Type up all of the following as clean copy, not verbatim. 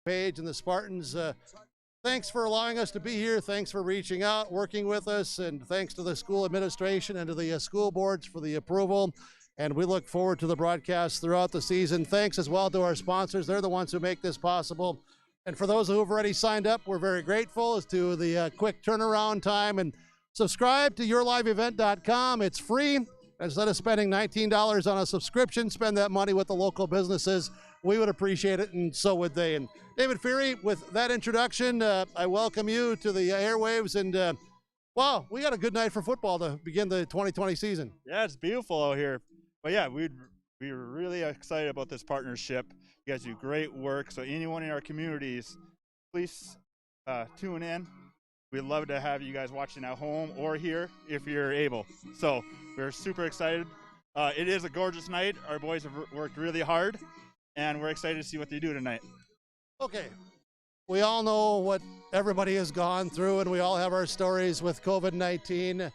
Finley-Sharon-Hope-Page and the Spartans. Thanks for allowing us to be here. Thanks for reaching out, working with us, and thanks to the school administration and to the school boards for the approval. And we look forward to the broadcast throughout the season. Thanks as well to our sponsors. They're the ones who make this possible. And for those who have already signed up, we're very grateful as to the quick turnaround time. And subscribe to yourliveevent.com. It's free. Instead of spending $19 on a subscription, spend that money with the local businesses. We would appreciate it, and so would they. And David Feary, with that introduction, I welcome you to the airwaves. And wow, we got a good night for football to begin the 2020 season. Yeah, it's beautiful out here. But yeah, we're really excited about this partnership. You guys do great work. So anyone in our communities, please tune in. We'd love to have you guys watching at home or here if you're able. So we're super excited. It is a gorgeous night. Our boys have worked really hard, and we're excited to see what they do tonight. Okay. We all know what everybody has gone through, and we all have our stories with COVID-19.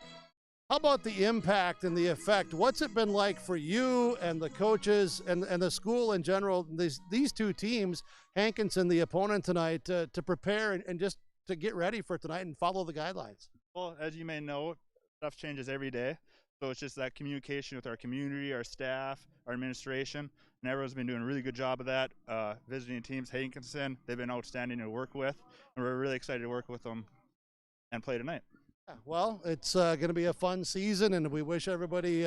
How about the impact and the effect? What's it been like for you and the coaches and the school in general, these two teams, Hankinson, the opponent tonight, to prepare and just to get ready for tonight and follow the guidelines? Well, as you may know, stuff changes every day. So it's just that communication with our community, our staff, our administration, and everyone's been doing a really good job of that. Visiting teams, Hankinson, they've been outstanding to work with, and we're really excited to work with them and play tonight. Yeah, well, it's going to be a fun season, and we wish everybody,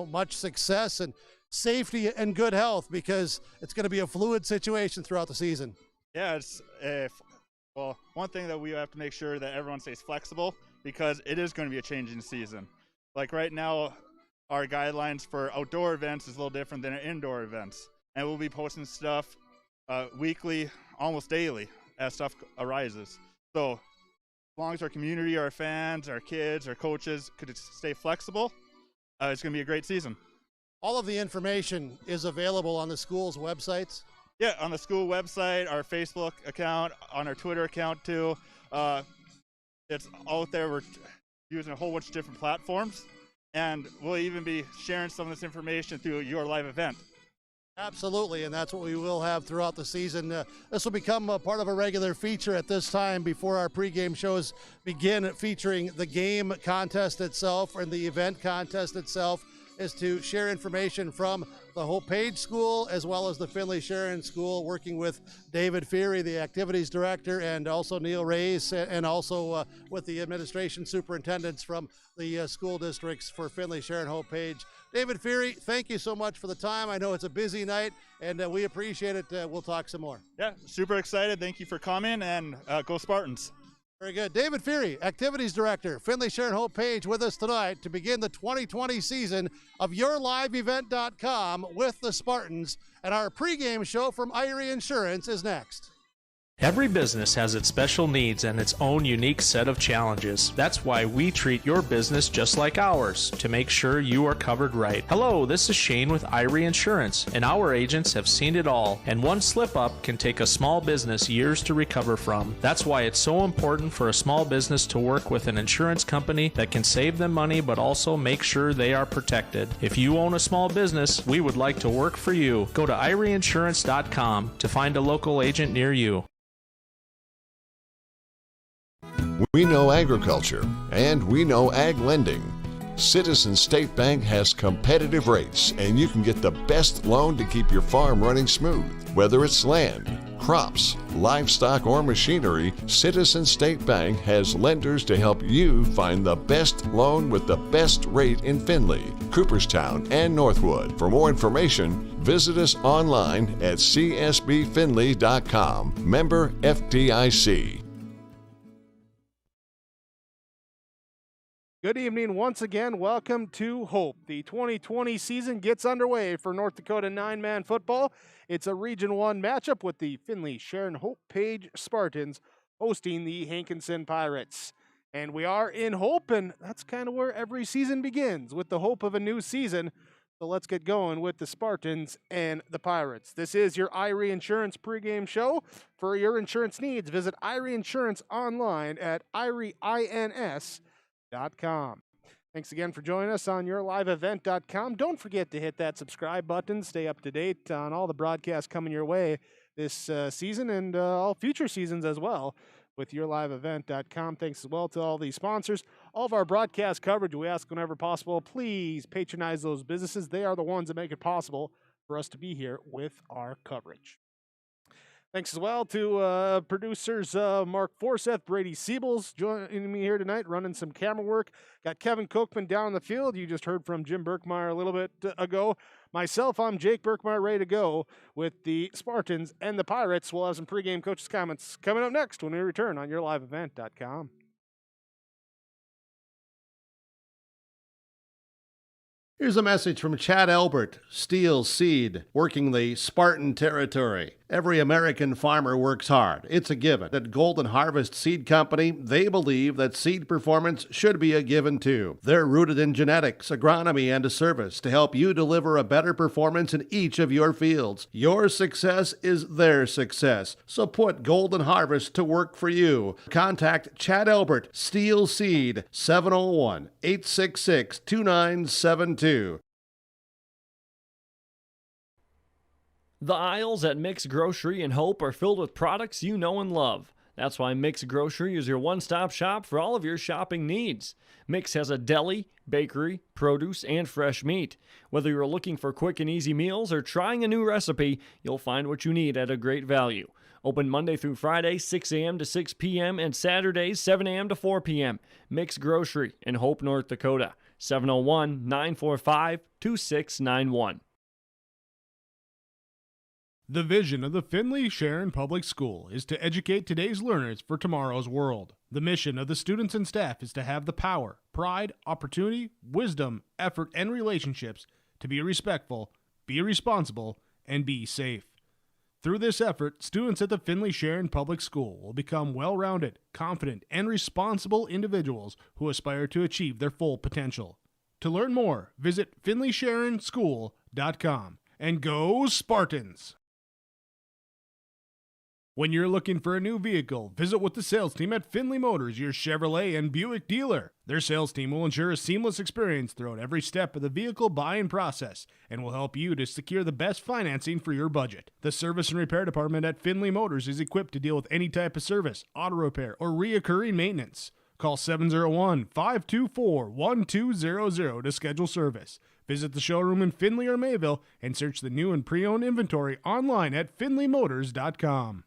much success and safety and good health, because it's going to be a fluid situation throughout the season. Yeah, well, one thing that we have to make sure that everyone stays flexible, because it is going to be a changing season. Like right now, our guidelines for outdoor events is a little different than our indoor events. And we'll be posting stuff weekly, almost daily, as stuff arises. So as long as our community, our fans, our kids, our coaches could stay flexible, it's going to be a great season. All of the information is available on the school's websites? Yeah, on the school website, our Facebook account, on our Twitter account too. It's out there. We're using a whole bunch of different platforms, and we'll even be sharing some of this information through your live event. Absolutely, and that's what we will have throughout the season. This will become a part of a regular feature at this time before our pregame shows begin, featuring the game contest itself and the event contest itself, is to share information from the Hope-Page School as well as the Finley-Sharon School, working with David Feary, the activities director, and also Neil Reyes, and also with the administration superintendents from the school districts for Finley-Sharon-Hope-Page. David Feary, thank you so much for the time. I know it's a busy night, and we appreciate it. We'll talk some more. Yeah, super excited. Thank you for coming, and go Spartans. Very good. David Feary, Activities Director, Finley-Sharon-Hope-Page, with us tonight to begin the 2020 season of yourliveevent.com with the Spartans. And our pregame show from Irie Insurance is next. Every business has its special needs and its own unique set of challenges. That's why we treat your business just like ours, to make sure you are covered right. Hello, this is Shane with Irie Insurance, and our agents have seen it all, and one slip-up can take a small business years to recover from. That's why it's so important for a small business to work with an insurance company that can save them money but also make sure they are protected. If you own a small business, we would like to work for you. Go to IrieInsurance.com to find a local agent near you. We know agriculture, and we know ag lending. Citizen State Bank has competitive rates, and you can get the best loan to keep your farm running smooth. Whether it's land, crops, livestock, or machinery, Citizen State Bank has lenders to help you find the best loan with the best rate in Finley, Cooperstown, and Northwood. For more information, visit us online at csbfinley.com. Member FDIC. Good evening once again. Welcome to Hope. The 2020 season gets underway for North Dakota 9-man football. It's a Region 1 matchup with the Finley-Sharon-Hope-Page Spartans hosting the Hankinson Pirates. And we are in Hope, and that's kind of where every season begins, with the hope of a new season. So let's get going with the Spartans and the Pirates. This is your Irie Insurance pregame show. For your insurance needs, visit Irie Insurance online at irieins.com. Thanks again for joining us on yourliveevent.com. Don't forget to hit that subscribe button. Stay up to date on all the broadcasts coming your way this season and all future seasons as well with yourliveevent.com. Thanks as well to all the sponsors. All of our broadcast coverage, we ask whenever possible, please patronize those businesses. They are the ones that make it possible for us to be here with our coverage. Thanks as well to producers Mark Forseth, Brady Siebels joining me here tonight, running some camera work. Got Kevin Kochman down in the field. You just heard from Jim Birkmeyer a little bit ago. Myself, I'm Jake Birkmeyer, ready to go with the Spartans and the Pirates. We'll have some pregame coaches' comments coming up next when we return on yourliveevent.com. Here's a message from Chad Albert, Steel Seed, working the Spartan territory. Every American farmer works hard. It's a given. At Golden Harvest Seed Company, they believe that seed performance should be a given too. They're rooted in genetics, agronomy, and a service to help you deliver a better performance in each of your fields. Your success is their success. So put Golden Harvest to work for you. Contact Chad Albert, Steel Seed, 701-866-2972. The aisles at Mix Grocery and Hope are filled with products you know and love. That's why Mix Grocery is your one-stop shop for all of your shopping needs. Mix has a deli, bakery, produce, and fresh meat. Whether you're looking for quick and easy meals or trying a new recipe, you'll find what you need at a great value. Open Monday through Friday, 6 a.m. to 6 p.m. and Saturdays, 7 a.m. to 4 p.m. Mix Grocery in Hope, North Dakota. 701-945-2691. The vision of the Finley-Sharon Public School is to educate today's learners for tomorrow's world. The mission of the students and staff is to have the power, pride, opportunity, wisdom, effort, and relationships to be respectful, be responsible, and be safe. Through this effort, students at the Finley-Sharon Public School will become well-rounded, confident, and responsible individuals who aspire to achieve their full potential. To learn more, visit finleysharonschool.com. And go Spartans! When you're looking for a new vehicle, visit with the sales team at Finley Motors, your Chevrolet and Buick dealer. Their sales team will ensure a seamless experience throughout every step of the vehicle buying process and will help you to secure the best financing for your budget. The service and repair department at Finley Motors is equipped to deal with any type of service, auto repair, or reoccurring maintenance. Call 701-524-1200 to schedule service. Visit the showroom in Finley or Mayville and search the new and pre-owned inventory online at finleymotors.com.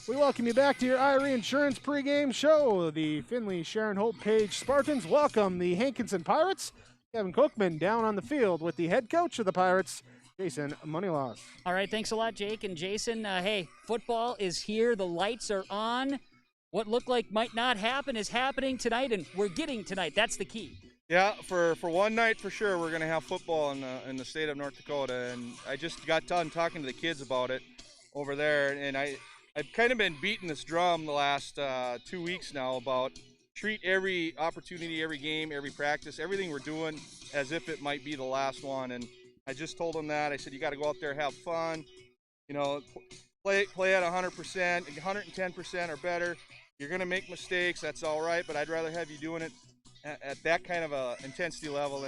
We welcome you back to your Irie Insurance pregame show. The Finley-Sharon-Hope-Page Spartans welcome the Hankinson Pirates. Kevin Kochman down on the field with the head coach of the Pirates, Jason Moneylaws. All right, thanks a lot, Jake and Jason. Hey, football is here. The lights are on. What looked like might not happen is happening tonight, and we're getting tonight. That's the key. Yeah, for one night for sure, we're going to have football in the state of North Dakota. And I just got done talking to the kids about it over there, and I've kind of been beating this drum the last 2 weeks now about treat every opportunity, every game, every practice, everything we're doing as if it might be the last one. And I just told them that. I said, you got to go out there, have fun, play at 100%, 110% or better. You're going to make mistakes. That's all right, but I'd rather have you doing it at that kind of a intensity level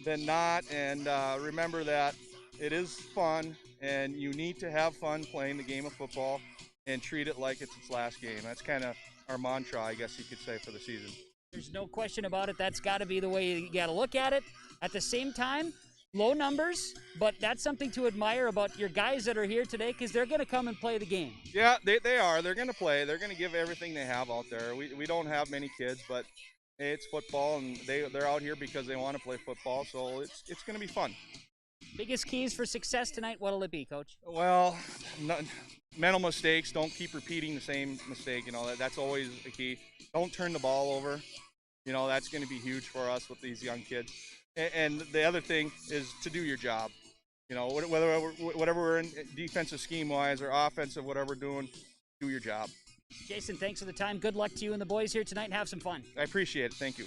than not. And remember that it is fun, and you need to have fun playing the game of football and treat it like it's its last game. That's kind of our mantra, I guess you could say, for the season. There's no question about it. That's got to be the way you got to look at it. At the same time, low numbers, but that's something to admire about your guys that are here today because they're going to come and play the game. Yeah, they are. They're going to play. They're going to give everything they have out there. We don't have many kids, but hey, it's football, and they're out here because they want to play football, so it's going to be fun. Biggest keys for success tonight, what'll it be, Coach? Well, mental mistakes. Don't keep repeating the same mistake. That's always a key. Don't turn the ball over. That's going to be huge for us with these young kids. And the other thing is to do your job. Whatever we're in defensive scheme-wise or offensive, whatever we're doing, do your job. Jason, thanks for the time. Good luck to you and the boys here tonight, and have some fun. I appreciate it. Thank you.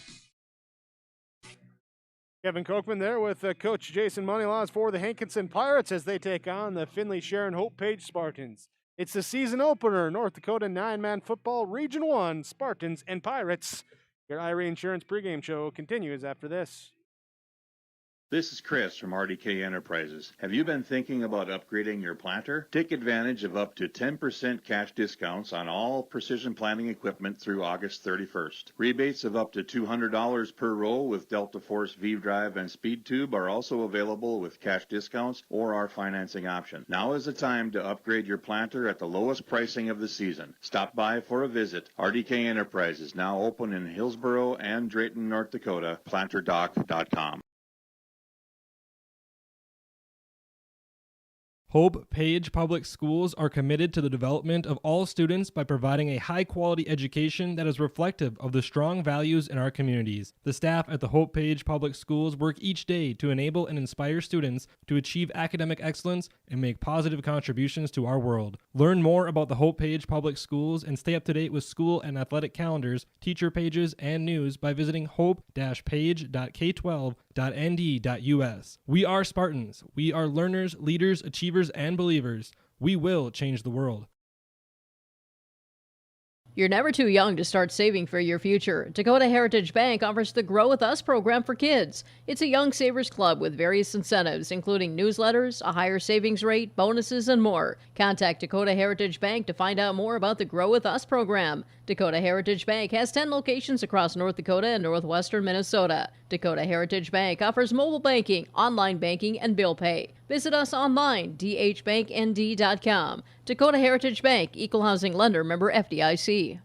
Kevin Kochman there with Coach Jason Moneylaws for the Hankinson Pirates as they take on the Finley-Sharon-Hope-Page Spartans. It's the season opener, North Dakota 9-man football, Region 1, Spartans and Pirates. Your Irie Insurance pregame show continues after this. This is Chris from RDK Enterprises. Have you been thinking about upgrading your planter? Take advantage of up to 10% cash discounts on all precision planting equipment through August 31st. Rebates of up to $200 per row with Delta Force V-Drive and Speed Tube are also available with cash discounts or our financing option. Now is the time to upgrade your planter at the lowest pricing of the season. Stop by for a visit. RDK Enterprises, now open in Hillsboro and Drayton, North Dakota. PlanterDoc.com. Hope-Page Public Schools are committed to the development of all students by providing a high-quality education that is reflective of the strong values in our communities. The staff at the Hope-Page Public Schools work each day to enable and inspire students to achieve academic excellence and make positive contributions to our world. Learn more about the Hope-Page Public Schools and stay up to date with school and athletic calendars, teacher pages, and news by visiting hope-page.k12.nd.us. We are Spartans. We are learners, leaders, achievers, and believers. We will change the world. You're never too young to start saving for your future. Dakota Heritage Bank offers the Grow With Us program for kids. It's a young savers club with various incentives, including newsletters, a higher savings rate, bonuses, and more. Contact Dakota Heritage Bank to find out more about the Grow With Us program. Dakota Heritage Bank has 10 locations across North Dakota and northwestern Minnesota. Dakota Heritage Bank offers mobile banking, online banking, and bill pay. Visit us online, dhbanknd.com. Dakota Heritage Bank, Equal Housing Lender, member FDIC.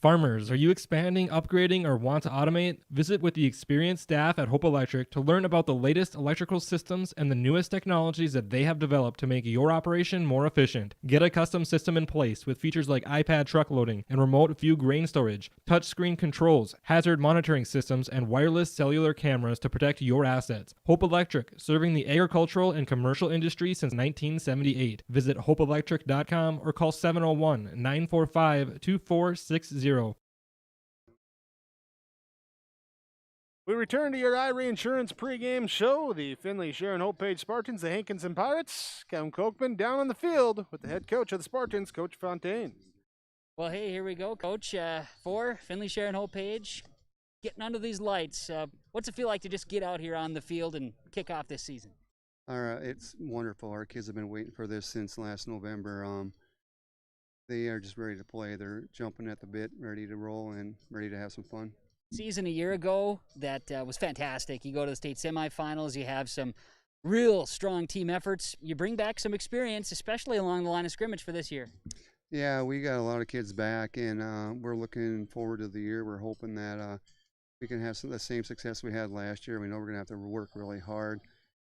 Farmers, are you expanding, upgrading, or want to automate? Visit with the experienced staff at Hope Electric to learn about the latest electrical systems and the newest technologies that they have developed to make your operation more efficient. Get a custom system in place with features like iPad truck loading and remote view grain storage, touchscreen controls, hazard monitoring systems, and wireless cellular cameras to protect your assets. Hope Electric, serving the agricultural and commercial industry since 1978. Visit hopeelectric.com or call 701-945-2460. We return to your Irie Insurance pregame show. The Finley-Sharon-Hope-Page Spartans, the Hankinson Pirates. Kevin Kochman down on the field with the head coach of the Spartans, Coach Fontaine. Well, hey, here we go, Coach. For Finley-Sharon-Hope-Page, getting under these lights. What's it feel like to just get out here on the field and kick off this season? It's wonderful. Our kids have been waiting for this since last November. They are just ready to play. They're jumping at the bit, ready to roll, and ready to have some fun. Season a year ago that was fantastic. You go to the state semifinals, you have some real strong team efforts. You bring back some experience, especially along the line of scrimmage for this year. Yeah, we got a lot of kids back, and we're looking forward to the year. We're hoping that we can have the same success we had last year. We know we're going to have to work really hard.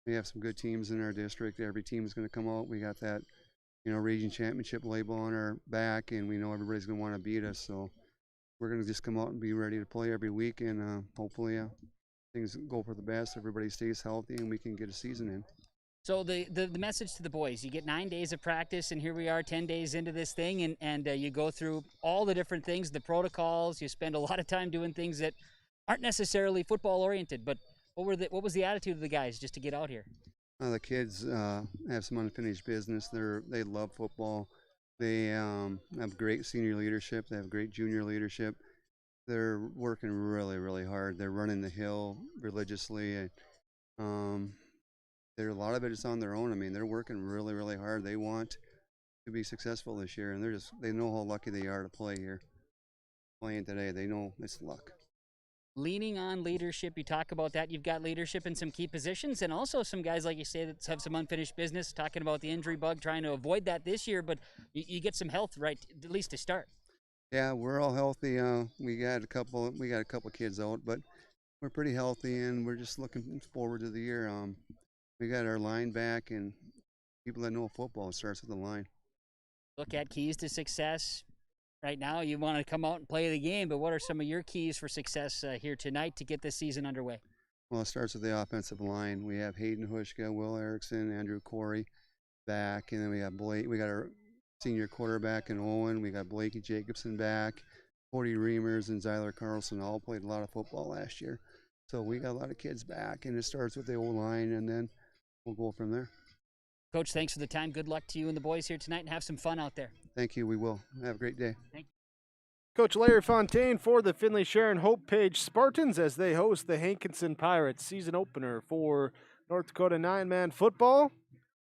We have some good teams in our district. Every team is going to come out. We got that, region championship label on our back, and we know everybody's going to want to beat us. So we're going to just come out and be ready to play every week, and hopefully things go for the best. Everybody stays healthy, and we can get a season in. So the message to the boys, you get 9 days of practice, and here we are 10 days into this thing, and you go through all the different things, the protocols. You spend a lot of time doing things that aren't necessarily football-oriented, but what was the attitude of the guys just to get out here? The kids have some unfinished business. They love football. They have great senior leadership. They have great junior leadership. They're working really, really hard. They're running the hill religiously. A lot of it is on their own. I mean, they're working really, really hard. They want to be successful this year, and they know how lucky they are to play here. Playing today, they know it's luck. Leaning on leadership, you talk about that. You've got leadership in some key positions, and also some guys, like you say, that have some unfinished business, talking about the injury bug, trying to avoid that this year, but you get some health, right, at least to start. Yeah, we're all healthy. We got a couple kids out, but we're pretty healthy, and we're just looking forward to the year. We got our line back, and people that know football, it starts with the line. Look at keys to success. Right now, you want to come out and play the game, but what are some of your keys for success here tonight to get this season underway? Well, it starts with the offensive line. We have Hayden Hushka, Will Erickson, Andrew Corey back, and then we got Blake. We got our senior quarterback in Owen. We got Blakey Jacobson back, Cody Reimers, and Zyler Carlson all played a lot of football last year. So we got a lot of kids back, and it starts with the O-line, and then we'll go from there. Coach, thanks for the time. Good luck to you and the boys here tonight, and have some fun out there. Thank you. We will. Have a great day. Thank you. Coach Larry Fontaine for the Finley-Sharon-Hope-Page Spartans as they host the Hankinson Pirates season opener for North Dakota 9-man football.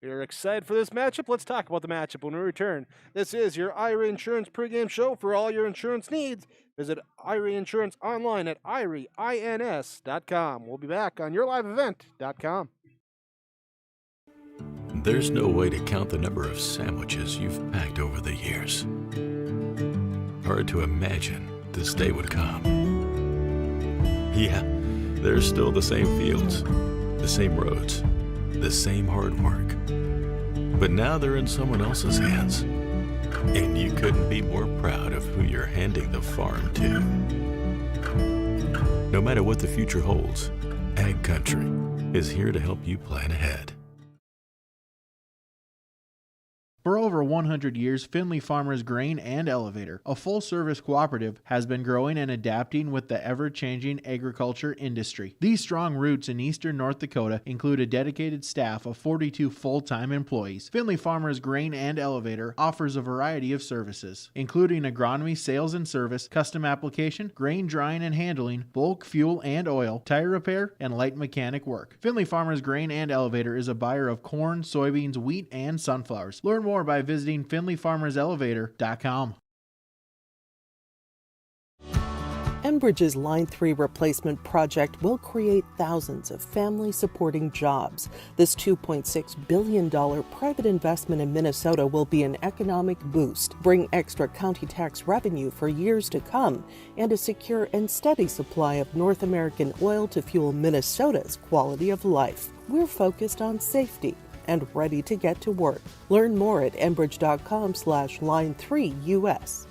You're excited for this matchup? Let's talk about the matchup when we return. This is your Irie Insurance pregame show for all your insurance needs. Visit Irie Insurance online at irieins.com. We'll be back on yourliveevent.com. There's no way to count the number of sandwiches you've packed over the years. Hard to imagine this day would come. Yeah, there's still the same fields, the same roads, the same hard work. But now they're in someone else's hands. And you couldn't be more proud of who you're handing the farm to. No matter what the future holds, Ag Country is here to help you plan ahead. For over 100 years, Finley Farmers Grain and Elevator, a full-service cooperative, has been growing and adapting with the ever-changing agriculture industry. These strong roots in eastern North Dakota include a dedicated staff of 42 full-time employees. Finley Farmers Grain and Elevator offers a variety of services, including agronomy, sales and service, custom application, grain drying and handling, bulk fuel and oil, tire repair, and light mechanic work. Finley Farmers Grain and Elevator is a buyer of corn, soybeans, wheat, and sunflowers. Learn more by visiting finleyfarmerselevator.com. Enbridge's Line 3 replacement project will create thousands of family-supporting jobs. This $2.6 billion private investment in Minnesota will be an economic boost, bring extra county tax revenue for years to come, and a secure and steady supply of North American oil to fuel Minnesota's quality of life. We're focused on safety and ready to get to work. Learn more at enbridge.com/line3US.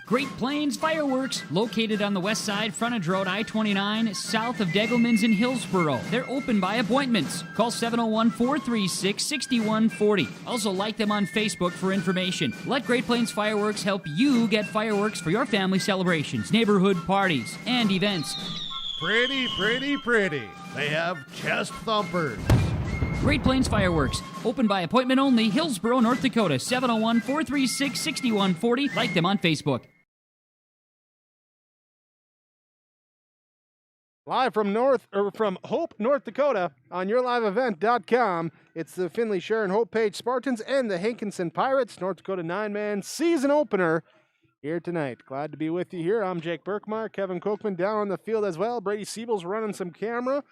Great Plains Fireworks, located on the west side, frontage road I-29, south of Degelman's in Hillsboro. They're open by appointments. Call 701-436-6140. Also like them on Facebook for information. Let Great Plains Fireworks help you get fireworks for your family celebrations, neighborhood parties, and events. Pretty, pretty, pretty. They have chest thumpers. Great Plains Fireworks, open by appointment only, Hillsboro, North Dakota, 701-436-6140. Like them on Facebook. Live from Hope, North Dakota, on yourliveevent.com, it's the Finley-Sharon-Hope-Page Spartans and the Hankinson Pirates, North Dakota 9-man season opener here tonight. Glad to be with you here. I'm Jake Berkmar, Kevin Kochman down on the field as well. Brady Siebel's running some camera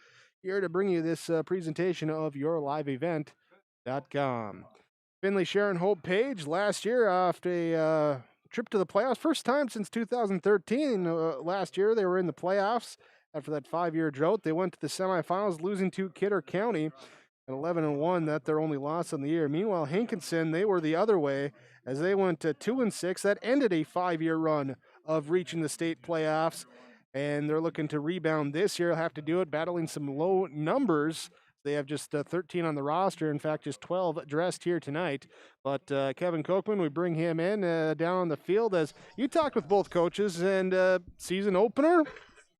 here to bring you this presentation of yourliveevent.com. Finley-Sharon-Hope-Page last year after a trip to the playoffs, first time since 2013. Last year they were in the playoffs. After that 5-year drought, they went to the semifinals, losing to Kidder County at 11-1. That's their only loss on the year. Meanwhile, Hankinson, they were the other way as they went to 2-6. That ended a 5-year run of reaching the state playoffs, and they're looking to rebound this year. Have to do it battling some low numbers. They have just 13 on the roster. In fact, just 12 dressed here tonight. But Kevin Kochman, we bring him in down on the field as you talked with both coaches and season opener.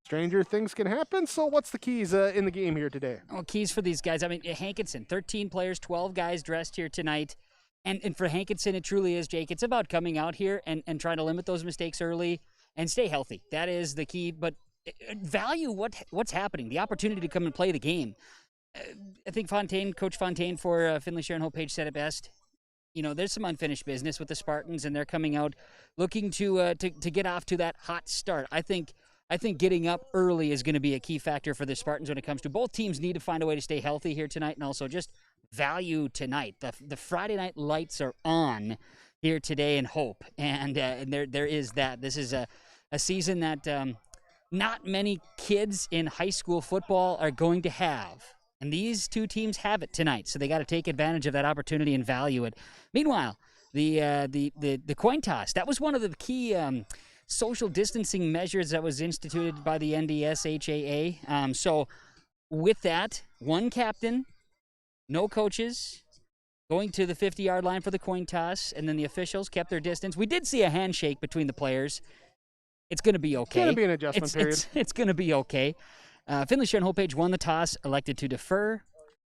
Stranger things can happen. So what's the keys in the game here today? Well, keys for these guys. I mean, Hankinson, 13 players, 12 guys dressed here tonight. And for Hankinson, it truly is, Jake. It's about coming out here and trying to limit those mistakes early and stay healthy. That is the key. But value what's happening, the opportunity to come and play the game. I think Coach Fontaine for Finley-Sharon-Hope-Page said it best. You know, there's some unfinished business with the Spartans, and they're coming out looking to get off to that hot start. I think getting up early is going to be a key factor for the Spartans when it comes to both teams need to find a way to stay healthy here tonight, and also just value tonight. The Friday night lights are on here today in Hope, and there is that. This is a season that not many kids in high school football are going to have, and these two teams have it tonight, so they got to take advantage of that opportunity and value it. Meanwhile, the coin toss, that was one of the key social distancing measures that was instituted by the NDSHAA. So with that, one captain, no coaches, going to the 50-yard line for the coin toss, and then the officials kept their distance. We did see a handshake between the players. It's going to be okay. It's going to be an adjustment period. It's going to be okay. Finley-Sharon-Hope-Page won the toss, elected to defer.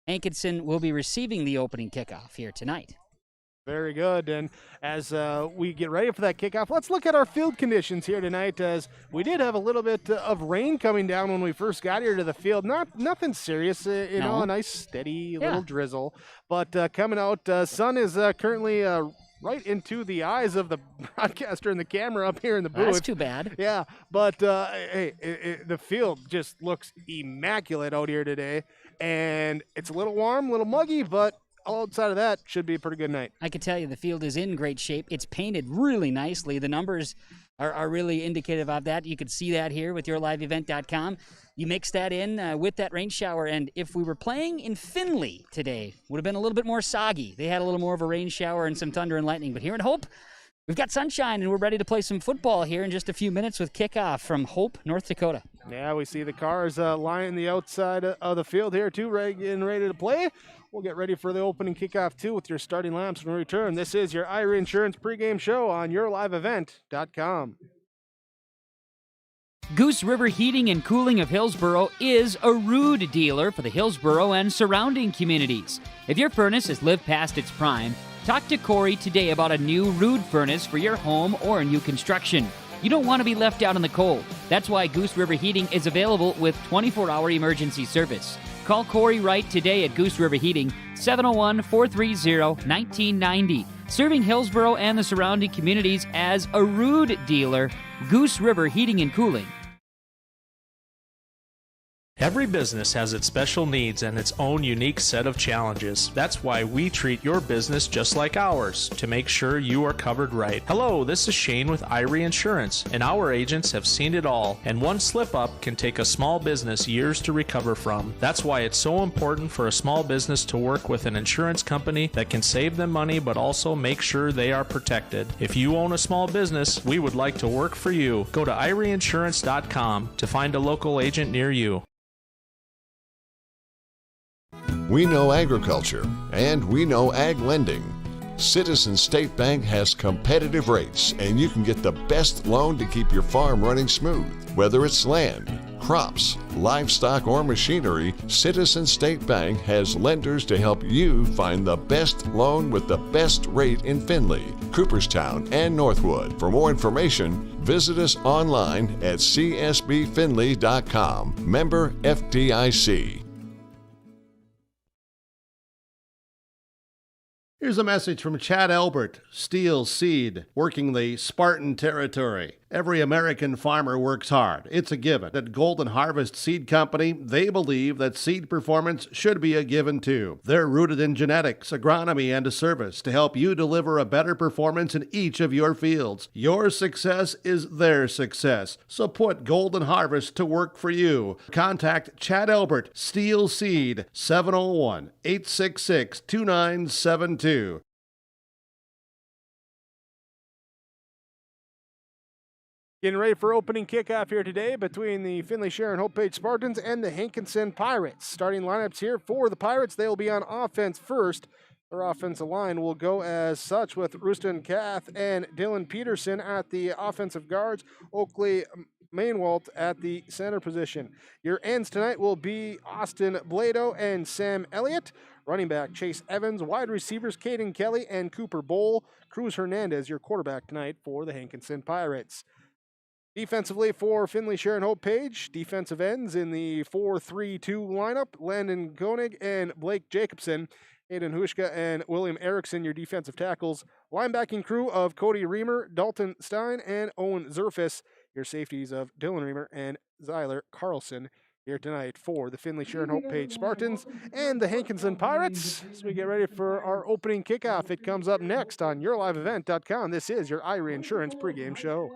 Hankinson will be receiving the opening kickoff here tonight. Very good. And as we get ready for that kickoff, let's look at our field conditions here tonight, as we did have a little bit of rain coming down when we first got here to the field. Nothing serious, No. a nice steady little drizzle. But coming out, sun is currently right into the eyes of the broadcaster and the camera up here in the booth. That's too bad. Yeah, but hey, the field just looks immaculate out here today. And it's a little warm, a little muggy, but outside of that, should be a pretty good night. I can tell you the field is in great shape. It's painted really nicely. The numbers are really indicative of that. You could see that here with yourliveevent.com. You mix that in with that rain shower, and if we were playing in Finley today, would have been a little bit more soggy. They had a little more of a rain shower and some thunder and lightning. But here in Hope, we've got sunshine, and we're ready to play some football here in just a few minutes with kickoff from Hope, North Dakota. Yeah, we see the cars lining the outside of the field here, too, getting ready to play. We'll get ready for the opening kickoff, too, with your starting lamps when we return. This is your Ira Insurance pregame show on yourliveevent.com. Goose River Heating and Cooling of Hillsboro is a Ruud dealer for the Hillsboro and surrounding communities. If your furnace has lived past its prime, talk to Corey today about a new Ruud furnace for your home or new construction. You don't want to be left out in the cold. That's why Goose River Heating is available with 24-hour emergency service. Call Corey Wright today at Goose River Heating, 701-430-1990. Serving Hillsboro and the surrounding communities as a Ruud dealer, Goose River Heating and Cooling. Every business has its special needs and its own unique set of challenges. That's why we treat your business just like ours, to make sure you are covered right. Hello, this is Shane with Irie Insurance, and our agents have seen it all, and one slip-up can take a small business years to recover from. That's why it's so important for a small business to work with an insurance company that can save them money but also make sure they are protected. If you own a small business, we would like to work for you. Go to IrieInsurance.com to find a local agent near you. We know agriculture, and we know ag lending. Citizen State Bank has competitive rates, and you can get the best loan to keep your farm running smooth. Whether it's land, crops, livestock, or machinery, Citizen State Bank has lenders to help you find the best loan with the best rate in Finley, Cooperstown, and Northwood. For more information, visit us online at csbfinley.com. Member FDIC. Here's a message from Chad Albert, Steel Seed, working the Spartan territory. Every American farmer works hard. It's a given. At Golden Harvest Seed Company, they believe that seed performance should be a given too. They're rooted in genetics, agronomy, and a service to help you deliver a better performance in each of your fields. Your success is their success. So put Golden Harvest to work for you. Contact Chad Albert, Steel Seed, 701-866-2972. Getting ready for opening kickoff here today between the Finley-Sharon-Hope-Page Spartans and the Hankinson Pirates. Starting lineups here for the Pirates. They'll be on offense first. Their offensive line will go as such with Rustin Kath and Dylan Peterson at the offensive guards. Oakley Mainwalt at the center position. Your ends tonight will be Austin Blado and Sam Elliott. Running back Chase Evans. Wide receivers Caden Kelly and Cooper Bowl. Cruz Hernandez, your quarterback tonight for the Hankinson Pirates. Defensively for Finley-Sharon-Hope-Page, defensive ends in the 4-3-2 lineup, Landon Koenig and Blake Jacobson, Aiden Hushka and William Erickson, your defensive tackles. Linebacking crew of Cody Reamer, Dalton Stein, and Owen Zerfis, your safeties of Dylan Reamer and Zyler Carlson, here tonight for the Finley-Sharon-Hope-Page Spartans and the Hankinson Pirates. As we get ready for our opening kickoff, it comes up next on yourliveevent.com. This is your Irie Insurance pregame show.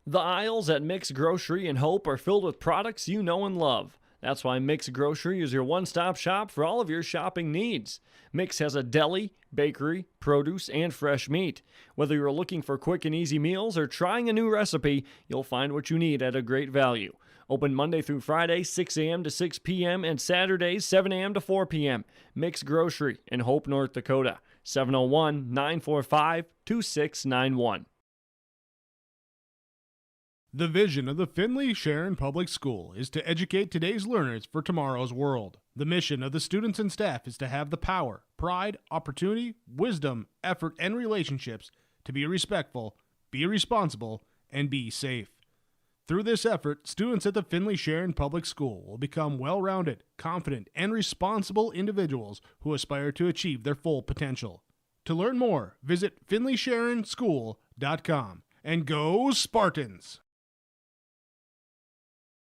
The aisles at Mick's Grocery in Hope are filled with products you know and love. That's why Mick's Grocery is your one-stop shop for all of your shopping needs. Mick's has a deli, bakery, produce, and fresh meat. Whether you're looking for quick and easy meals or trying a new recipe, you'll find what you need at a great value. Open Monday through Friday, 6 a.m. to 6 p.m., and Saturdays, 7 a.m. to 4 p.m. Mick's Grocery in Hope, North Dakota, 701-945-2691. The vision of the Finley-Sharon Public School is to educate today's learners for tomorrow's world. The mission of the students and staff is to have the power, pride, opportunity, wisdom, effort, and relationships to be respectful, be responsible, and be safe. Through this effort, students at the Finley-Sharon Public School will become well-rounded, confident, and responsible individuals who aspire to achieve their full potential. To learn more, visit finleysharonschool.com. And go Spartans!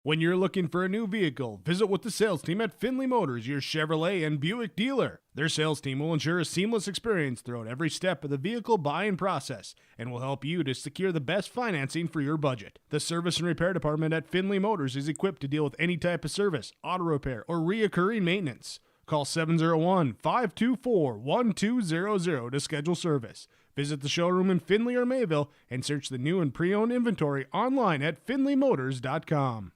When you're looking for a new vehicle, visit with the sales team at Finley Motors, your Chevrolet and Buick dealer. Their sales team will ensure a seamless experience throughout every step of the vehicle buying process and will help you to secure the best financing for your budget. The service and repair department at Finley Motors is equipped to deal with any type of service, auto repair, or reoccurring maintenance. Call 701-524-1200 to schedule service. Visit the showroom in Finley or Mayville and search the new and pre-owned inventory online at finleymotors.com.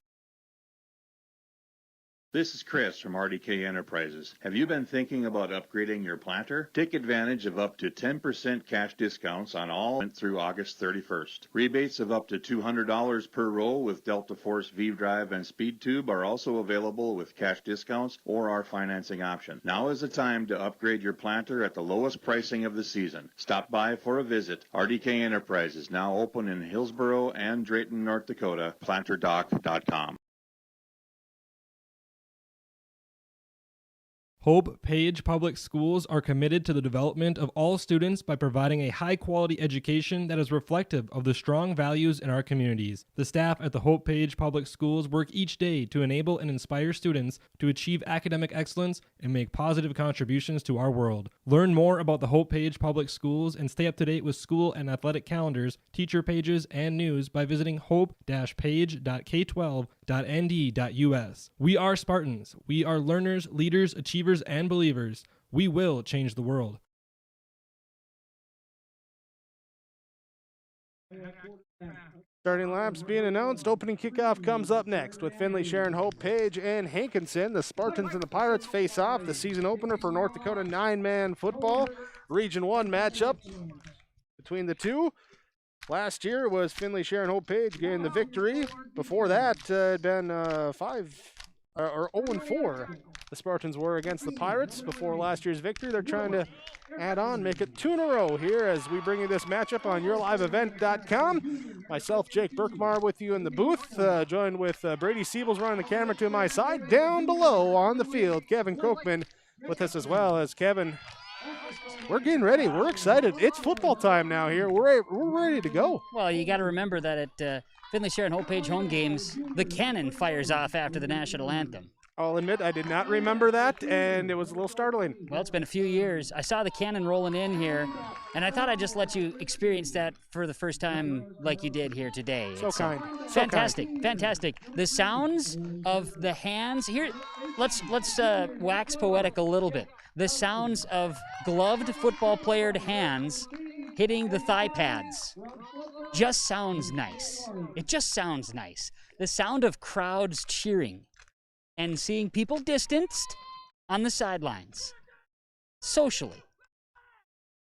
This is Chris from RDK Enterprises. Have you been thinking about upgrading your planter? Take advantage of up to 10% cash discounts on all through August 31st. Rebates of up to $200 per row with Delta Force V-Drive and Speed Tube are also available with cash discounts or our financing option. Now is the time to upgrade your planter at the lowest pricing of the season. Stop by for a visit. RDK Enterprises, now open in Hillsboro and Drayton, North Dakota. PlanterDoc.com. Hope-Page Public Schools are committed to the development of all students by providing a high-quality education that is reflective of the strong values in our communities. The staff at the Hope-Page Public Schools work each day to enable and inspire students to achieve academic excellence and make positive contributions to our world. Learn more about the Hope-Page Public Schools and stay up to date with school and athletic calendars, teacher pages, and news by visiting hope-page.k12.nd.us. We are Spartans. We are learners, leaders, achievers, and believers. We will change the world. Starting laps being announced. Opening kickoff comes up next with Finley-Sharon-Hope-Page and Hankinson. The Spartans and the Pirates face off. The season opener for North Dakota 9-man football. Region 1 matchup between the two. Last year was Finley-Sharon-Hope-Page getting the victory. Before that, it had been 0-4. The Spartans were against the Pirates before last year's victory. They're trying to add on, make it 2 in a row here as we bring you this matchup on yourliveevent.com. Myself, Jake Berkmar, with you in the booth, joined with Brady Siebels running the camera to my side. Down below on the field, Kevin Kochman with us as well. As Kevin, we're getting ready. We're excited. It's football time now here. We're ready to go. Well, you got to remember that at Finley-Sharon-Hope-Page home games, the cannon fires off after the national anthem. I'll admit I did not remember that, and it was a little startling. Well, it's been a few years. I saw the cannon rolling in here, and I thought I'd just let you experience that for the first time like you did here today. So kind. Fantastic, fantastic. The sounds of the hands. Here, let's wax poetic a little bit. The sounds of gloved football playered hands hitting the thigh pads just sounds nice. It just sounds nice. The sound of crowds cheering and seeing people distanced on the sidelines socially.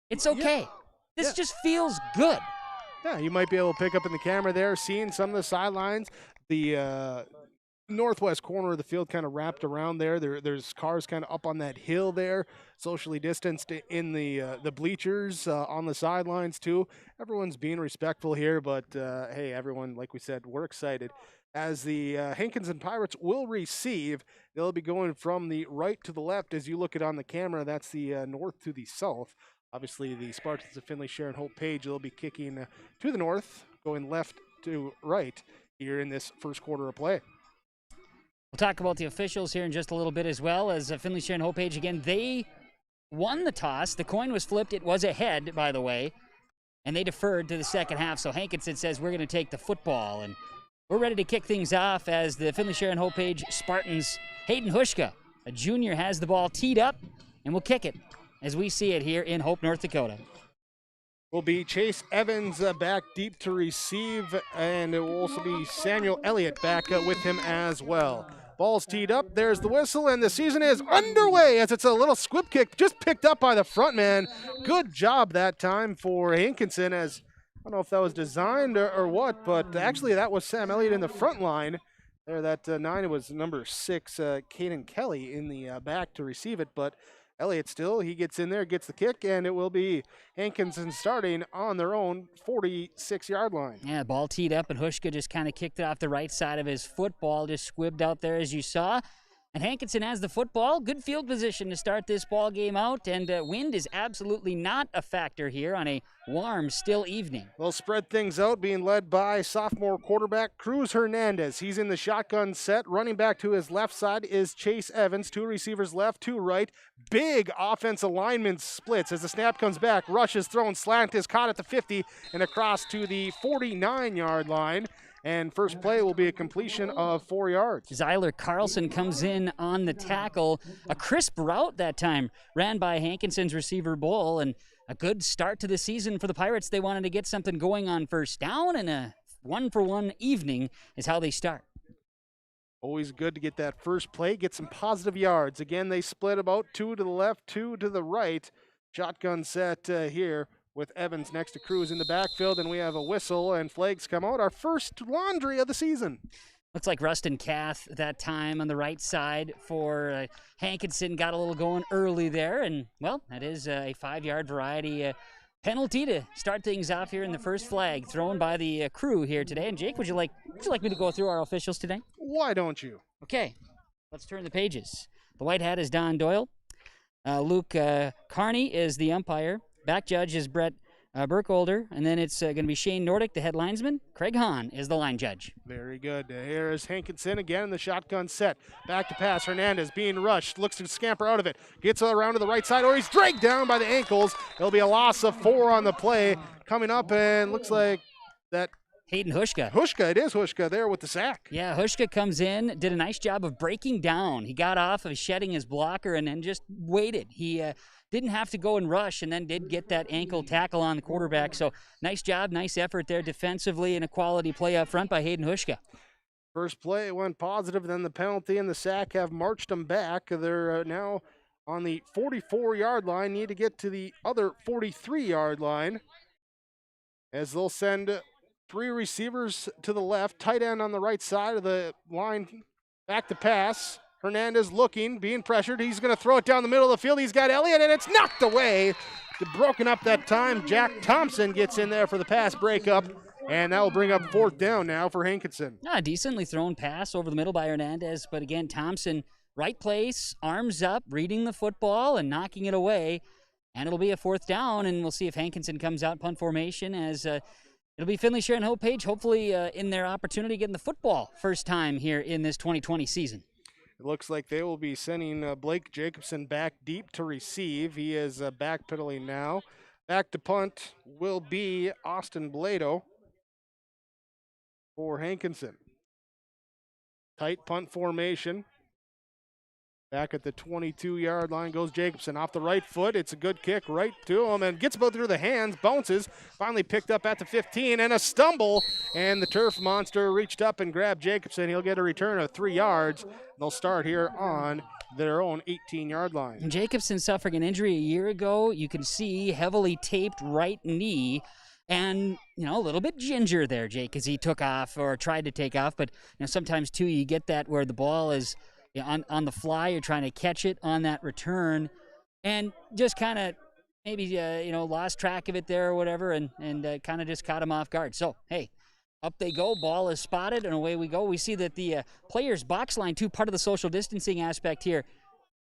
It's okay. Yeah. This just feels good. Yeah, you might be able to pick up in the camera there, seeing some of the sidelines. The northwest corner of the field kind of wrapped around there. There's cars kind of up on that hill there, socially distanced in the bleachers on the sidelines too. Everyone's being respectful here, but hey, everyone, like we said, we're excited. As the Hankinson Pirates will receive, they'll be going from the right to the left. As you look at on the camera, that's the north to the south. Obviously, the Spartans of Finley-Sharon-Hope-Page will be kicking to the north, going left to right here in this first quarter of play. We'll talk about the officials here in just a little bit as well. As Finley-Sharon-Hope-Page, again, they won the toss. The coin was flipped. It was ahead, by the way, and they deferred to the second half. So Hankinson says, we're going to take the football, and we're ready to kick things off as the Finley-Sharon-Hope-Page Spartans. Hayden Hushka, a junior, has the ball teed up, and we'll kick it as we see it here in Hope, North Dakota. Will be Chase Evans back deep to receive, and it will also be Samuel Elliott back with him as well. Ball's teed up, there's the whistle, and the season is underway as it's a little squib kick just picked up by the front man. Good job that time for Hankinson as don't know if that was designed or what, but actually that was Sam Elliott in the front line. There, that 9 was number 6, Caden Kelly in the back to receive it, but Elliott still, he gets in there, gets the kick, and it will be Hankinson starting on their own 46-yard line. Yeah, ball teed up, and Hushka just kind of kicked it off the right side of his football, just squibbed out there as you saw. And Hankinson has the football. Good field position to start this ball game out, and wind is absolutely not a factor here on a warm, still evening. They'll spread things out, being led by sophomore quarterback Cruz Hernandez. He's in the shotgun set. Running back to his left side is Chase Evans. 2 receivers left, 2 right. Big offensive lineman splits as the snap comes back. Rush is thrown, slant is caught at the 50 and across to the 49-yard line. And first play will be a completion of 4 yards. Zyler Carlson comes in on the tackle. A crisp route that time ran by Hankinson's receiver Bull, and a good start to the season for the Pirates. They wanted to get something going on first down, and a 1-for-1 evening is how they start. Always good to get that first play, get some positive yards. Again, they split about 2 to the left, 2 to the right. Shotgun set here with Evans next to Cruz in the backfield, and we have a whistle and flags come out. Our first laundry of the season. Looks like Rustin Kath that time on the right side for Hankinson. Got a little going early there, and, well, that is a 5-yard variety penalty to start things off here in the first flag thrown by the crew here today. And, Jake, would you like me to go through our officials today? Why don't you? Okay, let's turn the pages. The white hat is Don Doyle. Luke Carney is the umpire. Back judge is Brett Burkholder, and then it's going to be Shane Nordick, the head linesman. Craig Hahn is the line judge. Very good. Here is Hankinson again in the shotgun set. Back to pass. Hernandez being rushed. Looks to scamper out of it. Gets around to the right side, or he's dragged down by the ankles. There'll be a loss of 4 on the play. Coming up, and looks like that Hayden Hushka. It is Hushka there with the sack. Yeah, Hushka comes in, did a nice job of breaking down. He got off of shedding his blocker and then just waited. He didn't have to go and rush, and then did get that ankle tackle on the quarterback. So nice job, nice effort there defensively, and a quality play up front by Hayden Hushka. First play went positive, then the penalty and the sack have marched them back. They're now on the 44-yard line, need to get to the other 43-yard line, as they'll send 3 receivers to the left, tight end on the right side of the line, back to pass. Hernandez looking, being pressured. He's going to throw it down the middle of the field. He's got Elliott, and it's knocked away. Broken up that time. Jack Thompson gets in there for the pass breakup, and that will bring up 4th down now for Hankinson. Decently thrown pass over the middle by Hernandez, but again, Thompson, right place, arms up, reading the football and knocking it away, and it'll be a 4th down, and we'll see if Hankinson comes out punt formation as it'll be Finley-Sharon-Hope-Page, hopefully in their opportunity getting the football first time here in this 2020 season. It looks like they will be sending Blake Jacobson back deep to receive. He is backpedaling now. Back to punt will be Austin Blado for Hankinson. Tight punt formation. Back at the 22-yard line goes Jacobson off the right foot. It's a good kick right to him and gets both through the hands, bounces, finally picked up at the 15, and a stumble. And the turf monster reached up and grabbed Jacobson. He'll get a return of 3 yards. They'll start here on their own 18-yard line. Jacobson suffering an injury a year ago. You can see heavily taped right knee. And, a little bit ginger there, Jake, as he took off or tried to take off. But, sometimes, too, you get that where the ball is on the fly. You're trying to catch it on that return and just kind of maybe, lost track of it there or whatever and kind of just caught him off guard. So, hey, up they go. Ball is spotted, and away we go. We see that the players' box line, too, part of the social distancing aspect here,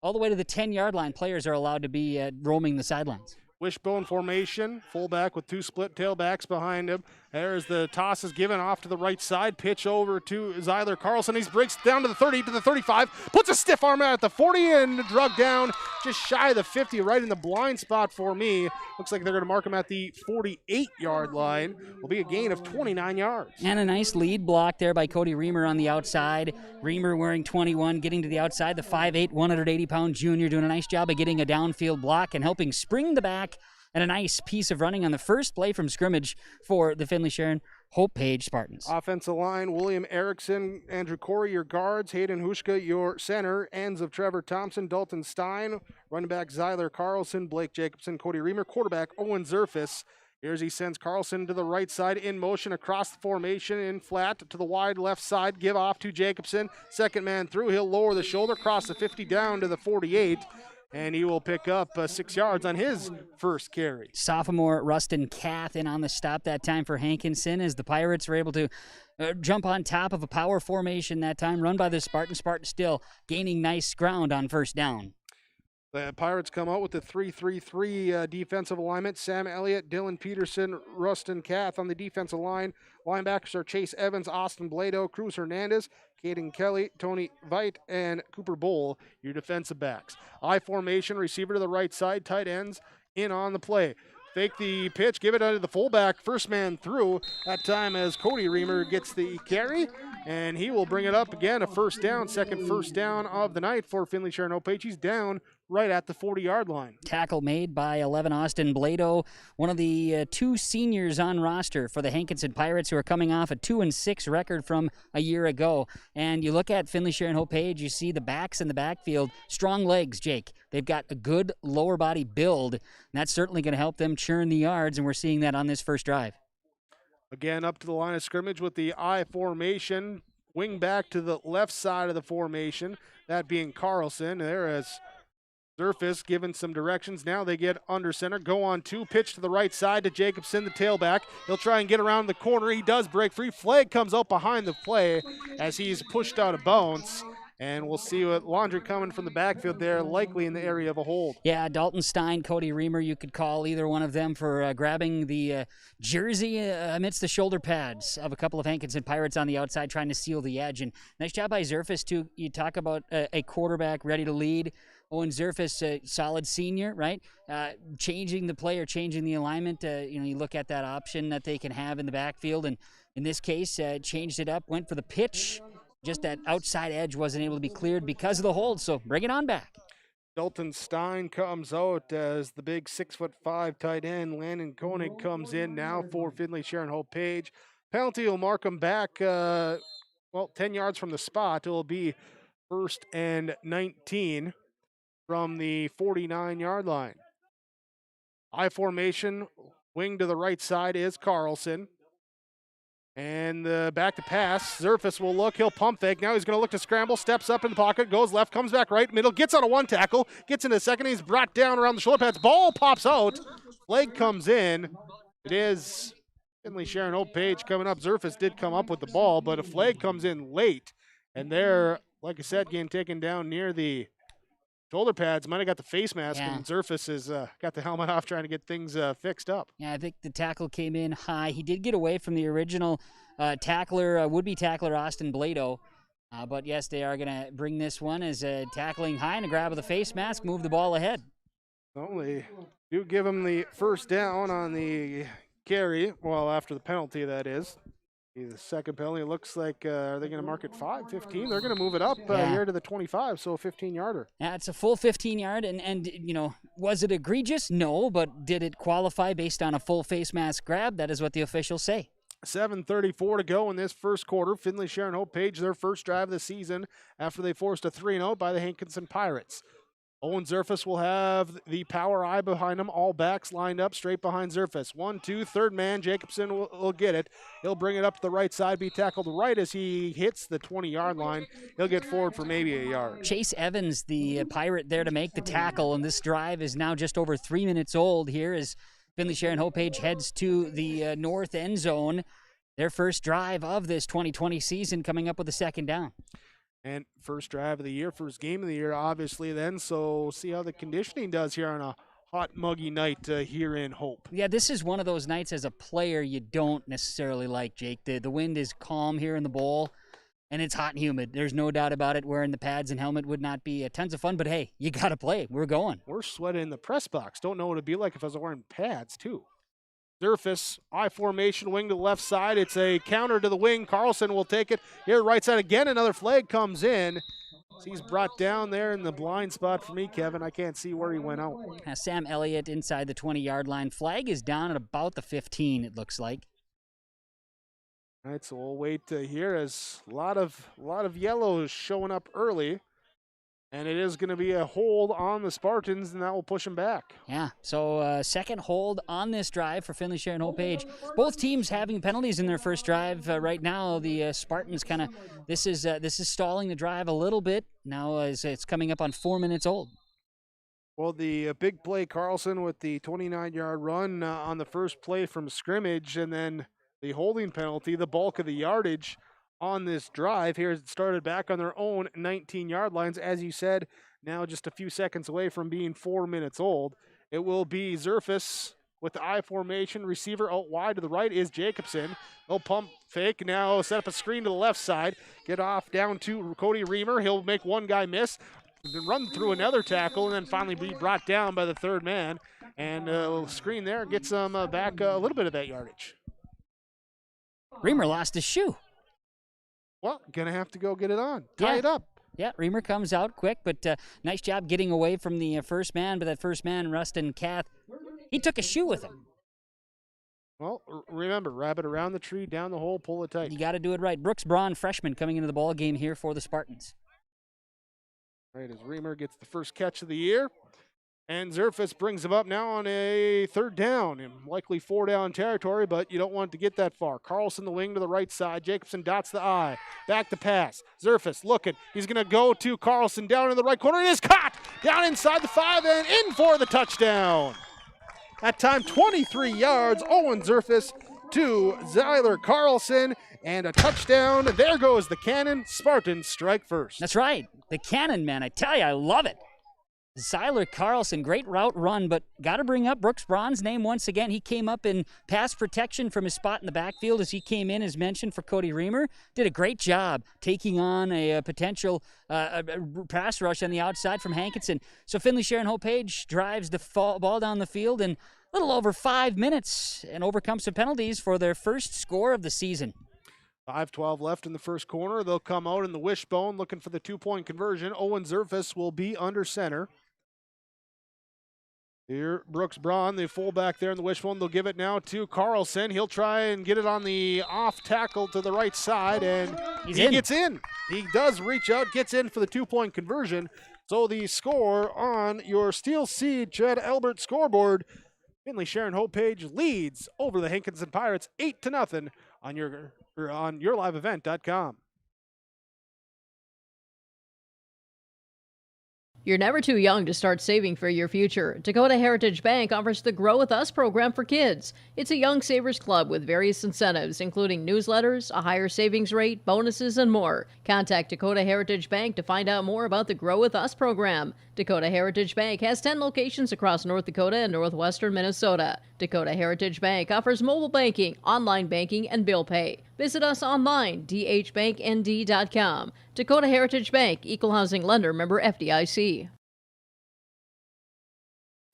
all the way to the 10-yard line, players are allowed to be roaming the sidelines. Wishbone formation, fullback with 2 split tailbacks behind him. There's the toss is given off to the right side. Pitch over to Zyler Carlson. He breaks down to the 30, to the 35. Puts a stiff arm out at the 40 and drug down just shy of the 50, right in the blind spot for me. Looks like they're going to mark him at the 48-yard line. Will be a gain of 29 yards. And a nice lead block there by Cody Reamer on the outside. Reamer wearing 21, getting to the outside. The 5'8", 180-pound junior doing a nice job of getting a downfield block and helping spring the back. And a nice piece of running on the first play from scrimmage for the Finley-Sharon-Hope-Page Spartans. Offensive line, William Erickson, Andrew Corey, your guards, Hayden Hushka, your center, ends of Trevor Thompson, Dalton Stein, running back Zyler Carlson, Blake Jacobson, Cody Reamer, quarterback Owen Zerfus, Here's he sends Carlson to the right side in motion across the formation in flat to the wide left side. Give off to Jacobson. Second man through. He'll lower the shoulder, cross the 50 down to the 48. And he will pick up 6 yards on his first carry. Sophomore Rustin Kath in on the stop that time for Hankinson as the Pirates were able to jump on top of a power formation that time, run by the Spartan. Spartan still gaining nice ground on first down. The Pirates come out with the 3-3-3 defensive alignment. Sam Elliott, Dylan Peterson, Rustin Kath on the defensive line. Linebackers are Chase Evans, Austin Blado, Cruz Hernandez, Caden Kelly, Tony Veit, and Cooper Bowl, your defensive backs. I formation, receiver to the right side, tight ends in on the play. Fake the pitch, give it out to the fullback, first man through. That time as Cody Reamer gets the carry, and he will bring it up again, a first down, second first down of the night for Finley-Sharon-Hope-Page. He's down right at the 40-yard line. Tackle made by 11 Austin Blado, one of the two seniors on roster for the Hankinson Pirates, who are coming off a 2-6 record from a year ago. And you look at Finley-Sharon-Hope-Page, you see the backs in the backfield, strong legs, Jake. They've got a good lower body build, and that's certainly going to help them churn the yards, and we're seeing that on this first drive. Again, up to the line of scrimmage with the I formation, wing back to the left side of the formation, that being Carlson. There is Zerfis given some directions. Now they get under center, go on two, pitch to the right side to Jacobson, the tailback. He'll try and get around the corner. He does break free. Flag comes out behind the play as he's pushed out of bounds. And we'll see what Laundry coming from the backfield there, likely in the area of a hold. Yeah, Dalton Stein, Cody Reamer, you could call either one of them for grabbing the jersey amidst the shoulder pads of a couple of Hankinson Pirates on the outside, trying to seal the edge. And nice job by Zerfis, too. You talk about a quarterback ready to lead. Owen Zerfis, a solid senior, right? Changing the play or changing the alignment. You look at that option that they can have in the backfield. And in this case, changed it up, went for the pitch. Just that outside edge wasn't able to be cleared because of the hold, so bring it on back. Dalton Stein comes out as the big 6'5" tight end. Landon Koenig comes in now for Finley-Sharon-Hope-Page. Penalty will mark him back, 10 yards from the spot. It'll be 1st and 19 from the 49-yard line. I formation, wing to the right side is Carlson. And back to pass. Zerfis will look. He'll pump fake. Now he's going to look to scramble. Steps up in the pocket. Goes left. Comes back right. Middle. Gets out of one tackle. Gets into second. He's brought down around the shoulder pads. Ball pops out. Flag comes in. It is Finley-Sharon-Hope-Page coming up. Zerfis did come up with the ball, but a flag comes in late. And there, like I said, getting taken down near the shoulder pads. Might have got the face mask, and Zerfis has got the helmet off trying to get things fixed up. Yeah, I think the tackle came in high. He did get away from the original tackler, would-be tackler Austin Blado. But, yes, they are going to bring this one as tackling high and a grab of the face mask, move the ball ahead. Well, they do give him the first down on the carry. Well, after the penalty, that is. The second penalty, it looks like, are they going to mark it 5, 15? They're going to move it up here to the 25, so a 15-yarder. Yeah, it's a full 15-yard, and was it egregious? No, but did it qualify based on a full face mask grab? That is what the officials say. 7:34 to go in this first quarter. Finley-Sharon-Hope-Page, their first drive of the season after they forced a 3-0 by the Hankinson Pirates. Owen Zerfis will have the power eye behind him. All backs lined up straight behind Zerfis. 1-2, third man. Jacobson will get it. He'll bring it up to the right side, be tackled right as he hits the 20-yard line. He'll get forward for maybe a yard. Chase Evans, the Pirate, there to make the tackle, and this drive is now just over 3 minutes old here as Finley-Sharon-Hope-Page heads to the north end zone. Their first drive of this 2020 season coming up with a second down. And first drive of the year, first game of the year, obviously then. So see how the conditioning does here on a hot, muggy night here in Hope. Yeah, this is one of those nights as a player you don't necessarily like, Jake. The wind is calm here in the bowl, and it's hot and humid. There's no doubt about it. Wearing the pads and helmet would not be tons of fun, but hey, you got to play. We're going. We're sweating in the press box. Don't know what it'd be like if I was wearing pads, too. Zerfis, I formation, wing to the left side. It's a counter to the wing. Carlson will take it. Here, right side again. Another flag comes in. He's brought down there in the blind spot for me, Kevin. I can't see where he went out. Sam Elliott inside the 20-yard line. Flag is down at about the 15, it looks like. All right, so we'll wait here as a lot of yellows showing up early. And it is going to be a hold on the Spartans, and that will push them back. Yeah, so second hold on this drive for Finley-Sharon-Hope-Page. Both teams having penalties in their first drive. Right now, the Spartans kind of, this is stalling the drive a little bit. Now as it's coming up on 4 minutes old. Well, the big play, Carlson, with the 29-yard run on the first play from scrimmage, and then the holding penalty, the bulk of the yardage on this drive here. It started back on their own 19-yard lines. As you said, now just a few seconds away from being 4 minutes old. It will be Zerfus with the I formation. Receiver out wide to the right is Jacobson. He'll pump fake. Now set up a screen to the left side. Get off down to Cody Reamer. He'll make one guy miss. Then run through another tackle and then finally be brought down by the third man. And screen there gets them back a little bit of that yardage. Reamer lost his shoe. Well, gonna have to go get it on. Tie it up. Yeah, Reamer comes out quick, but nice job getting away from the first man. But that first man, Rustin Kath, he took a shoe with him. Well, remember, wrap it around the tree, down the hole, pull it tight. You got to do it right. Brooks Braun, freshman, coming into the ball game here for the Spartans. Right, as Reamer gets the first catch of the year. And Zerfus brings him up now on a third down, and likely 4 down territory, but you don't want it to get that far. Carlson the wing to the right side. Jacobson dots the I. Back to pass. Zerfus looking. He's going to go to Carlson down in the right corner. It is caught down inside the 5 and in for the touchdown. That time 23 yards. Owen Zerfus to Zyler Carlson and a touchdown. And there goes the cannon. Spartans strike first. That's right. The cannon, man. I tell you, I love it. Zyler Carlson, great route run, but got to bring up Brooks Braun's name once again. He came up in pass protection from his spot in the backfield as he came in, as mentioned, for Cody Reamer. Did a great job taking on a potential pass rush on the outside from Hankinson. So Finley-Sharon-Hope-Page drives the ball down the field in a little over 5 minutes and overcomes some penalties for their first score of the season. 5:12 left in the first quarter. They'll come out in the wishbone looking for the 2-point conversion. Owen Zerfus will be under center. Here, Brooks Braun, the fullback there in the wishbone. They'll give it now to Carlson. He'll try and get it on the off tackle to the right side, and he gets in. He does reach out, gets in for the 2-point conversion. So the score on your Steel Seed Chad Albert scoreboard, Finley-Sharon-Hope-Page leads over the Hankinson Pirates 8-0 on yourliveevent.com. You're never too young to start saving for your future. Dakota Heritage Bank offers the Grow With Us program for kids. It's a young savers club with various incentives, including newsletters, a higher savings rate, bonuses, and more. Contact Dakota Heritage Bank to find out more about the Grow With Us program. Dakota Heritage Bank has 10 locations across North Dakota and northwestern Minnesota. Dakota Heritage Bank offers mobile banking, online banking, and bill pay. Visit us online, dhbanknd.com. Dakota Heritage Bank, Equal Housing Lender, member FDIC.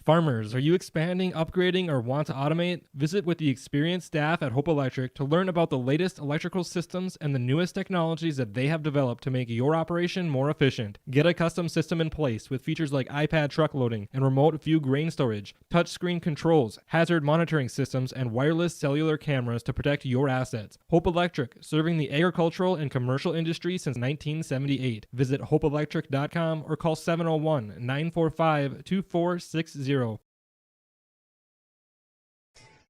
Farmers, are you expanding, upgrading, or want to automate? Visit with the experienced staff at Hope Electric to learn about the latest electrical systems and the newest technologies that they have developed to make your operation more efficient. Get a custom system in place with features like iPad truck loading and remote view grain storage, touchscreen controls, hazard monitoring systems, and wireless cellular cameras to protect your assets. Hope Electric, serving the agricultural and commercial industry since 1978. Visit hopeelectric.com or call 701-945-2460.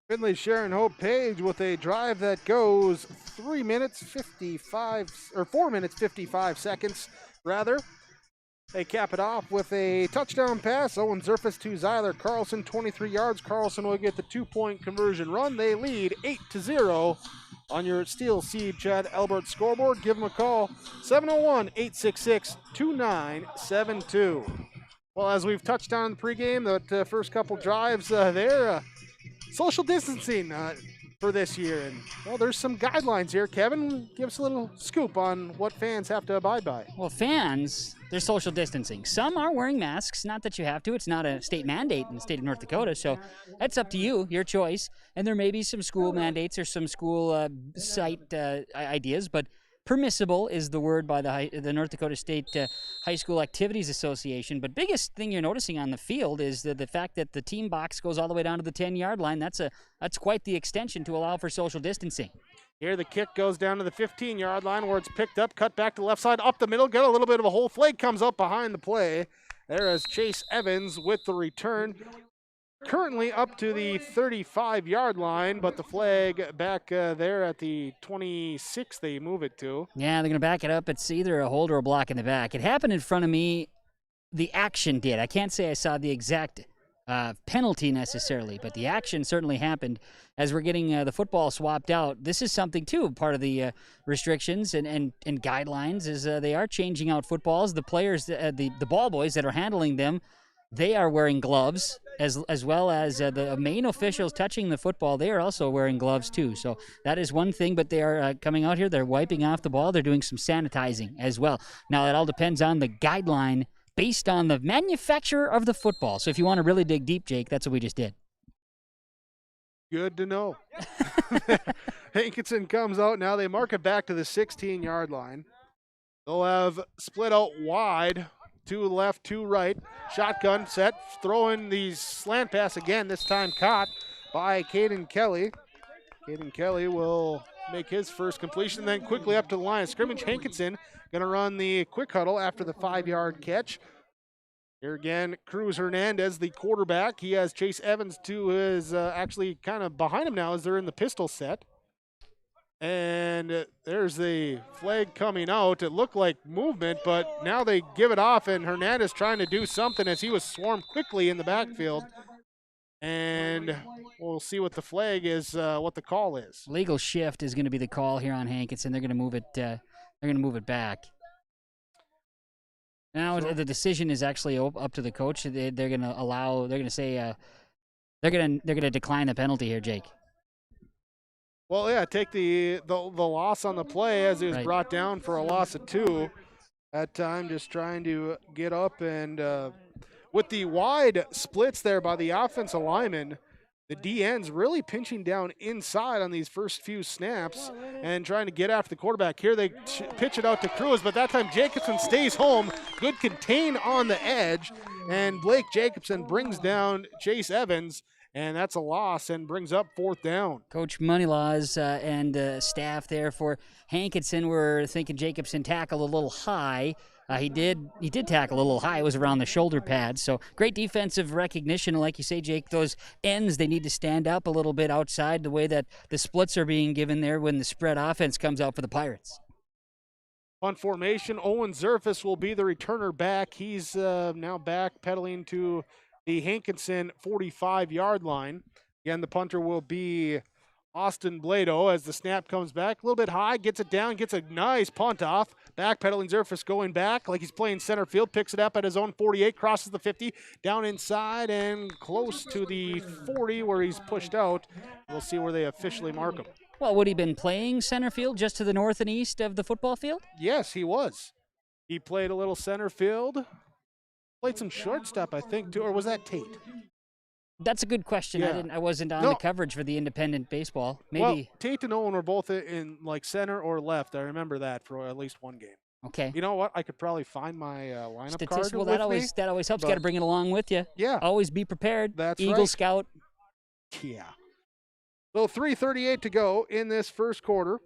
Finley-Sharon-Hope-Page with a drive that goes 4 minutes 55 seconds rather. They cap it off with a touchdown pass. Owen Zerfus to Zyler Carlson, 23 yards. Carlson will get the 2-point conversion run. They lead 8-0 on your Steel Seed Chad Albert scoreboard. Give them a call, 701-866-2972. Well, as we've touched on in the pregame, that first couple drives there, social distancing for this year. And, well, there's some guidelines here. Kevin, give us a little scoop on what fans have to abide by. Well, fans, they're social distancing. Some are wearing masks. Not that you have to. It's not a state mandate in the state of North Dakota, so that's up to you, your choice. And there may be some school mandates or some school site ideas, but permissible is the word by the North Dakota State High School Activities Association. But biggest thing you're noticing on the field is the fact that the team box goes all the way down to the 10-yard line. That's quite the extension to allow for social distancing. Here the kick goes down to the 15-yard line where it's picked up, cut back to the left side, up the middle, got a little bit of a hole. Flag comes up behind the play. There is Chase Evans with the return. Currently up to the 35-yard line, but the flag back there at the 26 they move it to. Yeah, they're going to back it up. It's either a hold or a block in the back. It happened in front of me. The action did. I can't say I saw the exact penalty necessarily, but the action certainly happened as we're getting the football swapped out. This is something, too, part of the restrictions and guidelines is they are changing out footballs. The players, the ball boys that are handling them, they are wearing gloves, as well as the main officials touching the football. They are also wearing gloves, too. So that is one thing, but they are coming out here. They're wiping off the ball. They're doing some sanitizing as well. Now, that all depends on the guideline based on the manufacturer of the football. So if you want to really dig deep, Jake, that's what we just did. Good to know. Hankinson comes out now. They mark it back to the 16-yard line. They'll have split out wide. 2 left, 2 right. Shotgun set, throwing the slant pass again, this time caught by Caden Kelly. Caden Kelly will make his first completion, then quickly up to the line of scrimmage. Hankinson going to run the quick huddle after the 5-yard catch. Here again, Cruz Hernandez, the quarterback. He has Chase Evans to his, actually kind of behind him now as they're in the pistol set. And there's the flag coming out. It looked like movement, but now they give it off, and Hernandez trying to do something as he was swarmed quickly in the backfield. And we'll see what the flag is, what the call is. Legal shift is going to be the call here on Hankinson. They're going to move it. They're going to move it back. Now the decision is actually up to the coach. They're going to allow. They're going to say. They're going to decline the penalty here, Jake. Well, yeah, take the loss on the play as it was brought down for a loss of 2. That time just trying to get up and with the wide splits there by the offensive lineman, the DN's really pinching down inside on these first few snaps and trying to get after the quarterback. Here they pitch it out to Cruz, but that time Jacobson stays home. Good contain on the edge, and Blake Jacobson brings down Chase Evans. And that's a loss and brings up 4th down. Coach Moneylaws and staff there for Hankinson were thinking Jacobson tackled a little high. He did tackle a little high. It was around the shoulder pads. So great defensive recognition. Like you say, Jake, those ends, they need to stand up a little bit outside the way that the splits are being given there when the spread offense comes out for the Pirates. Punt formation, Owen Zerfus will be the returner back. He's now back pedaling to the Hankinson 45-yard line. Again, the punter will be Austin Blado as the snap comes back. A little bit high, gets it down, gets a nice punt off. Backpedaling Zerfus going back like he's playing center field, picks it up at his own 48, crosses the 50, down inside and close to the 40 where he's pushed out. We'll see where they officially mark him. Well, would he been playing center field just to the north and east of the football field? Yes, he was. He played a little center field. Played some shortstop, I think, too, or was that Tate? That's a good question. Yeah. I wasn't on the coverage for the independent baseball. Maybe. Well, Tate and Owen were both in like center or left. I remember that for at least one game. Okay. You know what? I could probably find my lineup card Well, with that always helps. Got to bring it along with you. Yeah. Always be prepared. That's Eagle right. Scout. Yeah. So 3:38 to go in this first quarter.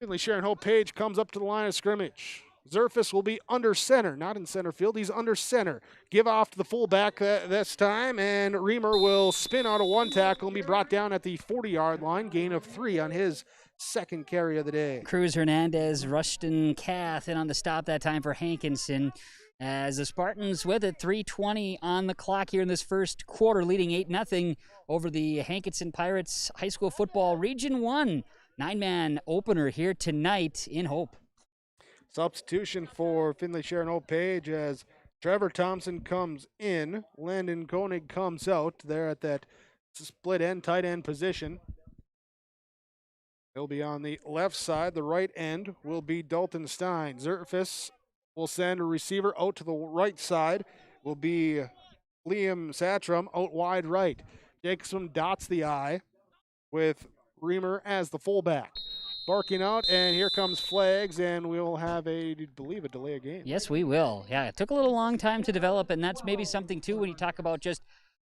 Finley-Sharon-Hope-Page comes up to the line of scrimmage. Zerfus will be under center, not in center field. He's under center. Give off to the fullback this time, and Reamer will spin out of one tackle and be brought down at the 40-yard line. Gain of 3 on his second carry of the day. Cruz Hernandez, Rushton Kath in on the stop that time for Hankinson. As the Spartans with it, 3:20 on the clock here in this first quarter, leading 8-0 over the Hankinson Pirates High School Football Region 1. 9-man opener here tonight in Hope. Substitution for Finley-Sharon-Hope-Page as Trevor Thompson comes in. Landon Koenig comes out there at that split end, tight end position. He'll be on the left side. The right end will be Dalton Stein. Zerfus will send a receiver out to the right side. Will be Liam Satram out wide right. Jacobson dots the I with Reamer as the fullback. Barking out, and here comes flags, and we'll have I believe, a delay of game. Yes, we will. Yeah, it took a little long time to develop, and that's maybe something, too, when you talk about just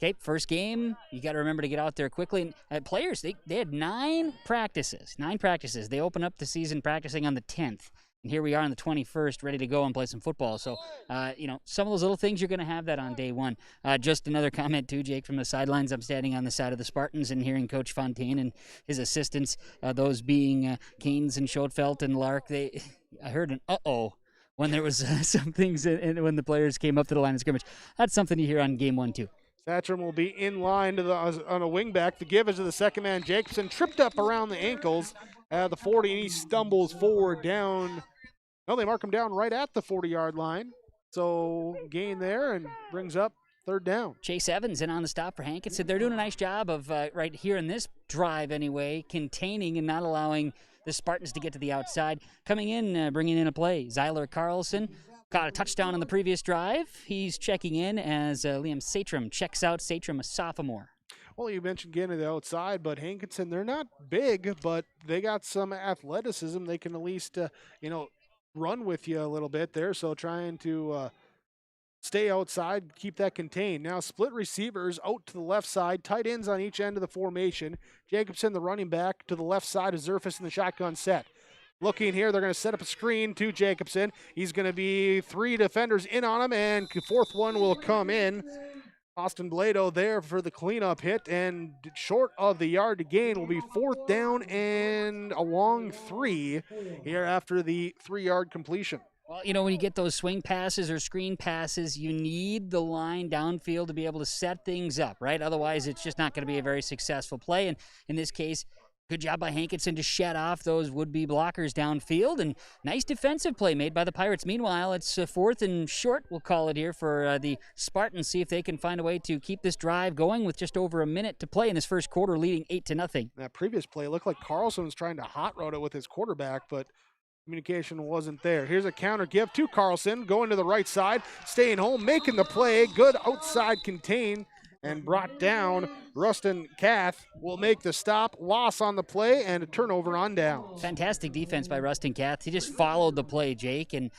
Okay, first game, you got to remember to get out there quickly. And players, they had 9 practices. They open up the season practicing on the 10th. And here we are on the 21st, ready to go and play some football. So, some of those little things, you're going to have that on day one. Just another comment, too, Jake, from the sidelines. I'm standing on the side of the Spartans and hearing Coach Fontaine and his assistants, those being Keynes and Schoenfeld and Lark. I heard an uh-oh when there was some things when the players came up to the line of scrimmage. That's something you hear on game 1, too. Satcham will be in line on a wing back. The give is to the second man. Jacobson tripped up around the ankles at the 40, and he stumbles forward down. No, they mark him down right at the 40-yard line. So gain there and brings up third down. Chase Evans in on the stop for Hankinson. They're doing a nice job of, right here in this drive anyway, containing and not allowing the Spartans to get to the outside. Coming in, bringing in a play. Zyler Carlson got a touchdown on the previous drive. He's checking in as Liam Satram checks out. Satram, a sophomore. Well, you mentioned getting to the outside, but Hankinson, they're not big, but they got some athleticism. They can at least, run with you a little bit there. So trying to stay outside, keep that contained. Now split receivers out to the left side, tight ends on each end of the formation. Jacobson, the running back, to the left side of Zerfus in the shotgun set. Looking here, they're going to set up a screen to Jacobson. He's going to be 3 defenders in on him, and fourth one will come in. Austin Blado there for the cleanup hit, and short of the yard to gain will be fourth down and a long 3 here after the 3-yard completion. Well, when you get those swing passes or screen passes, you need the line downfield to be able to set things up, right? Otherwise, it's just not going to be a very successful play. And in this case, good job by Hankinson to shed off those would-be blockers downfield, and nice defensive play made by the Pirates. Meanwhile, it's 4th and short, we'll call it here, for the Spartans. See if they can find a way to keep this drive going with just over a minute to play in this first quarter, leading 8-0. That previous play looked like Carlson was trying to hot route it with his quarterback, but communication wasn't there. Here's a counter give to Carlson, going to the right side, staying home, making the play. Good outside contain and brought down. Rustin Kath will make the stop. Loss on the play and a turnover on down. Fantastic defense by Rustin Kath. He just followed the play, Jake, and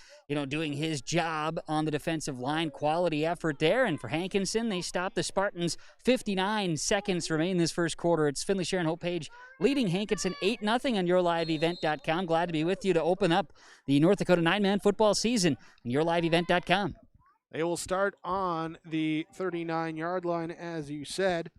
doing his job on the defensive line. Quality effort there. And for Hankinson, they stop the Spartans. 59 seconds remain this first quarter. It's Finley-Sharon-Hope-Page leading Hankinson 8-0 on YourLiveEvent.com. Glad to be with you to open up the North Dakota 9-man football season on YourLiveEvent.com. They will start on the 39-yard line, as you said.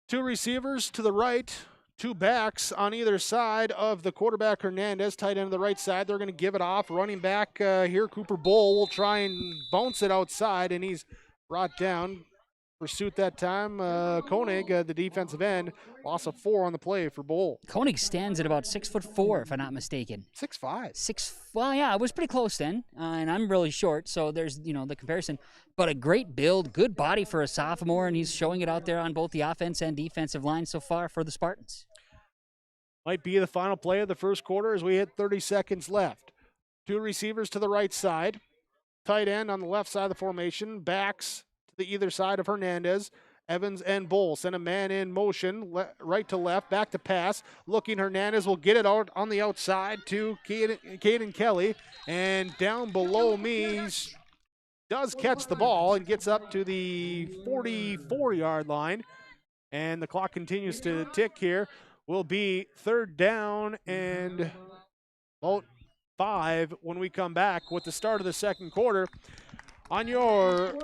2 receivers to the right, 2 backs on either side of the quarterback, Hernandez, tight end to the right side. They're going to give it off. Running back here, Cooper Bull will try and bounce it outside, and he's brought down. Pursuit that time. Koenig, the defensive end, loss of 4 on the play for Bull. Koenig stands at about 6'4", if I'm not mistaken. 6'5". Well, yeah, it was pretty close then, and I'm really short, so there's the comparison. But a great build, good body for a sophomore, and he's showing it out there on both the offense and defensive line so far for the Spartans. Might be the final play of the first quarter as we hit 30 seconds left. 2 receivers to the right side, tight end on the left side of the formation, backs the either side of Hernandez. Evans and Bull send a man in motion, right to left, back to pass. Looking, Hernandez will get it out on the outside to Caden Kelly. And down below me, does catch the ball and gets up to the 44-yard line. And the clock continues to tick here. Will be third down and about 5 when we come back with the start of the second quarter. On your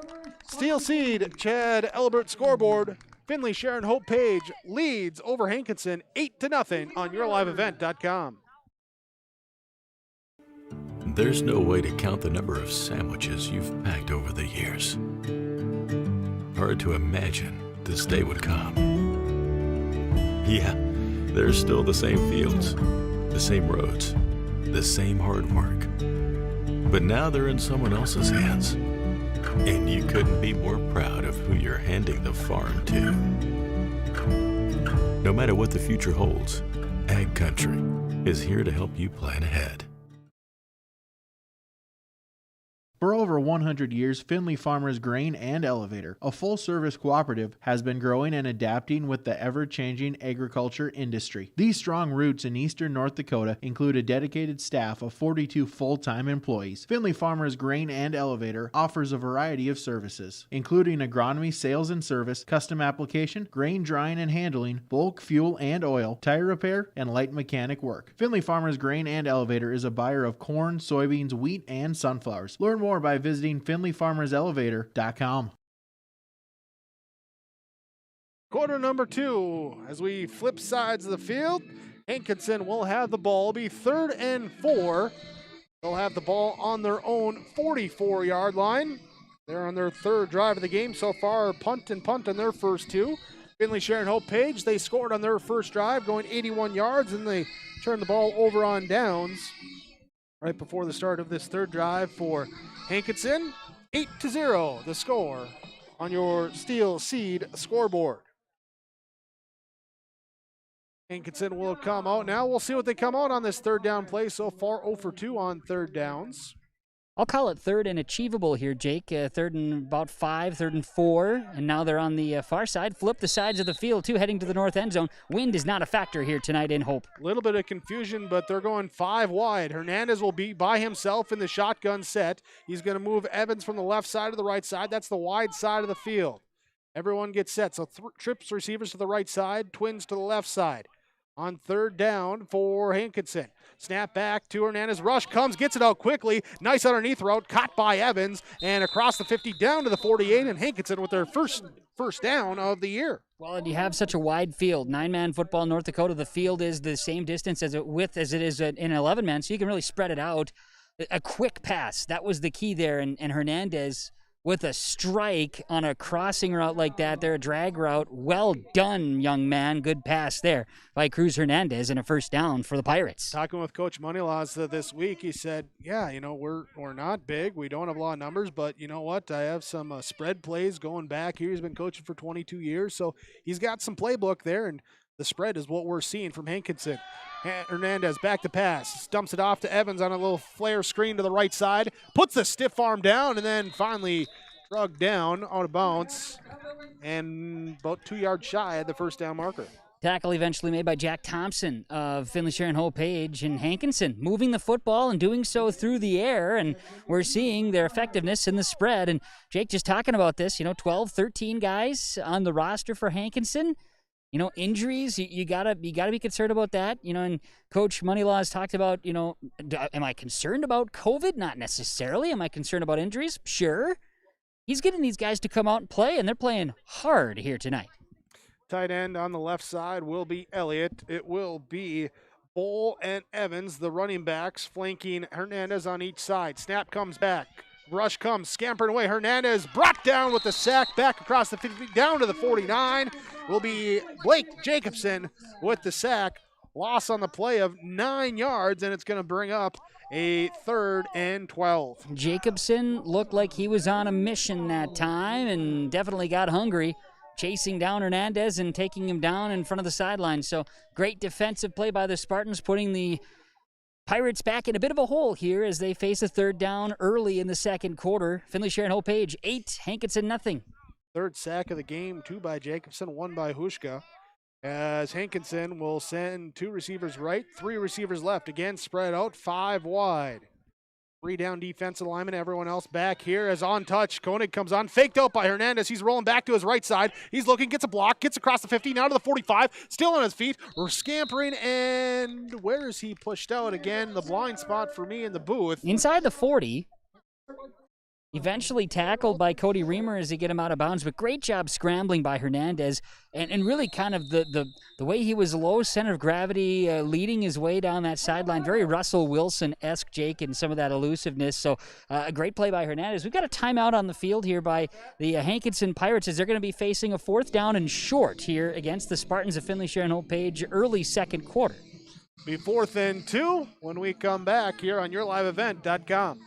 Steel Seed Chad Elbert scoreboard, Finley-Sharon-Hope-Page leads over Hankinson 8-0 on YourLiveEvent.com. There's no way to count the number of sandwiches you've packed over the years. Hard to imagine this day would come. Yeah, there's still the same fields, the same roads, the same hard work. But now they're in someone else's hands. And you couldn't be more proud of who you're handing the farm to. No matter what the future holds, Ag Country is here to help you plan ahead. For over 100 years, Finley Farmers Grain and Elevator, a full-service cooperative, has been growing and adapting with the ever-changing agriculture industry. These strong roots in eastern North Dakota include a dedicated staff of 42 full-time employees. Finley Farmers Grain and Elevator offers a variety of services, including agronomy, sales and service, custom application, grain drying and handling, bulk fuel and oil, tire repair, and light mechanic work. Finley Farmers Grain and Elevator is a buyer of corn, soybeans, wheat, and sunflowers. Learn more by visiting FinleyFarmersElevator.com. Quarter number 2, as we flip sides of the field, Hankinson will have the ball. It'll be 3rd and 4. They'll have the ball on their own 44-yard line. They're on their 3rd drive of the game so far. Punt on their first 2. Finley-Sharon-Hope-Page, they scored on their first drive, going 81 yards, and they turned the ball over on downs right before the start of this 3rd drive for Hankinson. 8-0, the score on your Steel Seed scoreboard. Hankinson will come out now. We'll see what they come out on this 3rd down play. So far, 0 for 2 on 3rd downs. I'll call it 3rd and achievable here, Jake. 3rd and about 5, 3rd and 4, and now they're on the far side. Flip the sides of the field, too, heading to the north end zone. Wind is not a factor here tonight in Hope. A little bit of confusion, but they're going 5 wide. Hernandez will be by himself in the shotgun set. He's going to move Evans from the left side to the right side. That's the wide side of the field. Everyone gets set. So trips receivers to the right side, twins to the left side. On 3rd down for Hankinson. Snap back to Hernandez. Rush comes, gets it out quickly. Nice underneath route, caught by Evans, and across the 50 down to the 48, and Hankinson with their first down of the year. Well, and you have such a wide field. 9-man football in North Dakota, the field is the same distance as width as it is in 11-man, so you can really spread it out. A quick pass, that was the key there, and Hernandez with a strike on a crossing route like that there, a drag route. Well done, young man. Good pass there by Cruz Hernandez and a first down for the Pirates. Talking with Coach Moneylaws this week, he said, yeah, we're not big. We don't have a lot of numbers, but you know what? I have some spread plays going back here. He's been coaching for 22 years, so he's got some playbook there, and the spread is what we're seeing from Hankinson. Hernandez back to pass, dumps it off to Evans on a little flare screen to the right side, puts the stiff arm down, and then finally drugged down out of bounds and about 2 yards shy of the first down marker. Tackle eventually made by Jack Thompson of Finley-Sharon-Hope-Page, and Hankinson moving the football and doing so through the air, and we're seeing their effectiveness in the spread. And Jake just talking about this, 12, 13 guys on the roster for Hankinson. Injuries, you gotta be concerned about that. And Coach Moneylaws talked about, am I concerned about COVID? Not necessarily. Am I concerned about injuries? Sure. He's getting these guys to come out and play, and they're playing hard here tonight. Tight end on the left side will be Elliott. It will be Bowl and Evans, the running backs, flanking Hernandez on each side. Snap comes back. Rush comes, scampering away. Hernandez brought down with the sack, back across the 50, down to the 49. Will be Blake Jacobson with the sack. Loss on the play of 9 yards, and it's going to bring up a 3rd and 12. Jacobson looked like he was on a mission that time and definitely got hungry, chasing down Hernandez and taking him down in front of the sideline. So great defensive play by the Spartans, putting the Pirates back in a bit of a hole here as they face a 3rd down early in the second quarter. Finley-Sharon-Hope-Page 8, Hankinson nothing. 3rd sack of the game, 2 by Jacobson, 1 by Hushka. As Hankinson will send 2 receivers right, 3 receivers left. Again, spread out, 5 wide. 3 down defensive linemen, everyone else back here as on touch. Koenig comes on, faked out by Hernandez. He's rolling back to his right side. He's looking, gets a block, gets across the 50, now to the 45, still on his feet. We're scampering, and where is he pushed out again? The blind spot for me in the booth. Inside the 40. Eventually tackled by Cody Reamer as he get him out of bounds, but great job scrambling by Hernandez, and really kind of the way he was low center of gravity, leading his way down that sideline. Very Russell Wilson-esque, Jake, and some of that elusiveness. So a great play by Hernandez. We've got a timeout on the field here by the Hankinson Pirates as they're going to be facing a 4th down and short here against the Spartans of Finley-Sharon-Hope-Page early second quarter. Be 4th and 2 when we come back here on yourliveevent.com.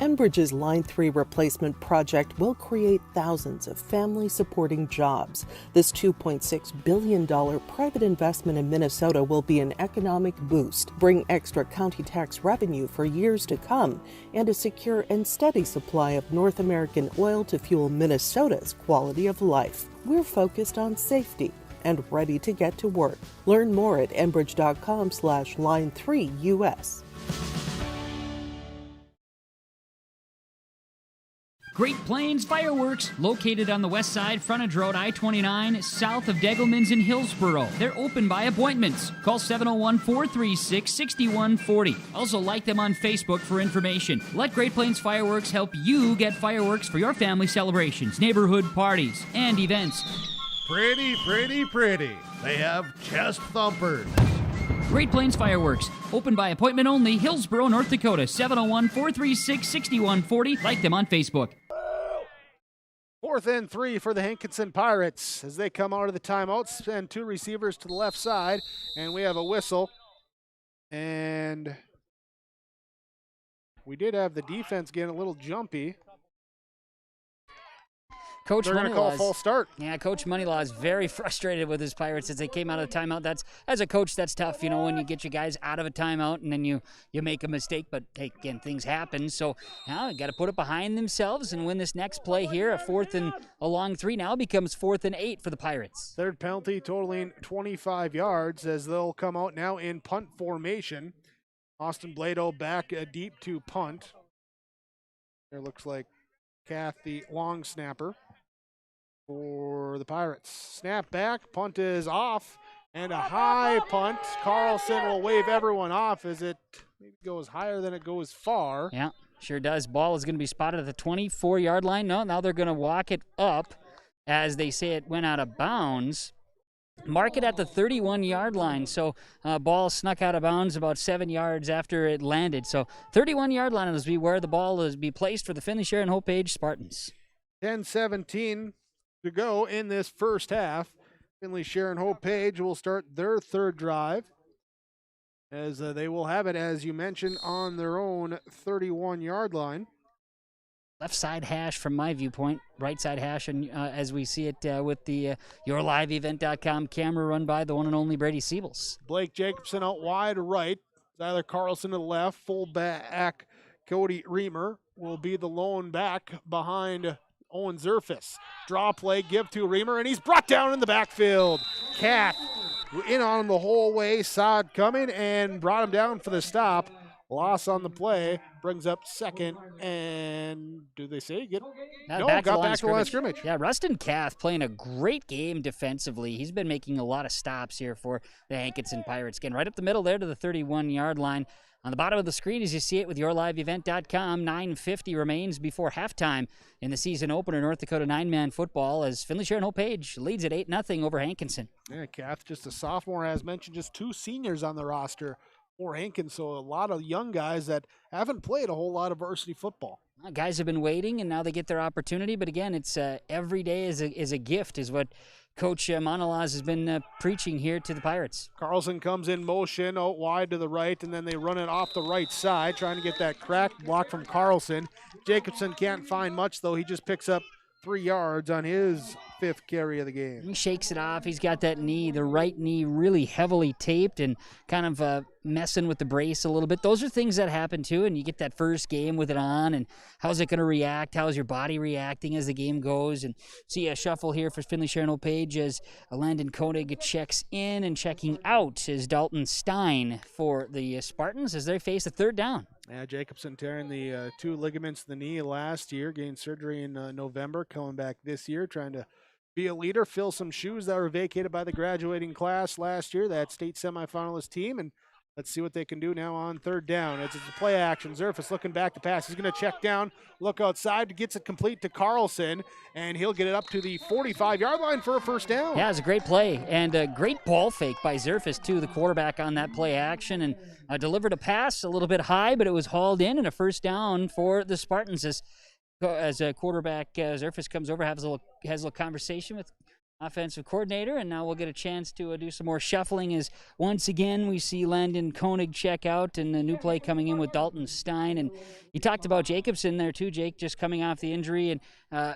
Enbridge's Line 3 replacement project will create thousands of family-supporting jobs. This $2.6 billion private investment in Minnesota will be an economic boost, bring extra county tax revenue for years to come, and a secure and steady supply of North American oil to fuel Minnesota's quality of life. We're focused on safety and ready to get to work. Learn more at enbridge.com/line3us. Great Plains Fireworks, located on the west side, frontage road I-29, south of Degelman's in Hillsboro. They're open by appointments. Call 701-436-6140. Also like them on Facebook for information. Let Great Plains Fireworks help you get fireworks for your family celebrations, neighborhood parties, and events. Pretty, pretty, pretty. They have chest thumpers. Great Plains Fireworks, open by appointment only, Hillsboro, North Dakota, 701-436-6140. Like them on Facebook. 4th and 3 for the Hankinson Pirates as they come out of the timeout, send 2 receivers to the left side, and we have a whistle. And we did have the defense getting a little jumpy. Coach They're going to call a false start. Yeah, Coach Moneylaw is very frustrated with his Pirates as they came out of the timeout. That's, as a coach, that's tough, you know, when you get your guys out of a timeout and then you make a mistake. But, hey, again, things happen. So now you got to put it behind themselves and win this next play here. A 4th and a long 3 now becomes 4th and 8 for the Pirates. Third penalty totaling 25 yards as they'll come out now in punt formation. Austin Blado back deep to punt. There looks like Kath, the long snapper for the Pirates. Snap back, punt is off, and a high punt. Carlson will wave everyone off as it maybe goes higher than it goes far. Yeah, sure does. Ball is going to be spotted at the 24-yard line. No, now they're going to walk it up as they say it went out of bounds. Mark it at the 31-yard line. So ball snuck out of bounds about 7 yards after it landed. So 31-yard line is where the ball is be placed for the Finley-Sharon-Hope-Page Spartans. 10-17 to go in this first half. Finley-Sharon-Hope-Page will start their third drive as they will have it, as you mentioned, on their own 31-yard line. Left side hash from my viewpoint, right side hash, and as we see it with the YourLiveEvent.com camera run by the one and only Brady Siebels. Blake Jacobson out wide right. Tyler Carlson to the left. Fullback Cody Reamer will be the lone back behind Owen Zerfus. Draw play, give to Reamer, and he's brought down in the backfield. Kath in on the whole way, saw it coming, and brought him down for the stop. Loss on the play, brings up second, and do they say get? No, got back to the line of scrimmage. Yeah, Rustin Kath playing a great game defensively. He's been making a lot of stops here for the Hankinson Pirates. Getting right up the middle there to the 31-yard line. On the bottom of the screen, as you see it with YourLiveEvent.com, 9:50 remains before halftime in the season opener North Dakota 9-man football as Finley-Sharon-Hope-Page leads at 8-0 over Hankinson. Yeah, Kath, just a sophomore, as mentioned, just 2 seniors on the roster for Hankinson, so a lot of young guys that haven't played a whole lot of varsity football. Guys have been waiting, and now they get their opportunity. But again, it's every day is a gift, is what Coach Monolaz has been preaching here to the Pirates. Carlson comes in motion out wide to the right, and then they run it off the right side, trying to get that cracked block from Carlson. Jacobson can't find much, though. He just picks up 3 yards on his 5th carry of the game. He shakes it off. He's got that knee, the right knee, really heavily taped and kind of messing with the brace a little bit. Those are things that happen too, and you get that first game with it on, and how's it going to react? How's your body reacting as the game goes? And see a shuffle here for Finley-Sharon-Hope-Page as Landon Koenig checks in, and checking out is Dalton Stein for the Spartans as they face a 3rd down. Yeah, Jacobson tearing the 2 ligaments in the knee last year, gained surgery in November, coming back this year, trying to be a leader, fill some shoes that were vacated by the graduating class last year, that state semifinalist team, and let's see what they can do now on 3rd down. It's a play action. Zerfus looking back to pass. He's going to check down, look outside, gets it complete to Carlson, and he'll get it up to the 45-yard line for a 1st down. Yeah, it's a great play, and a great ball fake by Zerfus, too, the quarterback on that play action, and delivered a pass a little bit high, but it was hauled in, and a 1st down for the Spartans as a quarterback, Zerfus comes over, has a little conversation with offensive coordinator, and now we'll get a chance to do some more shuffling as once again we see Landon Koenig check out and a new play coming in with Dalton Stein. And you talked about Jacobson there too, Jake, just coming off the injury, and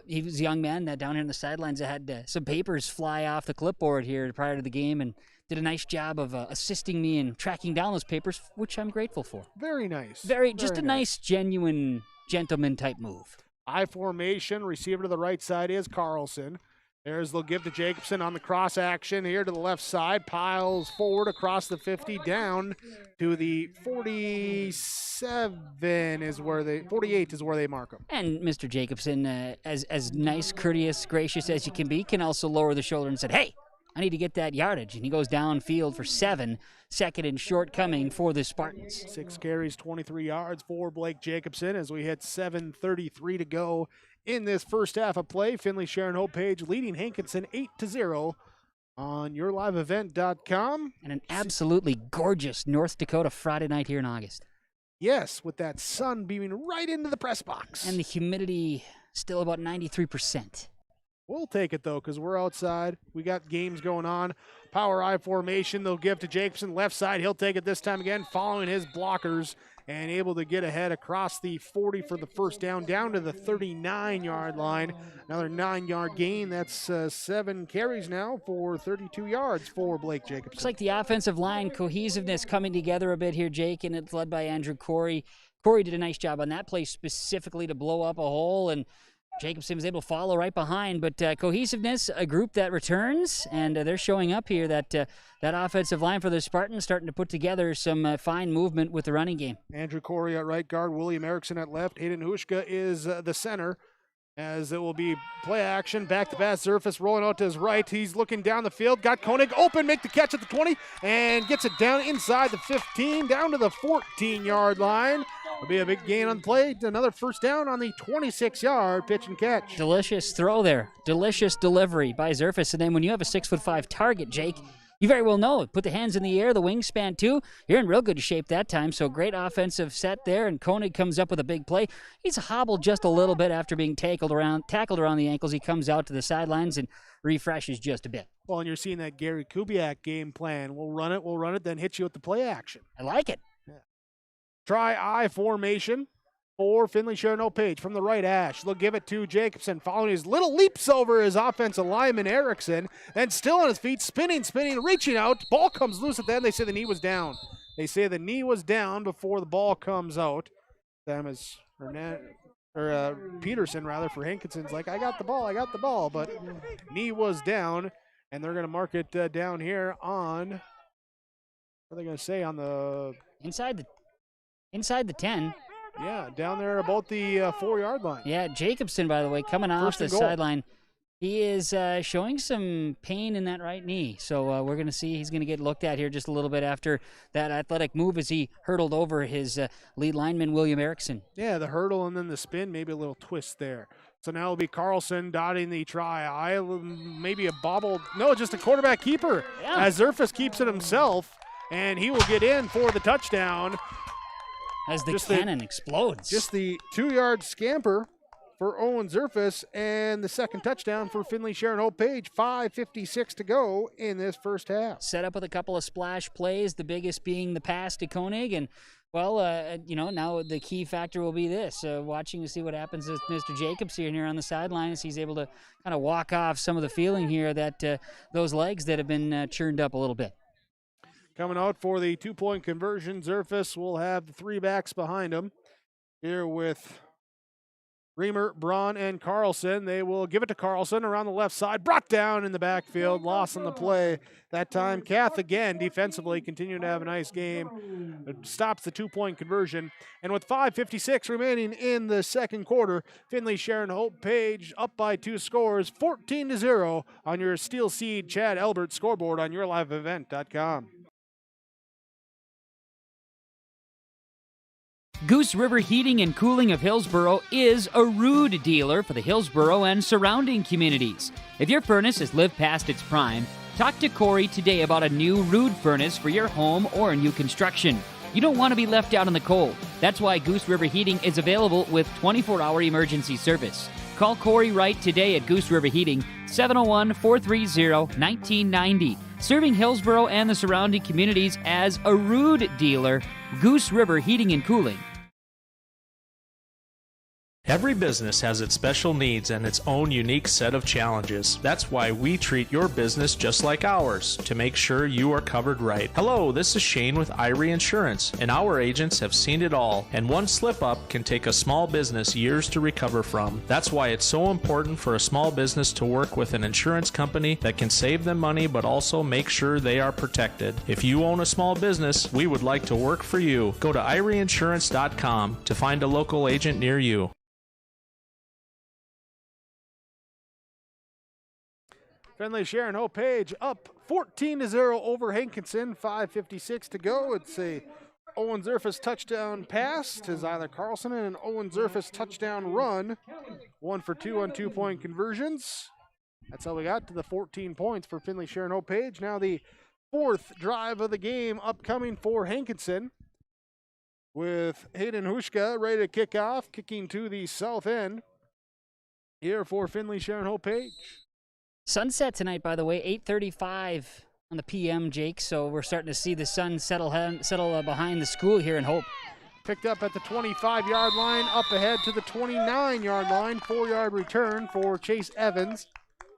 he was a young man that down here on the sidelines that had some papers fly off the clipboard here prior to the game and did a nice job of assisting me in tracking down those papers, which I'm grateful for. Very nice. Just a nice, genuine gentleman type move. I formation, receiver to the right side is Carlson. They'll give to Jacobson on the cross action here to the left side. Piles forward across the 50 down to the 48 is where they mark him. And Mr. Jacobson, as nice, courteous, gracious as you can be, can also lower the shoulder and said, hey, I need to get that yardage. And he goes downfield for 7, second and short coming for the Spartans. 6 carries, 23 yards for Blake Jacobson as we hit 7:33 to go in this first half of play. Finley-Sharon-Hope-Page leading Hankinson 8-0 on yourliveevent.com. And an absolutely gorgeous North Dakota Friday night here in August. Yes, with that sun beaming right into the press box. And the humidity still about 93%. We'll take it, though, because we're outside. We got games going on. Power I formation, they'll give to Jacobson. Left side, he'll take it this time again, following his blockers and able to get ahead across the 40 for the first down to the 39-yard line. Another 9-yard gain. That's 7 carries now for 32 yards for Blake Jacobson. Looks like the offensive line cohesiveness coming together a bit here, Jake, and it's led by Andrew Corey. Corey did a nice job on that play specifically to blow up a hole, and Jacobson was able to follow right behind, but cohesiveness, a group that returns, and they're showing up here that that offensive line for the Spartans starting to put together some fine movement with the running game. Andrew Corey at right guard, William Erickson at left. Hayden Hushka is the center, as it will be play action, back to pass surface, rolling out to his right. He's looking down the field, got Koenig open, make the catch at the 20, and gets it down inside the 15, down to the 14-yard line. It'll be a big gain on the play. Another first down on the 26-yard pitch and catch. Delicious throw there. Delicious delivery by Zerfus. And then when you have a 6'5" target, Jake, you very well know it. Put the hands in the air, the wingspan too. You're in real good shape that time. So great offensive set there. And Koenig comes up with a big play. He's hobbled just a little bit after being tackled around the ankles. He comes out to the sidelines and refreshes just a bit. Well, and you're seeing that Gary Kubiak game plan. We'll run it, then hit you with the play action. I like it. Try I formation for Finley-Sharon-Hope-Page from the right hash. They'll give it to Jacobson, following his little leaps over his offensive lineman Erickson, then still on his feet, spinning, reaching out. Ball comes loose at the end. They say the knee was down. They say the knee was down before the ball comes out. That is Peterson for Hankinson's like, I got the ball, but knee was down, and they're going to mark it down here on, what are they going to say, on the... Inside the 10. Yeah, down there about the 4-yard line. Yeah, Jacobson, by the way, coming off the sideline. He is showing some pain in that right knee. So we're going to see he's going to get looked at here just a little bit after that athletic move as he hurdled over his lead lineman, William Erickson. Yeah, the hurdle and then the spin, maybe a little twist there. So now it'll be Carlson dotting the try. Maybe a bobble. No, just a quarterback keeper. Yeah. As Zerfus keeps it himself, and he will get in for the touchdown. As the cannon explodes. Just the 2-yard scamper for Owen Zerfus and the second touchdown for Finley-Sharon-Hope-Page. 5:56 to go in this first half. Set up with a couple of splash plays, the biggest being the pass to Koenig. And, well, now the key factor will be this, watching to see what happens with Mr. Jacobs here on the sideline as he's able to kind of walk off some of the feeling here that those legs that have been churned up a little bit. Coming out for the 2-point conversion, Zerfus will have the 3 backs behind him. Here with Reamer, Braun, and Carlson. They will give it to Carlson around the left side. Brought down in the backfield. Loss on the play. That time, Kath again defensively continuing to have a nice game. It stops the 2-point conversion. And with 5:56 remaining in the second quarter, Finley-Sharon-Hope-Page up by 2 scores, 14-0 on your Steel Seed Chad Elbert scoreboard on yourliveevent.com. Goose River Heating and Cooling of Hillsboro is a Ruud dealer for the Hillsboro and surrounding communities. If your furnace has lived past its prime, talk to Corey today about a new Ruud furnace for your home or new construction. You don't want to be left out in the cold. That's why Goose River Heating is available with 24-hour emergency service. Call Corey Wright today at Goose River Heating, 701-430-1990. Serving Hillsboro and the surrounding communities as a Rude dealer, Goose River Heating and Cooling. Every business has its special needs and its own unique set of challenges. That's why we treat your business just like ours, to make sure you are covered right. Hello, this is Shane with Irie Insurance, and our agents have seen it all, and one slip-up can take a small business years to recover from. That's why it's so important for a small business to work with an insurance company that can save them money but also make sure they are protected. If you own a small business, we would like to work for you. Go to IrieInsurance.com to find a local agent near you. Finley-Sharon-Hope-Page up 14-0 over Hankinson. 5:56 to go. It's a Owen Zerfus touchdown pass to Zyler Carlson and an Owen Zerfus touchdown run. 1 for 2 on 2-point conversions. That's how we got to the 14 points for Finley-Sharon-Hope-Page. Now the fourth drive of the game upcoming for Hankinson, with Hayden Hushka ready to kick off, kicking to the south end here for Finley-Sharon-Hope-Page. Sunset tonight, by the way, 8:35 on the PM, Jake. So we're starting to see the sun settle behind the school here in Hope. Picked up at the 25-yard line, up ahead to the 29-yard line. 4-yard return for Chase Evans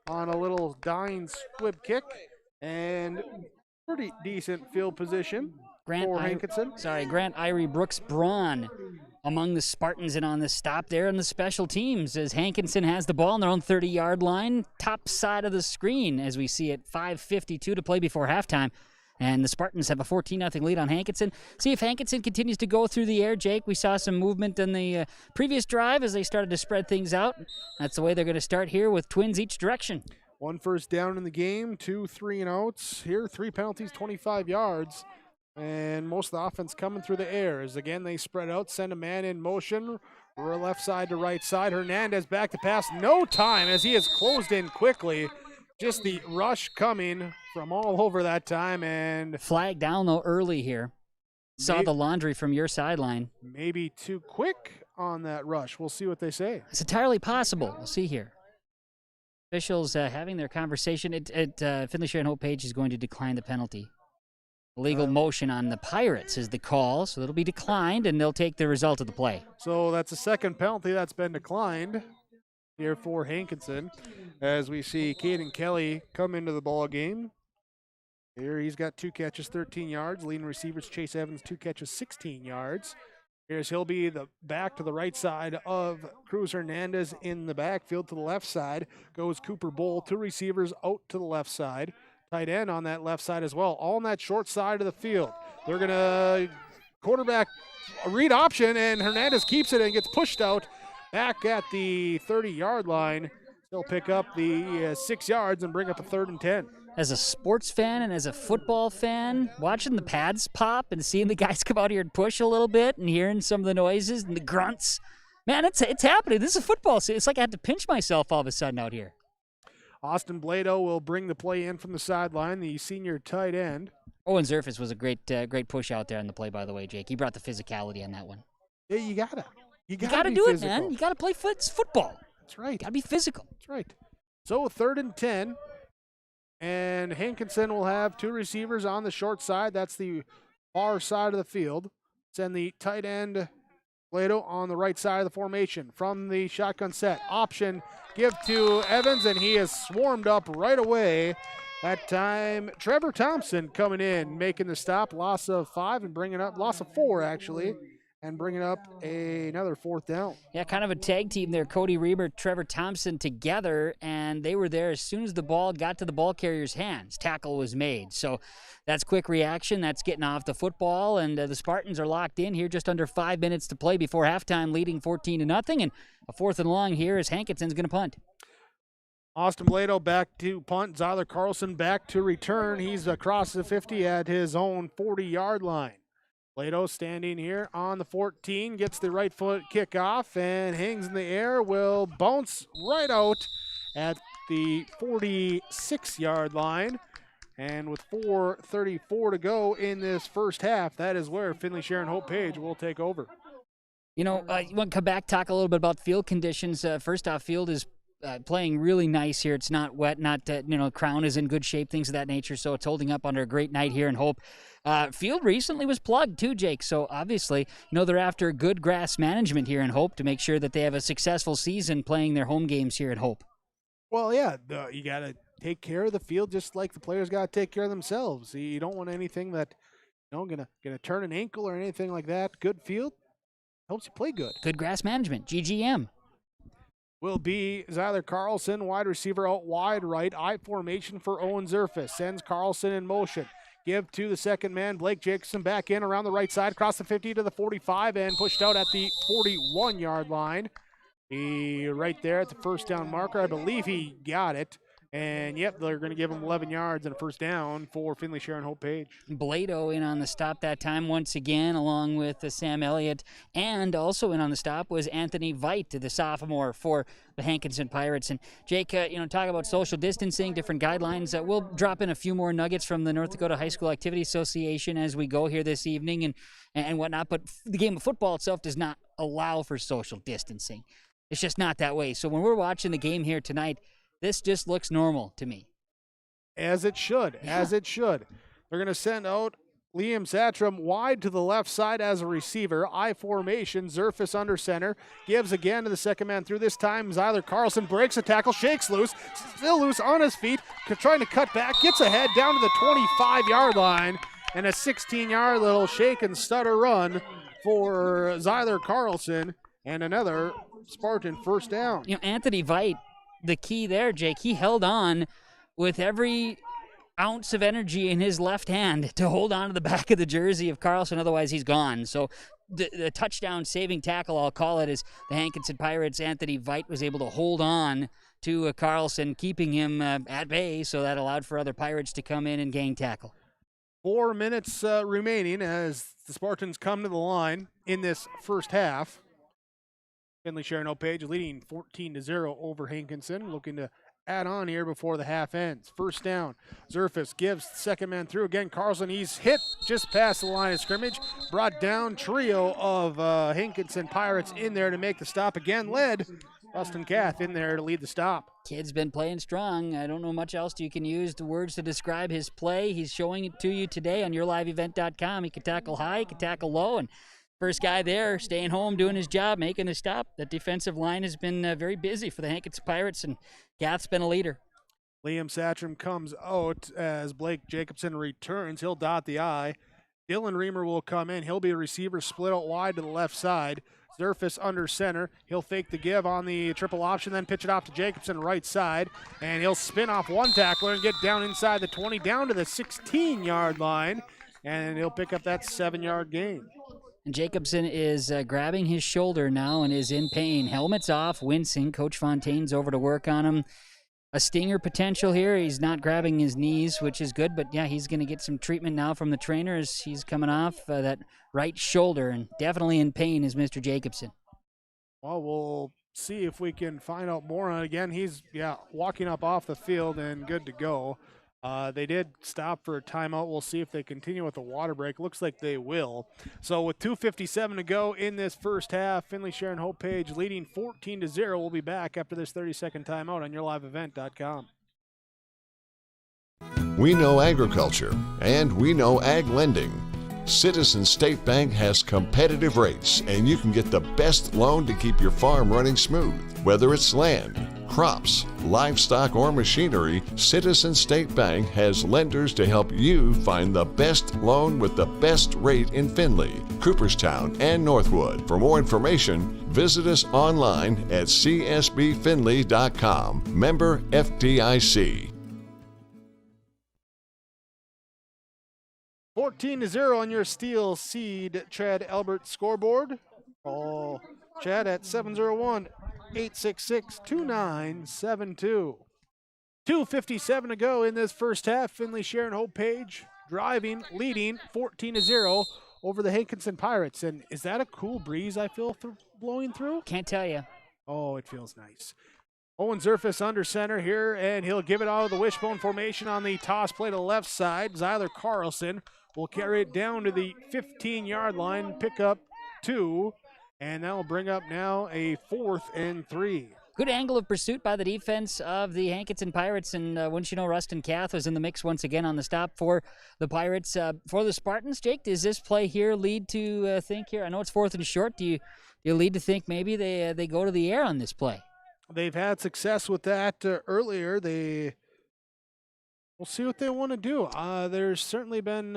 on a little dying squib kick, and pretty decent field position for Hankinson. Grant Irie Brooks Braun among the Spartans and on the stop there in the special teams as Hankinson has the ball on their own 30-yard line, top side of the screen as we see it. 5:52 to play before halftime. And the Spartans have a 14-0 lead on Hankinson. See if Hankinson continues to go through the air, Jake. We saw some movement in the previous drive as they started to spread things out. That's the way they're going to start here with twins each direction. 1 first down in the game, 2 3-and-outs. Here, 3 penalties, 25 yards. And most of the offense coming through the air as, again, they spread out, send a man in motion, left side to right side. Hernandez back to pass. No time as he has closed in quickly. Just the rush coming from all over that time. And flag down, though, early here. Saw the laundry from your sideline. Maybe too quick on that rush. We'll see what they say. It's entirely possible. We'll see here. Officials having their conversation. Finley-Sharon-Hope-Page is going to decline the penalty. Illegal motion on the Pirates is the call, so it'll be declined, and they'll take the result of the play. So that's a second penalty that's been declined here for Hankinson, as we see Caden Kelly come into the ball game. Here he's got 2 catches, 13 yards. Leading receivers Chase Evans, 2 catches, 16 yards. Here's he'll be the back to the right side of Cruz Hernandez in the backfield. To the left side goes Cooper Bull, 2 receivers out to the left side. Tight end on that left side as well, all on that short side of the field. They're going to quarterback read option, and Hernandez keeps it and gets pushed out back at the 30-yard line. He'll pick up the 6 yards and bring up a 3rd and 10. As a sports fan and as a football fan, watching the pads pop and seeing the guys come out here and push a little bit and hearing some of the noises and the grunts, man, it's happening. This is football. It's like I had to pinch myself all of a sudden out here. Austin Blado will bring the play in from the sideline, the senior tight end. Owen Zerfus was a great push out there on the play, by the way, Jake. He brought the physicality on that one. Yeah, you gotta do physical. it, man. You gotta play football. That's right. Gotta be physical. That's right. So 3rd and 10, and Hankinson will have 2 receivers on the short side. That's the far side of the field. Send the tight end Blado on the right side of the formation from the shotgun set. Option, give to Evans, and he is swarmed up right away. That time, Trevor Thompson coming in, making the stop. Loss of 5 and bringing up, loss of 4 actually, and bringing up another 4th down. Yeah, kind of a tag team there. Cody Reber, Trevor Thompson together, and they were there as soon as the ball got to the ball carrier's hands. Tackle was made. So that's quick reaction. That's getting off the football, and the Spartans are locked in here. Just under 5 minutes to play before halftime, leading 14-0, and a 4th and long here as Hankinson's going to punt. Austin Blado back to punt. Zyler Carlson back to return. He's across the 50 at his own 40-yard line. Blado standing here on the 14, gets the right foot kickoff and hangs in the air, will bounce right out at the 46-yard line. And with 4:34 to go in this first half, that is where Finley-Sharon-Hope-Page will take over. You want to come back, talk a little bit about field conditions. First off, field is playing really nice here. It's not wet, crown is in good shape, things of that nature, so it's holding up under a great night here in Hope. Field recently was plugged too, Jake, so obviously, they're after good grass management here in Hope to make sure that they have a successful season playing their home games here at Hope. Well, yeah, you got to take care of the field just like the players got to take care of themselves. You don't want anything that, gonna turn an ankle or anything like that. Good field helps you play good. Good grass management, GGM. Will be Zyler Carlson, wide receiver out wide right. I formation for Owen Zerfus. Sends Carlson in motion. Give to the second man, Blake Jacobson, back in around the right side, across the 50 to the 45, and pushed out at the 41-yard line. He right there at the first down marker. I believe he got it. And, yep, they're going to give him 11 yards and a first down for Finley-Sharon-Hope-Page. Blado in on the stop that time once again, along with Sam Elliott. And also in on the stop was Anthony Veit, the sophomore for the Hankinson Pirates. And, Jake, talk about social distancing, different guidelines. We'll drop in a few more nuggets from the North Dakota High School Activity Association as we go here this evening and whatnot. But the game of football itself does not allow for social distancing. It's just not that way. So when we're watching the game here tonight, this just looks normal to me. As it should, as it should. They're going to send out Liam Satcham wide to the left side as a receiver. I formation, Zerfus under center. Gives again to the second man through. This time, Zyler Carlson breaks a tackle, shakes loose, still loose on his feet, trying to cut back, gets ahead down to the 25-yard line, and a 16-yard little shake and stutter run for Zyler Carlson, and another Spartan first down. Anthony Veit, the key there, Jake, he held on with every ounce of energy in his left hand to hold on to the back of the jersey of Carlson, otherwise he's gone. So the touchdown saving tackle, I'll call it, is the Hankinson Pirates. Anthony Veit was able to hold on to Carlson, keeping him at bay, so that allowed for other Pirates to come in and gang tackle. 4 minutes remaining as the Spartans come to the line in this first half. Finley-Sharon-Hope-Page leading 14-0 over Hankinson, looking to add on here before the half ends. First down, Zerfus gives the second man through. Again, Carlson, he's hit just past the line of scrimmage. Brought down, trio of Hankinson Pirates in there to make the stop. Again, led Dustin Kath in there to lead the stop. Kid's been playing strong. I don't know much else you can use the words to describe his play. He's showing it to you today on yourliveevent.com. He can tackle high, he can tackle low, and first guy there, staying home, doing his job, making the stop. That defensive line has been very busy for the Hankinson Pirates, and Gath's been a leader. Liam Satcham comes out as Blake Jacobson returns. He'll dot the I. Dylan Reamer will come in. He'll be a receiver split out wide to the left side. Zerfus under center. He'll fake the give on the triple option, then pitch it off to Jacobson right side. And he'll spin off one tackler and get down inside the 20, down to the 16-yard line. And he'll pick up that 7-yard gain. And Jacobson is grabbing his shoulder now and is in pain. Helmet's off, wincing. Coach Fontaine's over to work on him. A stinger potential here. He's not grabbing his knees, which is good, but yeah, he's going to get some treatment now from the trainer as he's coming off that right shoulder, and definitely in pain is Mr. Jacobson. Well, we'll see if we can find out more on it. Again, he's walking up off the field and good to go. They did stop for a timeout. We'll see if they continue with the water break. Looks like they will. So with 2:57 to go in this first half, Finley-Sharon-Hope-Page leading 14-0. We'll be back after this 30-second timeout on yourliveevent.com. We know agriculture, and we know ag lending. Citizens State Bank has competitive rates, and you can get the best loan to keep your farm running smooth. Whether it's land, crops, livestock, or machinery, Citizens State Bank has lenders to help you find the best loan with the best rate in Finley, Cooperstown, and Northwood. For more information, visit us online at csbfinley.com. Member FDIC. 14-0 on your Steel Seed Chad Albert scoreboard. Call Chad at 701-866-2972. 2:57 to go in this first half. Finley-Sharon-Hope-Page driving, leading 14-0 over the Hankinson Pirates. And is that a cool breeze I feel blowing through? Can't tell you. Oh, it feels nice. Owen Zerfus under center here, and he'll give it out of the wishbone formation on the toss play to the left side. Zyler Carlson will carry it down to the 15-yard line, pick up 2, And that will bring up now a 4th and 3. Good angle of pursuit by the defense of the Hankinson Pirates, and wouldn't you know, Rustin Kath was in the mix once again on the stop for the Pirates. For the Spartans, Jake, does this play here lead to think here? I know it's 4th and short. Do you lead to think maybe they go to the air on this play? They've had success with that earlier. We'll see what they want to do. There's certainly been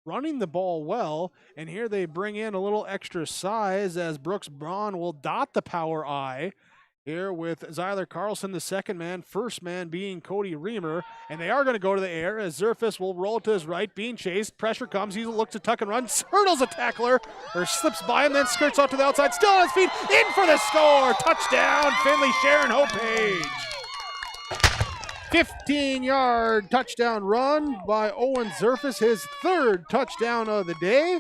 running the ball well, and here they bring in a little extra size as Brooks Braun will dot the power I here with Zyler Carlson, the second man, first man being Cody Reamer, and they are going to go to the air as Zerfus will roll to his right, being chased. Pressure comes. He looks to tuck and run, hurdles a tackler, or slips by him, then skirts out to the outside, still on his feet, in for the score. Touchdown, Finley-Sharon-Hope-Page. 15-yard touchdown run by Owen Zerfus, his 3rd touchdown of the day.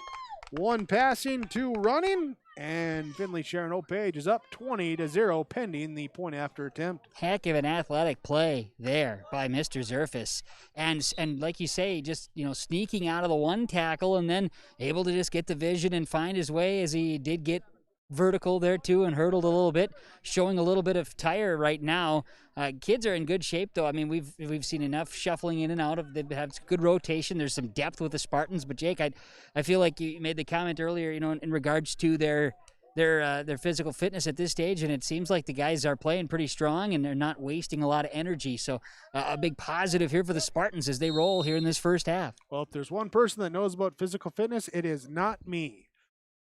1 passing, 2 running, and Finley-Sharon-Hope-Page is up 20-0 pending the point after attempt. Heck of an athletic play there by Mr. Zerfus. And like you say, just, sneaking out of the one tackle and then able to just get the vision and find his way, as he did get vertical there too and hurdled a little bit, showing a little bit of tire right now. Kids are in good shape though. I mean, we've seen enough shuffling in and out of. They have good rotation. There's some depth with the Spartans. But Jake, I feel like you made the comment earlier, in regards to their physical fitness at this stage, and it seems like the guys are playing pretty strong and they're not wasting a lot of energy. So a big positive here for the Spartans as they roll here in this first half. Well, if there's one person that knows about physical fitness, it is not me.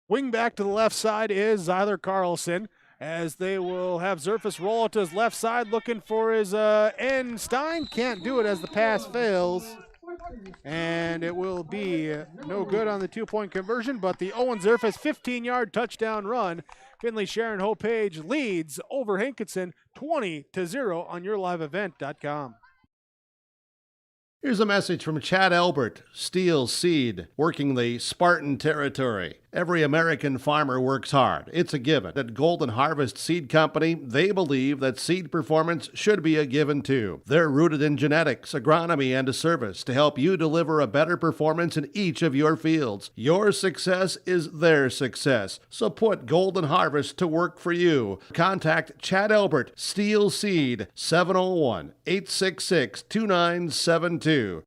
Wing back to the left side is Zyler Carlson, as they will have Zerfus roll to his left side looking for his end. Stein can't do it as the pass fails, and it will be no good on the 2-point conversion, but the Owen Zerfus 15-yard touchdown run. Finley-Sharon-Hope-Page leads over Hankinson 20-0 on yourliveevent.com. Here's a message from Chad Albert, Steel Seed, working the Spartan territory. Every American farmer works hard. It's a given. At Golden Harvest Seed Company, they believe that seed performance should be a given too. They're rooted in genetics, agronomy, and a service to help you deliver a better performance in each of your fields. Your success is their success. So put Golden Harvest to work for you. Contact Chad Albert, Steel Seed, 701-866-2972.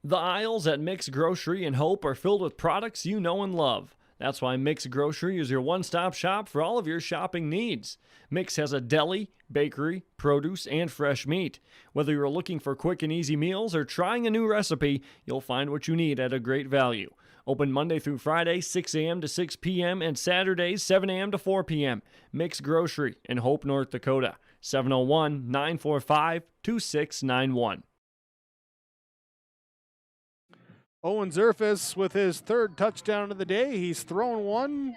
The aisles at Mick's Grocery in Hope are filled with products you know and love. That's why Mick's Grocery is your one-stop shop for all of your shopping needs. Mick's has a deli, bakery, produce, and fresh meat. Whether you're looking for quick and easy meals or trying a new recipe, you'll find what you need at a great value. Open Monday through Friday, 6 a.m. to 6 p.m., and Saturdays, 7 a.m. to 4 p.m. Mick's Grocery in Hope, North Dakota. 701-945-2691. Owen Zerfus with his 3rd touchdown of the day. He's thrown 1,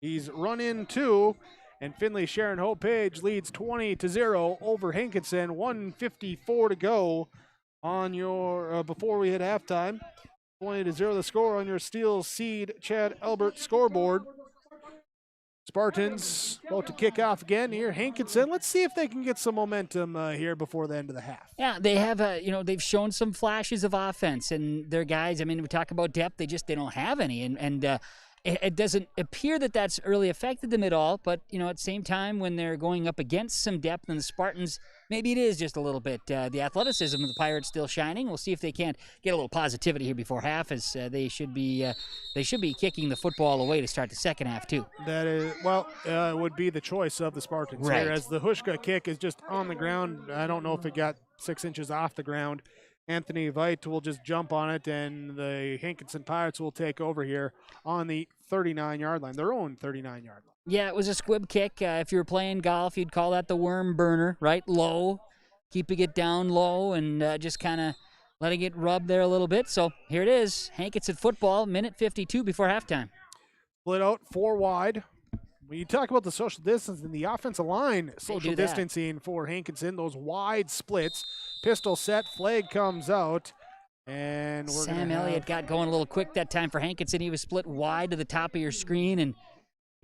he's run in 2, and Finley-Sharon-Hope-Page leads 20-0 over Hankinson. 1:54 to go on your before we hit halftime. 20-0 the score on your Steel Seed Chad Albert scoreboard. Spartans about to kick off again here. Hankinson, let's see if they can get some momentum here before the end of the half. Yeah, they have they've shown some flashes of offense, and their guys, I mean, we talk about depth, they don't have any, and it doesn't appear that that's really affected them at all, but, at the same time, when they're going up against some depth in the Spartans, maybe it is just a little bit. The athleticism of the Pirates still shining. We'll see if they can't get a little positivity here before half, as they should be kicking the football away to start the second half, too. That is, would be the choice of the Spartans right here, as the Hushka kick is just on the ground. I don't know if it got 6 inches off the ground. Anthony Veit will just jump on it, and the Hankinson Pirates will take over here on the 39-yard line, their own 39-yard line. Yeah, it was a squib kick. If you were playing golf, you'd call that the worm burner, right? Low, keeping it down low, and just kind of letting it rub there a little bit. So here it is, Hankinson football, minute 52 before halftime. Split out 4 wide. When you talk about the social distance and the offensive line, social distancing for Hankinson, those wide splits, pistol set, flag comes out, and Sam Elliott got going a little quick that time for Hankinson. He was split wide to the top of your screen, and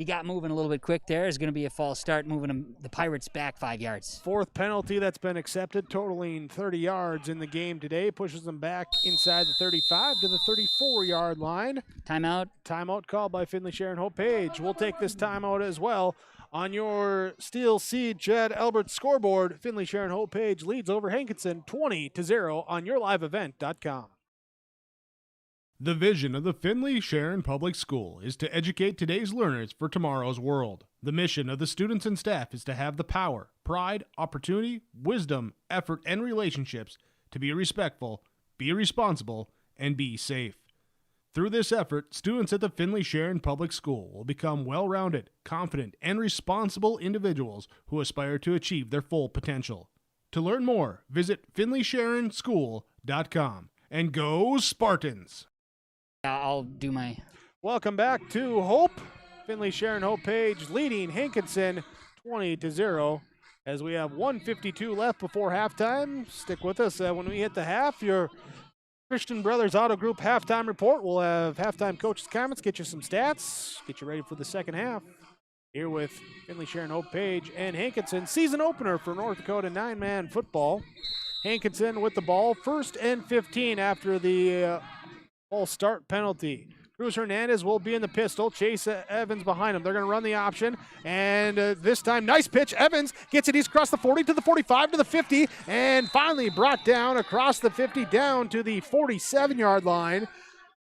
he got moving a little bit quick there. Is going to be a false start, moving the Pirates back 5 yards. Fourth penalty that's been accepted, totaling 30 yards in the game today, pushes them back inside the 35 to the 34-yard line. Timeout. Timeout called by Finley-Sharon-Hope-Page. We'll take this timeout as well. On your Steel Seed Chad Albert scoreboard, Finley-Sharon-Hope-Page leads over Hankinson 20-0 on yourliveevent.com. The vision of the Finley-Sharon Public School is to educate today's learners for tomorrow's world. The mission of the students and staff is to have the power, pride, opportunity, wisdom, effort, and relationships to be respectful, be responsible, and be safe. Through this effort, students at the Finley-Sharon Public School will become well-rounded, confident, and responsible individuals who aspire to achieve their full potential. To learn more, visit finleysharonschool.com. And go Spartans! I'll do my... Welcome back to Hope. Finley-Sharon-Hope-Page leading Hankinson 20-0 as we have 1:52 left before halftime. Stick with us when we hit the half. Your Christian Brothers Auto Group halftime report. We'll have halftime coaches' comments, get you some stats, get you ready for the second half. Here with Finley-Sharon-Hope-Page and Hankinson, season opener for North Dakota 9-man football. Hankinson with the ball, 1st and 15 after the false start penalty. Cruz Hernandez will be in the pistol. Chase Evans behind him. They're going to run the option. And this time, nice pitch. Evans gets it. He's across the 40 to the 45 to the 50. And finally brought down across the 50 down to the 47-yard line.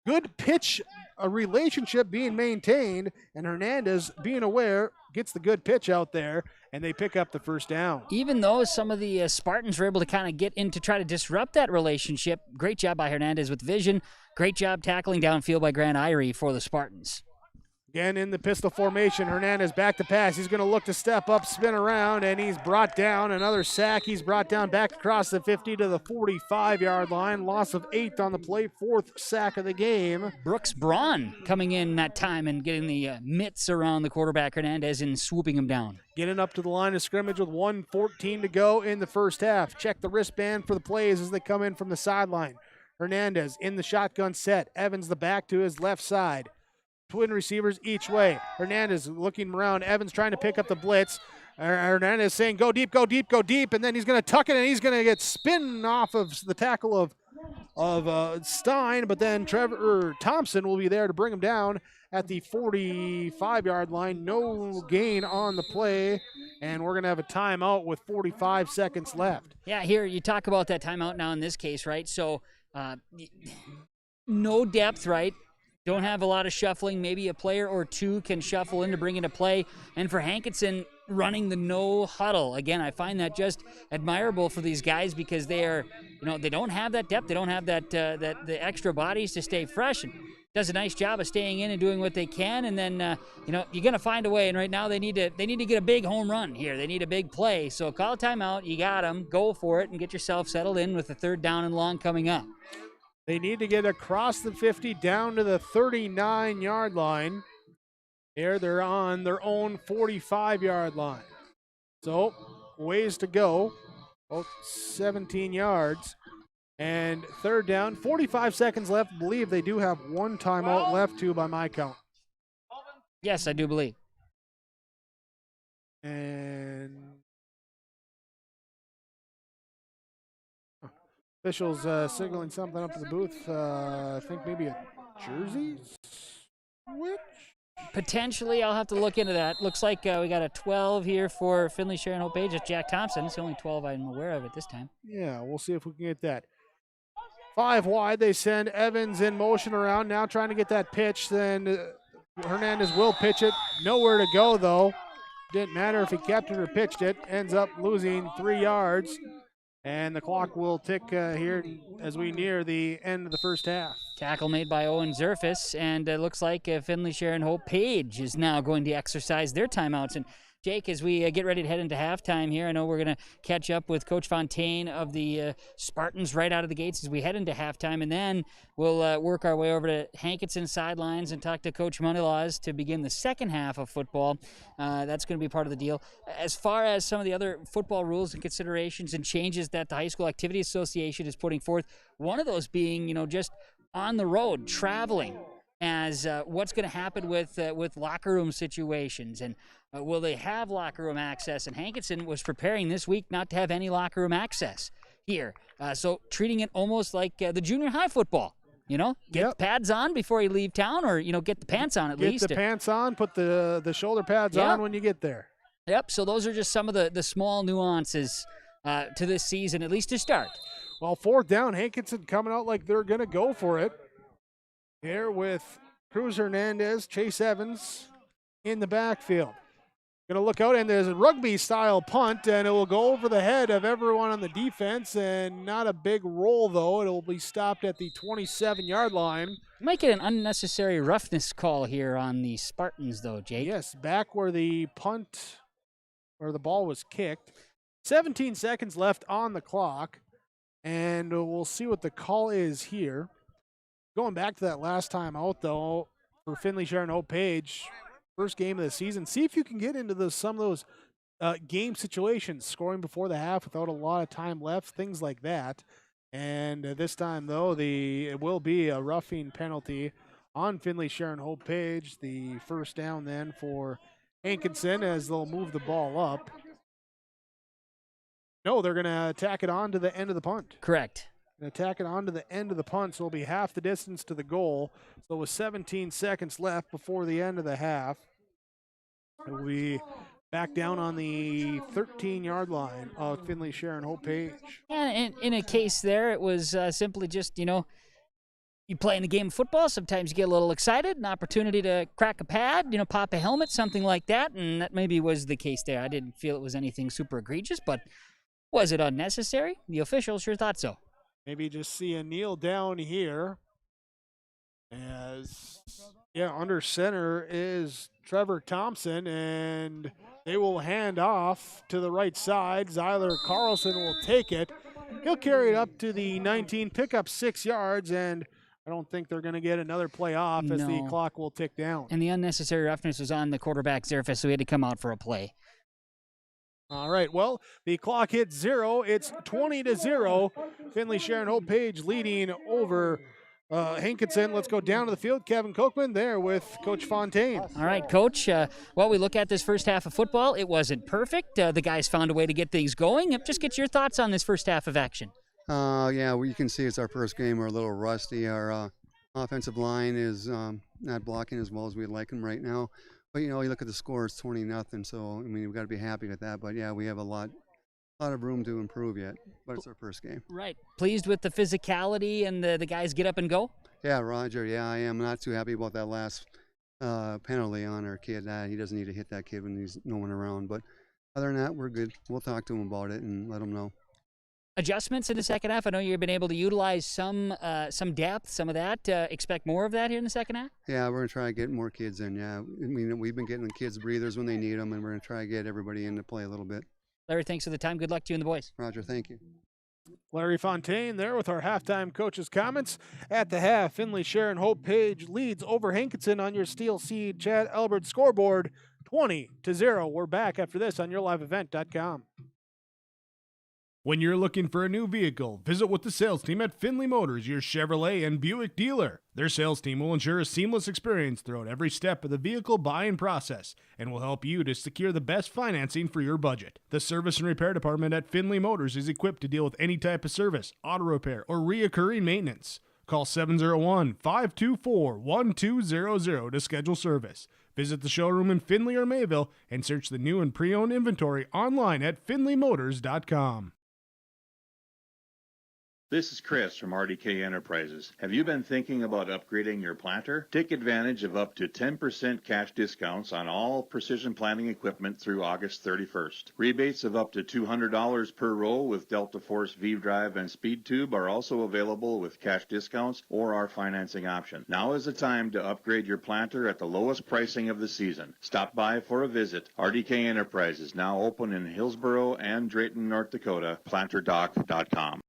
Good pitch, a relationship being maintained. And Hernandez, being aware, gets the good pitch out there. And they pick up the first down. Even though some of the Spartans were able to kind of get in to try to disrupt that relationship, great job by Hernandez with vision. Great job tackling downfield by Grant Irie for the Spartans. Again in the pistol formation, Hernandez back to pass. He's going to look to step up, spin around, and he's brought down. Another sack. He's brought down back across the 50 to the 45-yard line. Loss of 8 on the play, 4th sack of the game. Brooks Braun coming in that time and getting the mitts around the quarterback Hernandez and swooping him down. Getting up to the line of scrimmage with 1:14 to go in the first half. Check the wristband for the plays as they come in from the sideline. Hernandez in the shotgun set. Evans the back to his left side. Twin receivers each way. Hernandez looking around. Evans trying to pick up the blitz. Hernandez saying, go deep, go deep, go deep. And then he's going to tuck it, and he's going to get spin off of the tackle of Stein. But then Trevor Thompson will be there to bring him down at the 45-yard line. No gain on the play. And we're going to have a timeout with 45 seconds left. Yeah, here you talk about that timeout now in this case, right? So no depth, right? Don't have a lot of shuffling. Maybe a player or two can shuffle in to bring into play. And for Hankinson, running the no huddle. Again, I find that just admirable for these guys because they are, they don't have that depth. They don't have that the extra bodies to stay fresh. And does a nice job of staying in and doing what they can. And then, you're going to find a way. And right now they need to get a big home run here. They need a big play. So call a timeout. You got them. Go for it and get yourself settled in with the 3rd down and long coming up. They need to get across the 50 down to the 39-yard line. Here they're on their own 45-yard line. So ways to go, about 17 yards. And 3rd down, 45 seconds left. I believe they do have one timeout left too by my count. Yes, I do believe. And officials signaling something up to the booth. I think maybe a jersey switch? Potentially, I'll have to look into that. Looks like we got a 12 here for Finley-Sharon-Hope-Page. It's Jack Thompson. It's the only 12 I'm aware of at this time. Yeah, we'll see if we can get that. 5 wide, they send Evans in motion around, now trying to get that pitch. Then Hernandez will pitch it. Nowhere to go, though. Didn't matter if he kept it or pitched it. Ends up losing 3 yards. And the clock will tick here as we near the end of the first half. Tackle made by Owen Zerfus, and it looks like Finley-Sharon-Hope-Page is now going to exercise their timeouts. And Jake, as we get ready to head into halftime here, I know we're going to catch up with Coach Fontaine of the Spartans right out of the gates as we head into halftime, and then we'll work our way over to Hankinson sidelines and talk to Coach Moneylaws to begin the second half of football. That's going to be part of the deal. As far as some of the other football rules and considerations and changes that the High School Activity Association is putting forth, one of those being, just on the road, traveling. as what's going to happen with locker room situations, and will they have locker room access? And Hankinson was preparing this week not to have any locker room access here, so treating it almost like the junior high football. Get the pads on before you leave town, or get the pants on at least. Get the pants on, put the shoulder pads on when you get there. Yep. So those are just some of the small nuances to this season, at least to start. Well, 4th down, Hankinson coming out like they're going to go for it. Here with Cruz Hernandez, Chase Evans in the backfield. Going to look out, and there's a rugby-style punt, and it will go over the head of everyone on the defense, and not a big roll, though. It will be stopped at the 27-yard line. Might get an unnecessary roughness call here on the Spartans, though, Jake. Yes, back where the ball was kicked. 17 seconds left on the clock, and we'll see what the call is here. Going back to that last time out, though, for Finley-Sharon-Hope-Page, first game of the season, see if you can get into some of those game situations, scoring before the half without a lot of time left, things like that. And this time, though, it will be a roughing penalty on Finley-Sharon-Hope-Page. The first down then for Hankinson as they'll move the ball up. No, they're going to tack it on to the end of the punt. Correct. Going to tack it on to the end of the punt, so it'll be half the distance to the goal. So with 17 seconds left before the end of the half, it'll be back down on the 13-yard line of Finley-Sharon-Hope-Page. And in a case there, it was simply just, you play in a game of football, sometimes you get a little excited, an opportunity to crack a pad, pop a helmet, something like that, and that maybe was the case there. I didn't feel it was anything super egregious, but was it unnecessary? The officials sure thought so. Maybe just see a kneel down here as, under center is Trevor Thompson, and they will hand off to the right side. Zyler Carlson will take it. He'll carry it up to the 19, pick up 6 yards, and I don't think they're going to get another play off as the clock will tick down. And the unnecessary roughness was on the quarterback's surface, so he had to come out for a play. All right, well, the clock hits 0. It's 20-0. Finley-Sharon-Hope-Page leading over Hankinson. Let's go down to the field. Kevin Kochman there with Coach Fontaine. All right, Coach. We look at this first half of football. It wasn't perfect. The guys found a way to get things going. Just get your thoughts on this first half of action. You can see it's our first game. We're a little rusty. Our offensive line is not blocking as well as we'd like them right now. But, you look at the score, it's 20-0, so, we've got to be happy with that. But, we have a lot of room to improve yet, but it's our first game. Right. Pleased with the physicality and the guys get up and go? Yeah, Roger, I am not too happy about that last penalty on our kid. He doesn't need to hit that kid when there's no one around. But other than that, we're good. We'll talk to him about it and let him know. Adjustments in the second half. I know you've been able to utilize some depth, some of that. Expect more of that here in the second half? Yeah, we're going to try to get more kids in, we've been getting the kids breathers when they need them, and we're going to try to get everybody in to play a little bit. Larry, thanks for the time. Good luck to you and the boys. Roger, thank you. Larry Fontaine there with our halftime coach's comments. At the half, Finley-Sharon-Hope-Page leads over Hankinson on your Steel Seed Chad Albert scoreboard, 20-0. We're back after this on yourliveevent.com. When you're looking for a new vehicle, visit with the sales team at Finley Motors, your Chevrolet and Buick dealer. Their sales team will ensure a seamless experience throughout every step of the vehicle buying process and will help you to secure the best financing for your budget. The service and repair department at Finley Motors is equipped to deal with any type of service, auto repair, or reoccurring maintenance. Call 701-524-1200 to schedule service. Visit the showroom in Finley or Mayville and search the new and pre-owned inventory online at finleymotors.com. This is Chris from RDK Enterprises. Have you been thinking about upgrading your planter? Take advantage of up to 10% cash discounts on all precision planting equipment through August 31st. Rebates of up to $200 per row with Delta Force V-Drive and Speed Tube are also available with cash discounts or our financing option. Now is the time to upgrade your planter at the lowest pricing of the season. Stop by for a visit. RDK Enterprises, now open in Hillsboro and Drayton, North Dakota. PlanterDoc.com.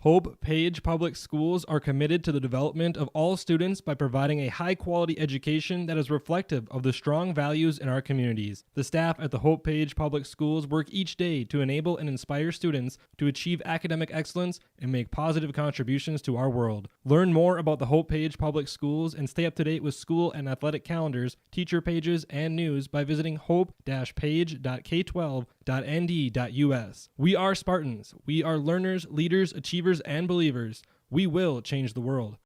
Hope-Page Public Schools are committed to the development of all students by providing a high-quality education that is reflective of the strong values in our communities. The staff at the Hope-Page Public Schools work each day to enable and inspire students to achieve academic excellence and make positive contributions to our world. Learn more about the Hope-Page Public Schools and stay up to date with school and athletic calendars, teacher pages, and news by visiting hope-page.k12.nd.us. We are Spartans. We are learners, leaders, achievers, and believers. We will change the world.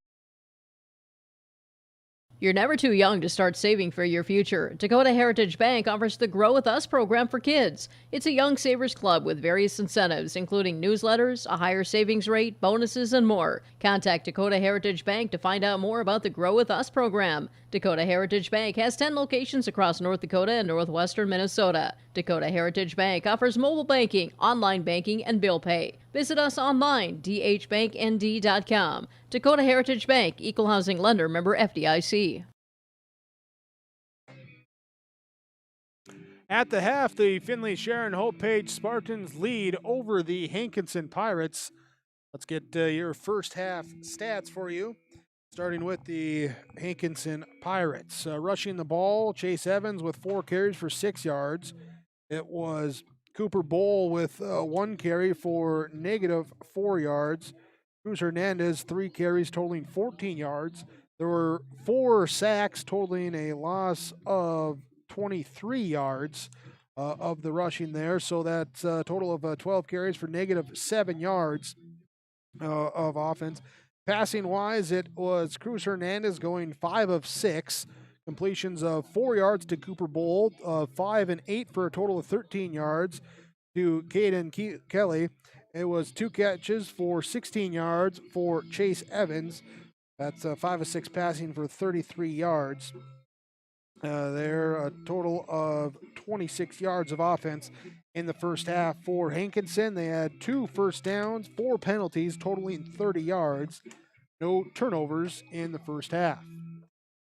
You're never too young to start saving for your future. Dakota Heritage Bank offers the Grow With Us program for kids. It's a young savers club with various incentives, including newsletters, a higher savings rate, bonuses, and more. Contact Dakota Heritage Bank to find out more about the Grow With Us program. Dakota Heritage Bank has 10 locations across North Dakota and northwestern Minnesota. Dakota Heritage Bank offers mobile banking, online banking, and bill pay. Visit us online, dhbanknd.com. Dakota Heritage Bank, Equal Housing Lender, member FDIC. At the half, the Finley-Sharon-Hope-Page Spartans lead over the Hankinson Pirates. Let's get your first half stats for you. Starting with the Hankinson Pirates. Rushing the ball, Chase Evans with 4 carries for 6 yards. It was Cooper Bowl with 1 carry for -4 yards. Cruz Hernandez, 3 carries totaling 14 yards. There were 4 sacks totaling a loss of 23 yards of the rushing there. So that's a total of 12 carries for -7 yards of offense. Passing wise, it was Cruz Hernandez going 5 of 6. Completions of 4 yards to Cooper Bowl, 5 and 8 for a total of 13 yards to Caden Kelly. It was 2 catches for 16 yards for Chase Evans. That's 5 of 6 passing for 33 yards. There, a total of 26 yards of offense in the first half for Hankinson. They had 2 first downs, 4 penalties, totaling 30 yards. No turnovers in the first half.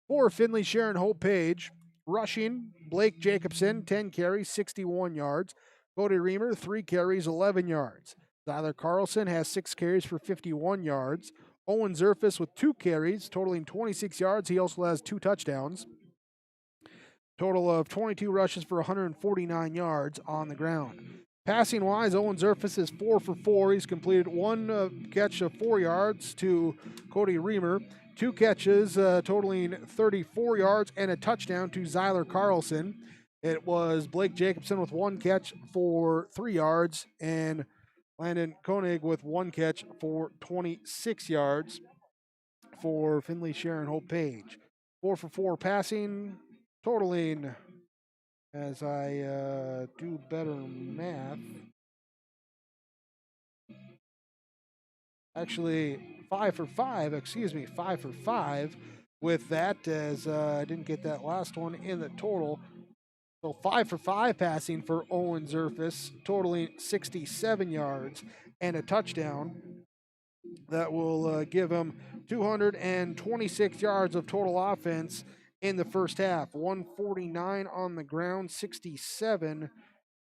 For Finley-Sharon-Hope-Page, rushing, Blake Jacobson, 10 carries, 61 yards. Cody Reamer, 3 carries, 11 yards. Tyler Carlson has 6 carries for 51 yards. Owen Zerfus with 2 carries, totaling 26 yards. He also has 2 touchdowns. Total of 22 rushes for 149 yards on the ground. Passing wise, Owen Zerfus is 4 for 4. He's completed 1 catch of 4 yards to Cody Reamer. 2 catches totaling 34 yards and a touchdown to Zyler Carlson. It was Blake Jacobson with 1 catch for 3 yards and Landon Koenig with 1 catch for 26 yards for Finley-Sharon-Hope-Page. 4 for 4 passing, totaling, as I do better math, actually 5 for 5 with that, as I didn't get that last one in the total. So 5 for 5 passing for Owen Zerfus, totaling 67 yards and a touchdown. That will give him 226 yards of total offense in the first half. 149 on the ground, 67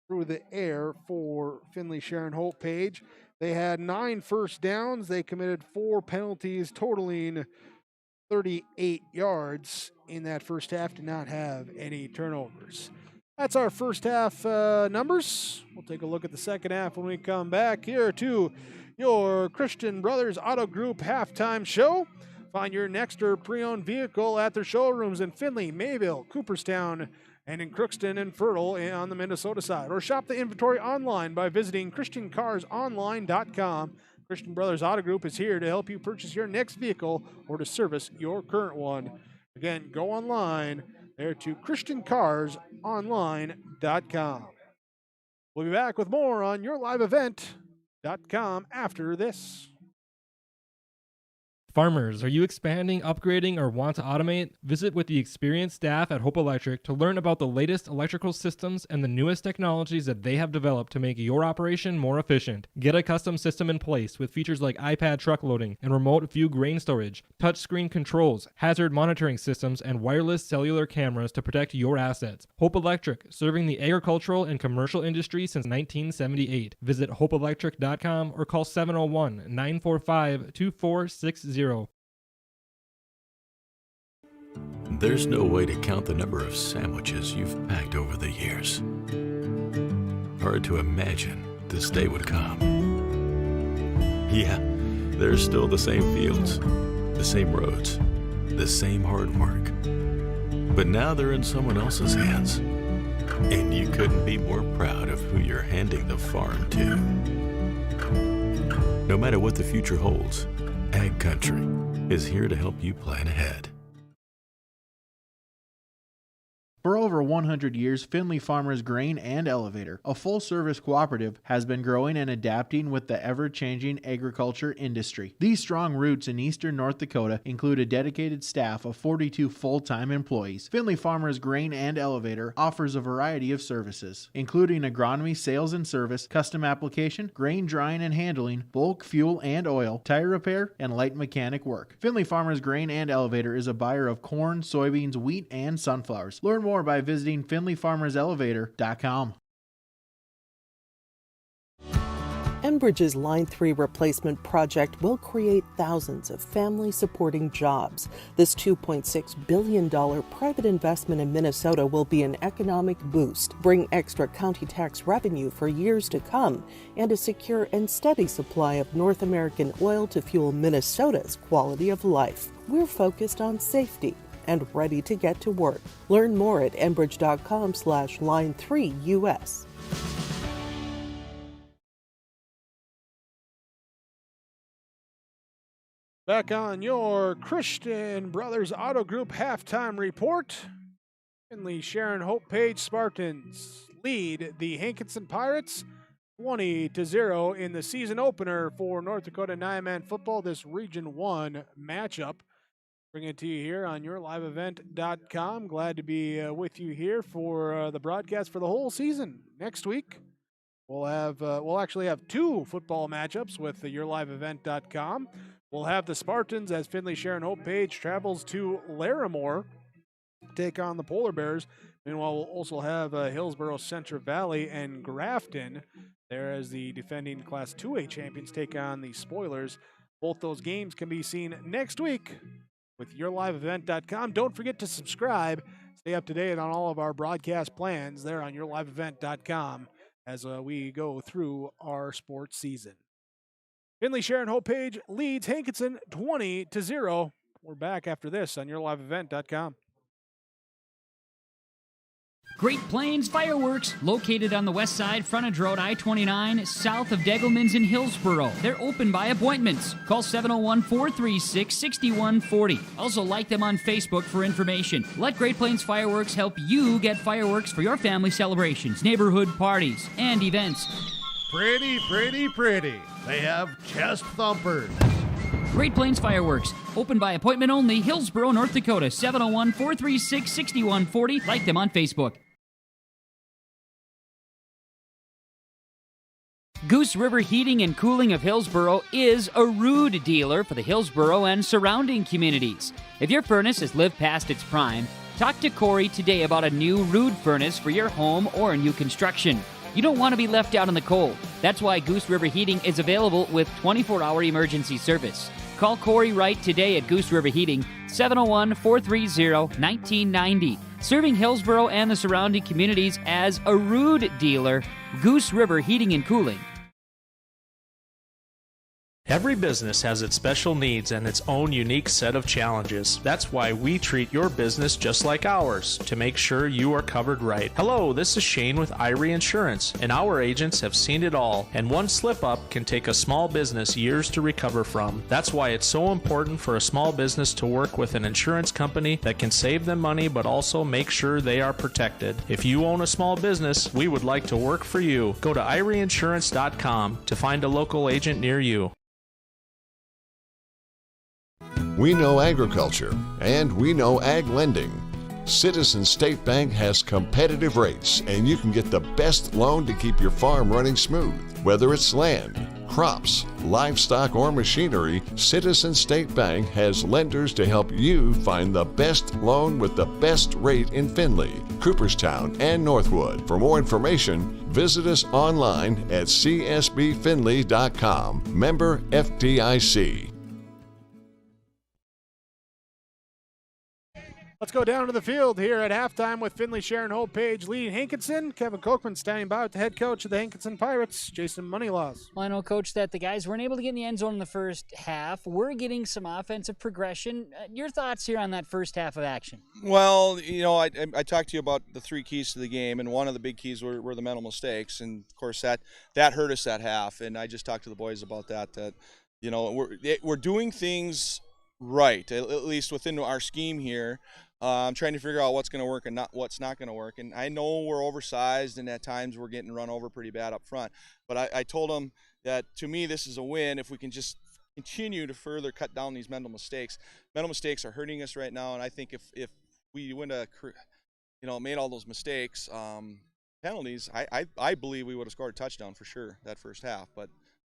through the air for Finley-Sharon-Hope-Page. They had 9 first downs. They committed 4 penalties, totaling 38 yards in that first half. Did not have any turnovers. That's our first half numbers. We'll take a look at the second half when we come back here to your Christian Brothers Auto Group halftime show. Find your next or pre-owned vehicle at their showrooms in Finley, Mayville, Cooperstown, and in Crookston and Fertile on the Minnesota side. Or shop the inventory online by visiting ChristianCarsOnline.com. Christian Brothers Auto Group is here to help you purchase your next vehicle or to service your current one. Again, go online there to ChristianCarsOnline.com. We'll be back with more on YourLiveEvent.com after this. Farmers, are you expanding, upgrading, or want to automate? Visit with the experienced staff at Hope Electric to learn about the latest electrical systems and the newest technologies that they have developed to make your operation more efficient. Get a custom system in place with features like iPad truck loading and remote view grain storage, touchscreen controls, hazard monitoring systems, and wireless cellular cameras to protect your assets. Hope Electric, serving the agricultural and commercial industry since 1978. Visit hopeelectric.com or call 701-945-2460. There's no way to count the number of sandwiches you've packed over the years. Hard to imagine this day would come. Yeah, there's still the same fields, the same roads, the same hard work. But now they're in someone else's hands. And you couldn't be more proud of who you're handing the farm to. No matter what the future holds, Ag Country is here to help you plan ahead. For over 100 years, Finley Farmers Grain and Elevator, a full-service cooperative, has been growing and adapting with the ever-changing agriculture industry. These strong roots in eastern North Dakota include a dedicated staff of 42 full-time employees. Finley Farmers Grain and Elevator offers a variety of services, including agronomy, sales and service, custom application, grain drying and handling, bulk fuel and oil, tire repair, and light mechanic work. Finley Farmers Grain and Elevator is a buyer of corn, soybeans, wheat, and sunflowers. Learn more by visiting finleyfarmerselevator.com. Enbridge's Line 3 replacement project will create thousands of family-supporting jobs. This $2.6 billion private investment in Minnesota will be an economic boost, bring extra county tax revenue for years to come, and a secure and steady supply of North American oil to fuel Minnesota's quality of life. We're focused on safety and ready to get to work. Learn more at enbridge.com/line3US. Back on your Christian Brothers Auto Group halftime report. Finley-Sharon-Hope-Page Spartans lead the Hankinson Pirates 20-0 in the season opener for North Dakota 9-man football, this Region 1 matchup. Bring it to you here on yourliveevent.com. Glad to be with you here for the broadcast for the whole season. Next week, we'll actually have two football matchups with yourliveevent.com. We'll have the Spartans as Finley-Sharon-Hope-Page travels to Larimore, take on the Polar Bears. Meanwhile, we'll also have Hillsborough, Central Valley, and Grafton there as the defending Class 2A champions take on the Spoilers. Both those games can be seen next week with yourliveevent.com. Don't forget to subscribe. Stay up to date on all of our broadcast plans there on yourliveevent.com as we go through our sports season. Finley-Sharon-Hope-Page leads Hankinson 20-0. We're back after this on yourliveevent.com. Great Plains Fireworks, located on the west side, frontage road I-29, south of Degelman's in Hillsborough. They're open by appointments. Call 701-436-6140. Also like them on Facebook for information. Let Great Plains Fireworks help you get fireworks for your family celebrations, neighborhood parties, and events. Pretty, pretty, pretty. They have chest thumpers. Great Plains Fireworks, open by appointment only, Hillsborough, North Dakota, 701-436-6140. Like them on Facebook. Goose River Heating and Cooling of Hillsborough is a Ruud dealer for the Hillsborough and surrounding communities. If your furnace has lived past its prime, talk to Corey today about a new Ruud furnace for your home or new construction. You don't want to be left out in the cold. That's why Goose River Heating is available with 24-hour emergency service. Call Corey Wright today at Goose River Heating, 701-430-1990. Serving Hillsborough and the surrounding communities as a Ruud dealer, Goose River Heating and Cooling. Every business has its special needs and its own unique set of challenges. That's why we treat your business just like ours, to make sure you are covered right. Hello, this is Shane with Irie Insurance, and our agents have seen it all, and one slip-up can take a small business years to recover from. That's why it's so important for a small business to work with an insurance company that can save them money but also make sure they are protected. If you own a small business, we would like to work for you. Go to IrieInsurance.com to find a local agent near you. We know agriculture, and we know ag lending. Citizen State Bank has competitive rates, and you can get the best loan to keep your farm running smooth. Whether it's land, crops, livestock, or machinery, Citizen State Bank has lenders to help you find the best loan with the best rate in Finley, Cooperstown, and Northwood. For more information, visit us online at csbfinley.com. Member FDIC. Let's go down to the field here at halftime with Finley-Sharon-Hope-Page leading Hankinson. Kevin Kochman standing by with the head coach of the Hankinson Pirates, Jason Moneylaws. Well, I know, Coach, that the guys weren't able to get in the end zone in the first half. We're getting some offensive progression. Your thoughts here on that first half of action? Well, I talked to you about the three keys to the game, and one of the big keys were the mental mistakes, and of course that hurt us that half. And I just talked to the boys about that. We're doing things right, at least within our scheme here. I'm trying to figure out what's going to work and what's not going to work. And I know we're oversized, and at times we're getting run over pretty bad up front. But I told them that, to me, this is a win if we can just continue to further cut down these mental mistakes. Mental mistakes are hurting us right now, and I think if we went made all those mistakes, penalties, I believe we would have scored a touchdown for sure that first half. But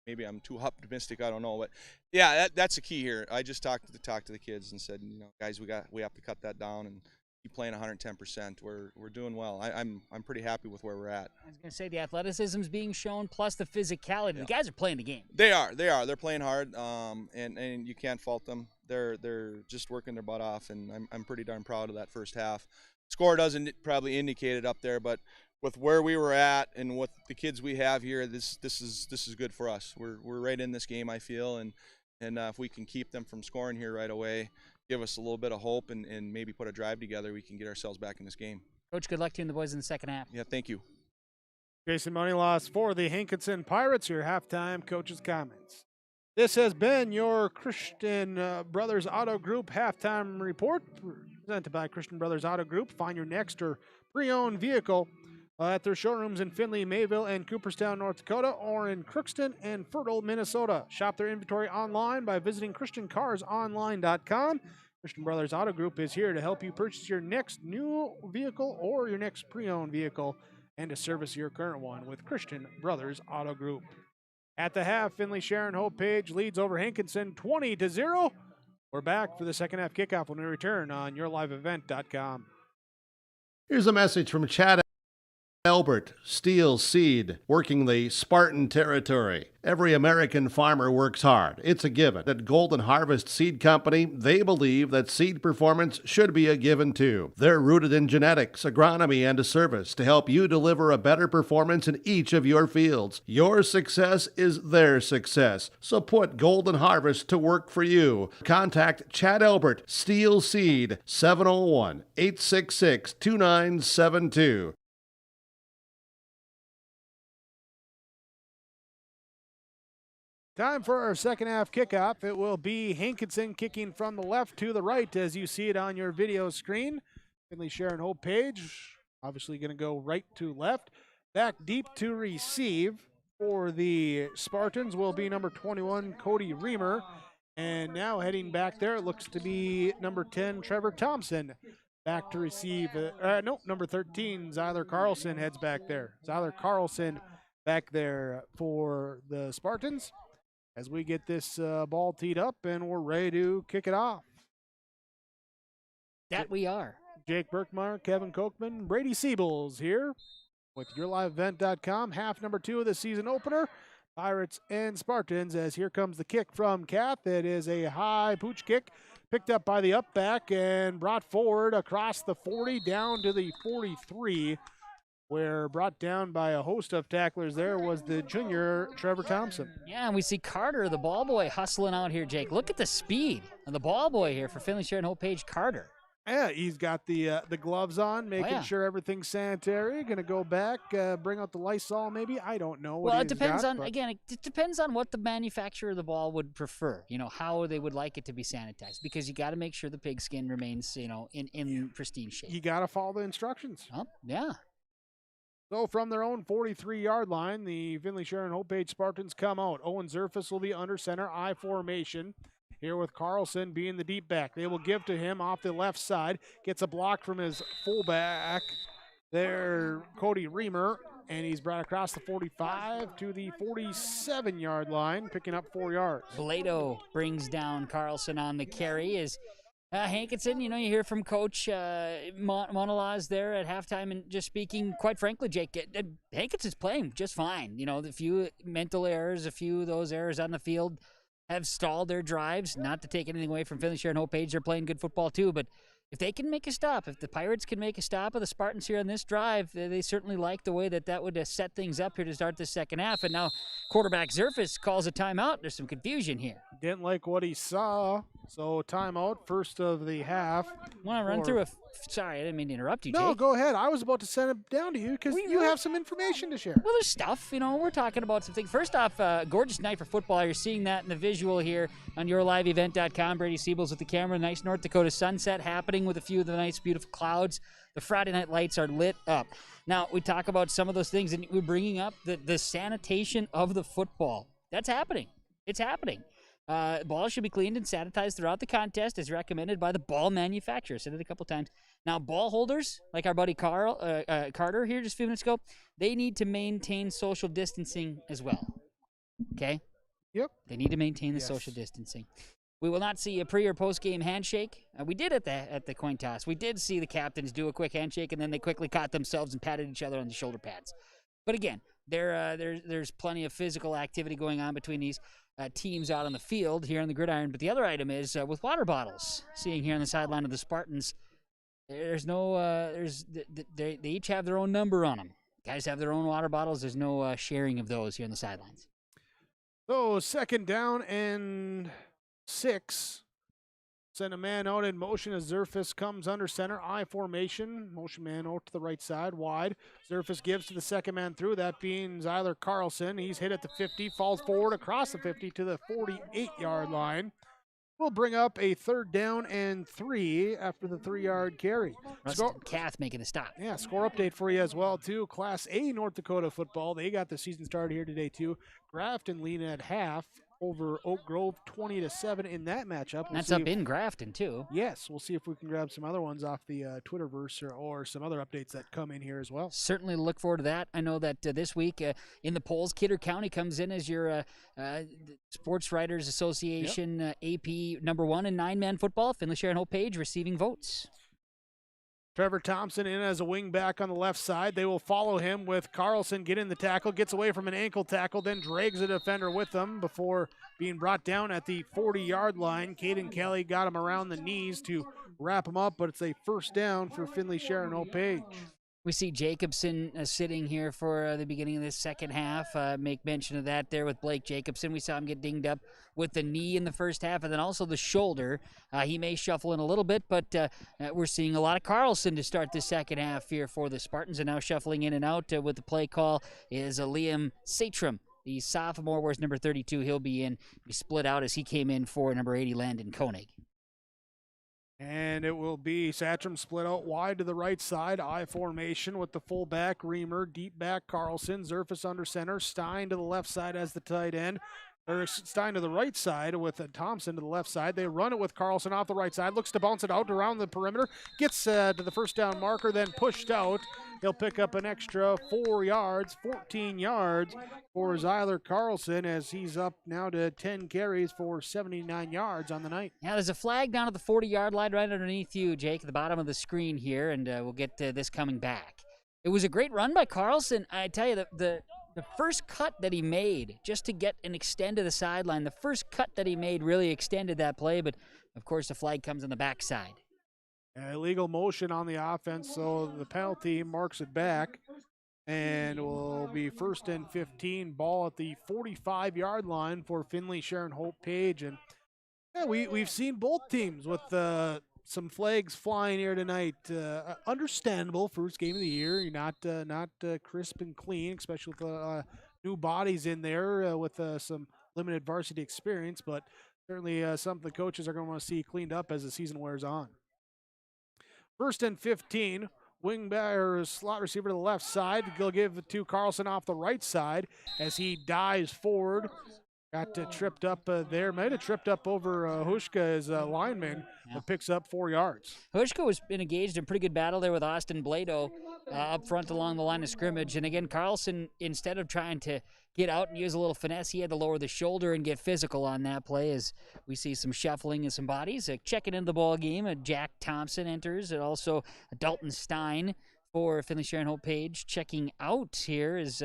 maybe I'm too optimistic. I don't know, but yeah, that's the key here. I just talked to the kids and said, guys, we have to cut that down and keep playing 110%. We're doing well. I'm pretty happy with where we're at. I was going to say the athleticism's being shown, plus the physicality. Yeah. The guys are playing the game. They are. They're playing hard, and you can't fault them. They're just working their butt off, and I'm pretty darn proud of that first half. Score doesn't probably indicate it up there, but with where we were at and what the kids we have here, this is good for us. We're right in this game, I feel, and if we can keep them from scoring here right away, give us a little bit of hope, and maybe put a drive together, we can get ourselves back in this game. Coach, good luck to you and the boys in the second half. Yeah, thank you. Jason Moneylaws for the Hankinson Pirates, your halftime coach's comments. This has been your Christian Brothers Auto Group halftime report, presented by Christian Brothers Auto Group. Find your next or pre-owned vehicle at their showrooms in Finley, Mayville, and Cooperstown, North Dakota, or in Crookston and Fertile, Minnesota. Shop their inventory online by visiting ChristianCarsOnline.com. Christian Brothers Auto Group is here to help you purchase your next new vehicle or your next pre-owned vehicle and to service your current one with Christian Brothers Auto Group. At the half, Finley-Sharon-Hope-Page leads over Hankinson 20-0. We're back for the second half kickoff when we return on YourLiveEvent.com. Here's a message from Chad Albert, Steel Seed, working the Spartan territory. Every American farmer works hard. It's a given. At Golden Harvest Seed Company, they believe that seed performance should be a given too. They're rooted in genetics, agronomy, and a service to help you deliver a better performance in each of your fields. Your success is their success. So put Golden Harvest to work for you. Contact Chad Albert, Steel Seed, 701-866-2972. Time for our second half kickoff. It will be Hankinson kicking from the left to the right as you see it on your video screen. Finley-Sharon-Hope-Page, obviously going to go right to left. Back deep to receive for the Spartans will be number 21, Cody Reamer. And now heading back there, it looks to be number 10, Trevor Thompson. Back to receive, number 13, Zyler Carlson heads back there. Zyler Carlson back there for the Spartans as we get this ball teed up and we're ready to kick it off. That we are. Jake Berkmeyer, Kevin Kochman, Brady Siebels here with YourLiveEvent.com. Half number 2 of the season opener. Pirates and Spartans, as here comes the kick from Kath. It is a high pooch kick picked up by the up back and brought forward across the 40 down to the 43, where brought down by a host of tacklers there was the junior Trevor Thompson. Yeah, and we see Carter, the ball boy, hustling out here, Jake. Look at the speed of the ball boy here for Finley-Sharon-Hope-Page, Carter. Yeah, he's got the gloves on, making sure everything's sanitary. Going to go back, bring out the Lysol maybe. I don't know. Well, it depends it depends on what the manufacturer of the ball would prefer, how they would like it to be sanitized, because you got to make sure the pigskin remains, in pristine shape. You got to follow the instructions. Oh, yeah. So from their own 43-yard line, the Finley-Sharon-Hope-Page Spartans come out. Owen Zerfus will be under center, I formation. here with Carlson being the deep back. They will give to him off the left side. Gets a block from his fullback there, Cody Reamer, and he's brought across the 45 to the 47-yard line, picking up 4 yards. Blado brings down Carlson on the carry. Is Hankinson, you hear from Coach Monolaz there at halftime, and just speaking, quite frankly, Jake, Hankinson's playing just fine. The few mental errors, a few of those errors on the field have stalled their drives. Not to take anything away from Finley-Sharon-Hope-Page, they're playing good football too, but if they can make a stop, if the Pirates can make a stop of the Spartans here on this drive, they certainly like the way that would set things up here to start the second half. And now quarterback Zerfus calls a timeout. There's some confusion here. Didn't like what he saw, so timeout, first of the half. Want to run through sorry, I didn't mean to interrupt you, Jake. No, go ahead. I was about to send it down to you because you have some information to share. Well, there's stuff. We're talking about some things. First off, gorgeous night for football. You're seeing that in the visual here on yourliveevent.com. Brady Siebels with the camera. Nice North Dakota sunset happening with a few of the nice, beautiful clouds. The Friday night lights are lit up. Now, we talk about some of those things, and we're bringing up the sanitation of the football. That's happening. It's happening. Ball should be cleaned and sanitized throughout the contest as recommended by the ball manufacturer. I said it a couple times. Now, ball holders, like our buddy Carter here just a few minutes ago, they need to maintain social distancing as well. Okay? Yep. They need to maintain the social distancing. We will not see a pre- or post-game handshake. We did at the coin toss. We did see the captains do a quick handshake, and then they quickly caught themselves and patted each other on the shoulder pads. But again, there's plenty of physical activity going on between these teams out on the field here on the gridiron. But the other item is with water bottles. Seeing here on the sideline of the Spartans, there's no they each have their own number on them. Guys have their own water bottles. There's no sharing of those here on the sidelines. So 2nd down and 6. Send a man out in motion as Zerfus comes under center. I formation. Motion man out to the right side, wide. Zerfus gives to the second man through. That being Zyler Carlson. He's hit at the 50, falls forward across the 50 to the 48-yard line. We'll bring up a 3rd down and 3 after the 3-yard carry. Kath making a stop. Yeah, score update for you as well, too. Class A North Dakota football. They got the season started here today, too. Grafton leading at half over Oak Grove 20-7 in that matchup. That's up in Grafton, too. Yes, we'll see if we can grab some other ones off the Twitterverse or some other updates that come in here as well. Certainly look forward to that. I know that this week in the polls, Kidder County comes in as your Sports Writers Association AP number 1 in 9-man football. Finley-Sharon-Hope-Page receiving votes. Trevor Thompson in as a wing back on the left side. They will follow him with Carlson getting the tackle, gets away from an ankle tackle, then drags a defender with them before being brought down at the 40-yard line. Caden Kelly got him around the knees to wrap him up, but it's a 1st down for Finley-Sharon-Hope-Page. We see Jacobson sitting here for the beginning of this second half. Make mention of that there with Blake Jacobson. We saw him get dinged up with the knee in the first half and then also the shoulder. He may shuffle in a little bit, but we're seeing a lot of Carlson to start the second half here for the Spartans, and now shuffling in and out with the play call is Liam Satram. The sophomore wears number 32. He'll be split out as he came in for number 80, Landon Koenig. And it will be Satcham split out wide to the right side. I formation with the fullback, Reamer, deep back, Carlson, Zerfus under center, Stein to the left side as the tight end. Or Stein to the right side with Thompson to the left side. They run it with Carlson off the right side. Looks to bounce it out around the perimeter. Gets to the 1st down marker, then pushed out. He'll pick up an extra 4 yards, 14 yards for Zyler Carlson as he's up now to 10 carries for 79 yards on the night. Yeah, there's a flag down at the 40-yard line right underneath you, Jake, at the bottom of the screen here, and we'll get this coming back. It was a great run by Carlson. I tell you, the first cut that he made just to get an extend to the sideline, the first cut that he made really extended that play, but of course the flag comes on the backside. Illegal motion on the offense, so the penalty marks it back, and will be 1st and 15, ball at the 45-yard line for Finley-Sharon-Hope-Page. And we've seen both teams with some flags flying here tonight. Understandable, first game of the year. You're not crisp and clean, especially with new bodies in there with some limited varsity experience, but certainly something the coaches are going to want to see cleaned up as the season wears on. 1st and 15, wing back or slot receiver to the left side. He'll give it to Carlson off the right side as he dives forward Got tripped up there. Might have tripped up over Hushka as lineman, but picks up 4 yards. Hushka was been engaged in pretty good battle there with Austin Blado up front along the line of scrimmage. And again, Carlson, instead of trying to get out and use a little finesse, he had to lower the shoulder and get physical on that play as we see some shuffling and some bodies. Checking into the ball game, Jack Thompson enters, and also Dalton Stein for Finley-Sharon-Hope-Page. Checking out here is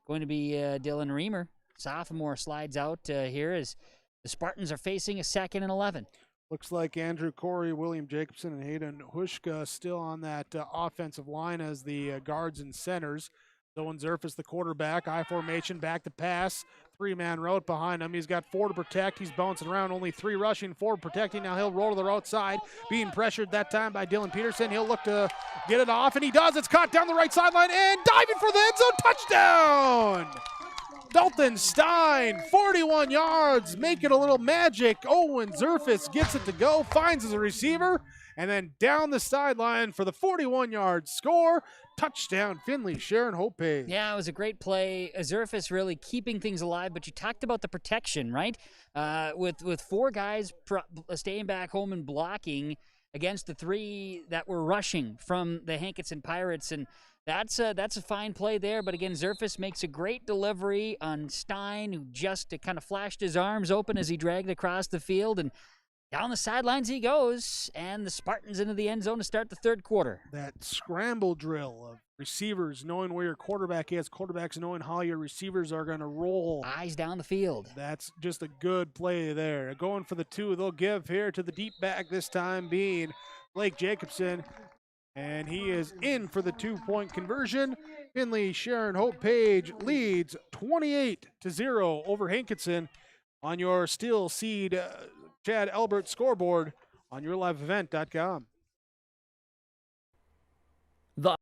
going to be Dylan Reamer. Sophomore slides out here as the Spartans are facing a 2nd and 11. Looks like Andrew Corey, William Jacobson, and Hayden Hushka still on that offensive line as the guards and centers. Owen Zerfus, the quarterback, I formation, back to pass. 3-man route behind him. He's got 4 to protect. He's bouncing around, only 3 rushing, 4 protecting. Now he'll roll to the outside, being pressured that time by Dylan Peterson. He'll look to get it off, and he does. It's caught down the right sideline and diving for the end zone. Touchdown! Dalton Stein, 41 yards, make it a little magic. Owen Zerfus gets it to go, finds his receiver, and then down the sideline for the 41-yard score. Touchdown, Finley-Sharon-Hope-Page. Yeah, it was a great play. Zerfus really keeping things alive, but you talked about the protection, right? With 4 guys staying back home and blocking against the 3 that were rushing from the Hankinson Pirates, and that's a fine play there. But again, Zerfus makes a great delivery on Stein, who just kind of flashed his arms open as he dragged across the field, and down the sidelines he goes, and the Spartans into the end zone to start the 3rd quarter. That scramble drill of receivers knowing where your quarterback is, quarterbacks knowing how your receivers are going to roll. Eyes down the field. That's just a good play there. Going for the 2, they'll give here to the deep back, this time being Blake Jacobson, and he is in for the 2-point conversion. Finley-Sharon-Hope-Page leads 28-0 over Hankinson on your Steel Seed Chad Albert scoreboard on yourliveevent.com. The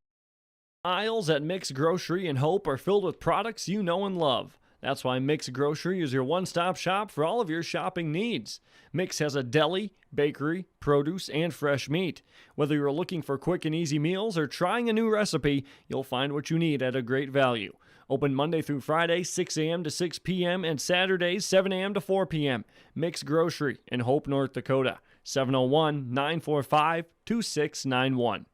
aisles at Mix Grocery and Hope are filled with products you know and love. That's why Mix Grocery is your one-stop shop for all of your shopping needs. Mix has a deli, bakery, produce, and fresh meat. Whether you're looking for quick and easy meals or trying a new recipe, you'll find what you need at a great value. Open Monday through Friday, 6 a.m. to 6 p.m. and Saturdays, 7 a.m. to 4 p.m. Mix Grocery in Hope, North Dakota. 701-945-2691.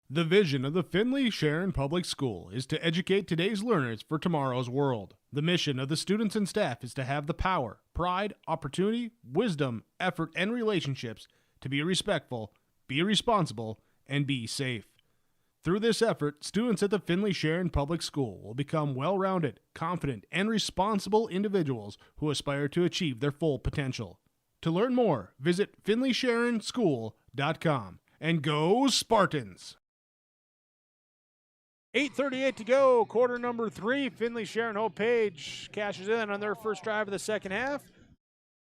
The vision of the Finley-Sharon Public School is to educate today's learners for tomorrow's world. The mission of the students and staff is to have the power, pride, opportunity, wisdom, effort, and relationships to be respectful, be responsible, and be safe. Through this effort, students at the Finley-Sharon Public School will become well-rounded, confident, and responsible individuals who aspire to achieve their full potential. To learn more, visit finleysharonschool.com. And go Spartans! 8:38 to go, quarter number 3. Finley-Sharon-Hope-Page cashes in on their first drive of the second half.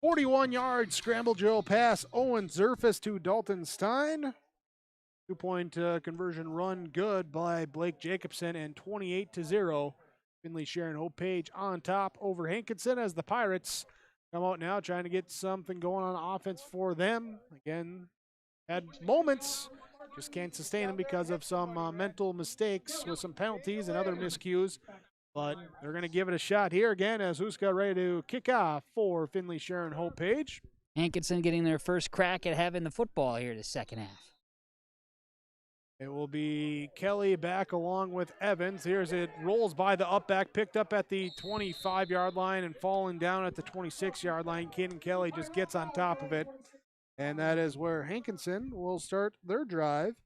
41-yard scramble drill pass, Owen Zerfus to Dalton Stein. 2-point conversion run good by Blake Jacobson, and 28-0. Finley-Sharon-Hope-Page on top over Hankinson as the Pirates come out now trying to get something going on offense for them. Again, had moments, just can't sustain them because of some mental mistakes with some penalties and other miscues. But they're going to give it a shot here again as Huska ready to kick off for Finley-Sharon-Hope-Page. Hankinson getting their first crack at having the football here the second half. It will be Kelly back along with Evans. Here's it, rolls by the up back, picked up at the 25-yard line and falling down at the 26-yard line. Caden Kelly just gets on top of it. And that is where Hankinson will start their drive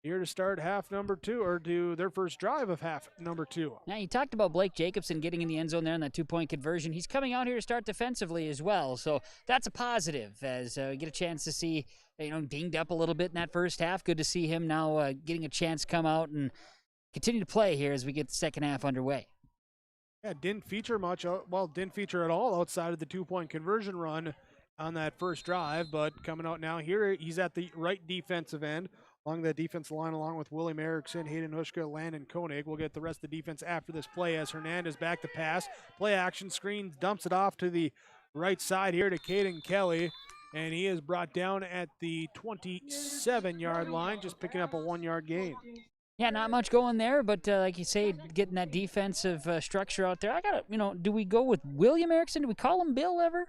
here to start half number 2, or do their first drive of half number 2. Now, you talked about Blake Jacobson getting in the end zone there on that 2-point conversion. He's coming out here to start defensively as well, so that's a positive as we get a chance to see, dinged up a little bit in that first half. Good to see him now getting a chance to come out and continue to play here as we get the second half underway. Yeah, didn't feature much, didn't feature at all outside of the 2-point conversion run on that first drive, but coming out now here, he's at the right defensive end along the defensive line, along with William Erickson, Hayden Hushka, Landon Koenig. We'll get the rest of the defense after this play as Hernandez back to pass. Play action screen, dumps it off to the right side here to Caden Kelly, and he is brought down at the 27-yard line, just picking up a 1-yard gain. Yeah, not much going there, but like you say, getting that defensive structure out there. I got to, do we go with William Erickson? Do we call him Bill ever?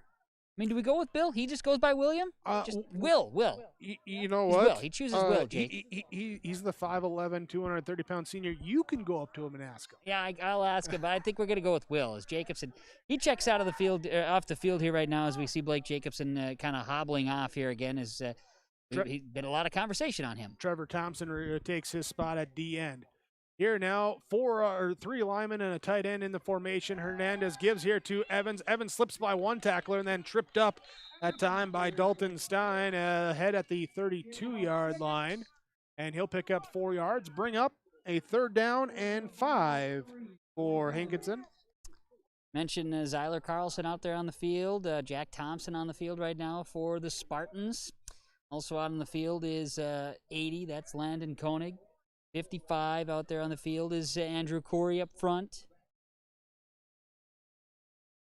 I mean, do we go with Bill? He just goes by William? Just Will. You know He's what? Will. He chooses Will, Jake. He's the 5'11", 230-pound senior. You can go up to him and ask him. Yeah, I'll ask him, but I think we're going to go with Will. As Jacobson, he checks out of the field, off the field here right now as we see Blake Jacobson kind of hobbling off here again. He's been a lot of conversation on him. Trevor Thompson takes his spot at D end. Here now, 3 linemen and a tight end in the formation. Hernandez gives here to Evans. Evans slips by one tackler and then tripped up that time by Dalton Stein ahead at the 32-yard line. And he'll pick up 4 yards, bring up a 3rd down and 5 for Hankinson. Mentioned Zyler Carlson out there on the field. Jack Thompson on the field right now for the Spartans. Also out on the field is 80. That's Landon Koenig. 55 out there on the field is Andrew Corey up front.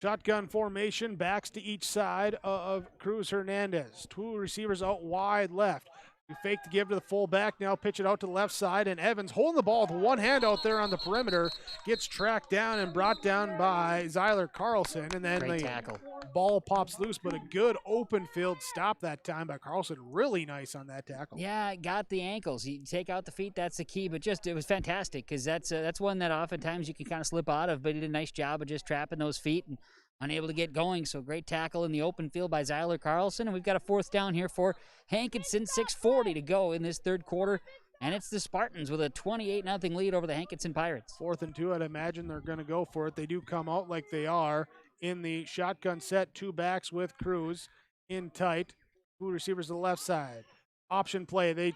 Shotgun formation, backs to each side of Cruz Hernandez. 2 receivers out wide left. You fake to give to the fullback, now pitch it out to the left side, and Evans holding the ball with one hand out there on the perimeter, gets tracked down and brought down by Zyler Carlson, and then Great the tackle. Ball pops loose, but a good open field stop that time by Carlson. Really nice on that tackle. Yeah, got the ankles. You take out the feet, that's the key, but it was fantastic because that's one that oftentimes you can kind of slip out of, but he did a nice job of just trapping those feet and unable to get going. So great tackle in the open field by Zyler Carlson. And we've got a 4th down here for Hankinson. 6:40 to go in this 3rd quarter. And it's the Spartans with a 28-0 lead over the Hankinson Pirates. 4th and 2, I'd imagine they're going to go for it. They do come out like they are in the shotgun set. 2 backs with Cruz in tight. 2 receivers to the left side. Option play. They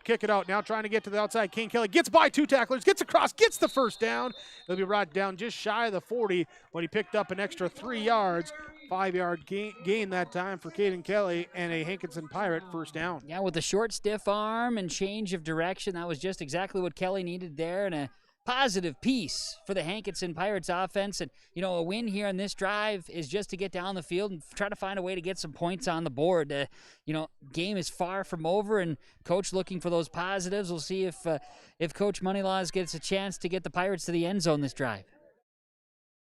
kick it out. Now trying to get to the outside. Kane Kelly gets by 2 tacklers, gets across, gets the 1st down. He'll be brought down just shy of the 40, but he picked up an extra 3 yards. 5-yard gain that time for Caden Kelly and a Hankinson Pirate 1st down. Yeah, with a short, stiff arm and change of direction, that was just exactly what Kelly needed there, and a positive piece for the Hankinson Pirates offense. And, a win here on this drive is just to get down the field and try to find a way to get some points on the board. Game is far from over, and Coach looking for those positives. We'll see if Coach Moneylaws gets a chance to get the Pirates to the end zone this drive.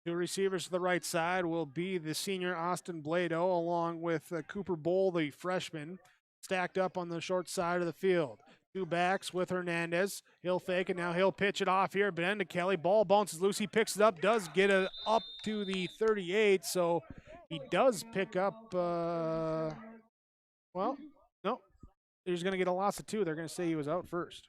2 receivers to the right side will be the senior Austin Blado along with Cooper Bowl, the freshman, stacked up on the short side of the field. 2 backs with Hernandez. He'll fake it now. He'll pitch it off here. But to Kelly. Ball bounces loose. He picks it up. Does get it up to the 38. So he does pick up. No. He's going to get a loss of 2. They're going to say he was out first.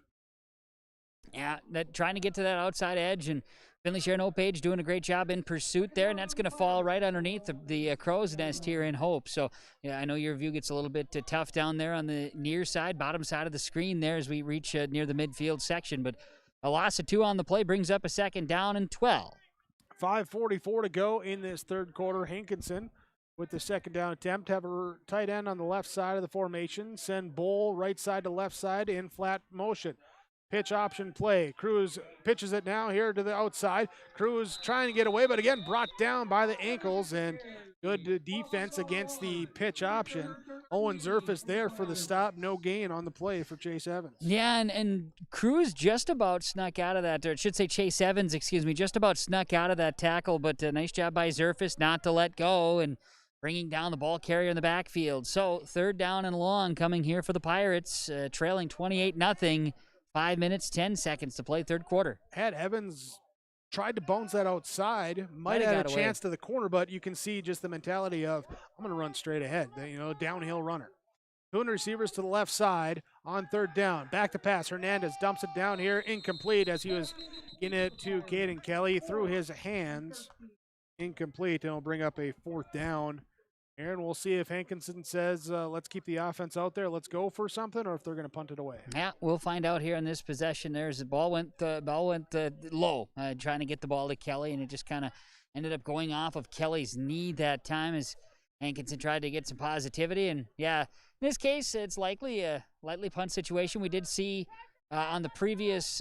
Yeah, trying to get to that outside edge, and Finley-Sharon-Hope-Page doing a great job in pursuit there, and that's going to fall right underneath the crow's nest here in Hope. So, yeah, I know your view gets a little bit tough down there on the near side, bottom side of the screen there as we reach near the midfield section. But a loss of 2 on the play brings up a 2nd down and 12. 5:44 to go in this 3rd quarter. Hankinson with the 2nd down attempt. Have a tight end on the left side of the formation. Send Bull right side to left side in flat motion. Pitch option play. Cruz pitches it now here to the outside. Cruz trying to get away, but again brought down by the ankles, and good defense against the pitch option. Owen Zerfus there for the stop. No gain on the play for Chase Evans. Yeah, and Cruz just about snuck out of that, or I should say Chase Evans, just about snuck out of that tackle, but nice job by Zerfus not to let go and bringing down the ball carrier in the backfield. So 3rd down and long coming here for the Pirates, trailing 28-0. 5 minutes, 10 seconds to play 3rd quarter. Had Evans tried to bounce that outside, might have had a chance to the corner, but you can see just the mentality of, I'm going to run straight ahead, downhill runner. 2 receivers to the left side on 3rd down. Back to pass. Hernandez dumps it down here, incomplete as he was getting it to Caden Kelly through his hands. Incomplete, and it'll bring up a 4th down. Aaron, we'll see if Hankinson says, let's keep the offense out there, let's go for something, or if they're going to punt it away. Yeah, we'll find out here in this possession. There's the ball went low, trying to get the ball to Kelly, and it just kind of ended up going off of Kelly's knee that time as Hankinson tried to get some positivity. And, yeah, in this case, it's likely a lightly punt situation. We did see On the previous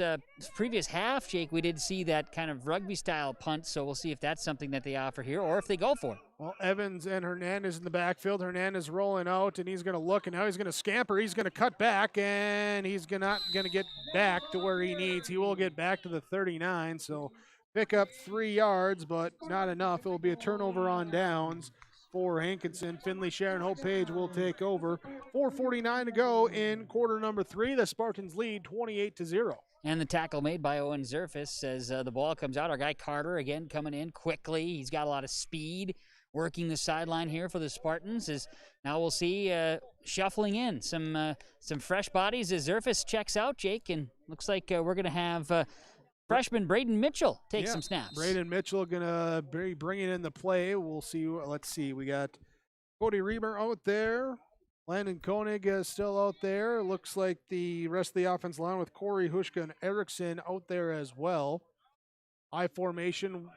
half, Jake, we did see that kind of rugby-style punt, so we'll see if that's something that they offer here or if they go for it. Well, Evans and Hernandez in the backfield. Hernandez rolling out, and he's going to look, and now he's going to scamper. He's going to cut back, and he's not going to get back to where he needs. He will get back to the 39, so pick up 3 yards, but not enough. It will be a turnover on downs for Hankinson. Finley-Sharon-Hope-Page will take over. 4:49 to go in quarter number 3. The Spartans lead 28-0. And the tackle made by Owen Zerfus as the ball comes out. Our guy Carter, again, coming in quickly. He's got a lot of speed, working the sideline here for the Spartans. As now we'll see shuffling in some fresh bodies as Zerfus checks out, Jake, and looks like we're going to have freshman Braden Mitchell take some snaps. Braden Mitchell going to be bringing in the play. We'll see. Let's see. We got Cody Reber out there. Landon Koenig is still out there. Looks like the rest of the offense line with Corey Hushka and Erickson out there as well. I formation,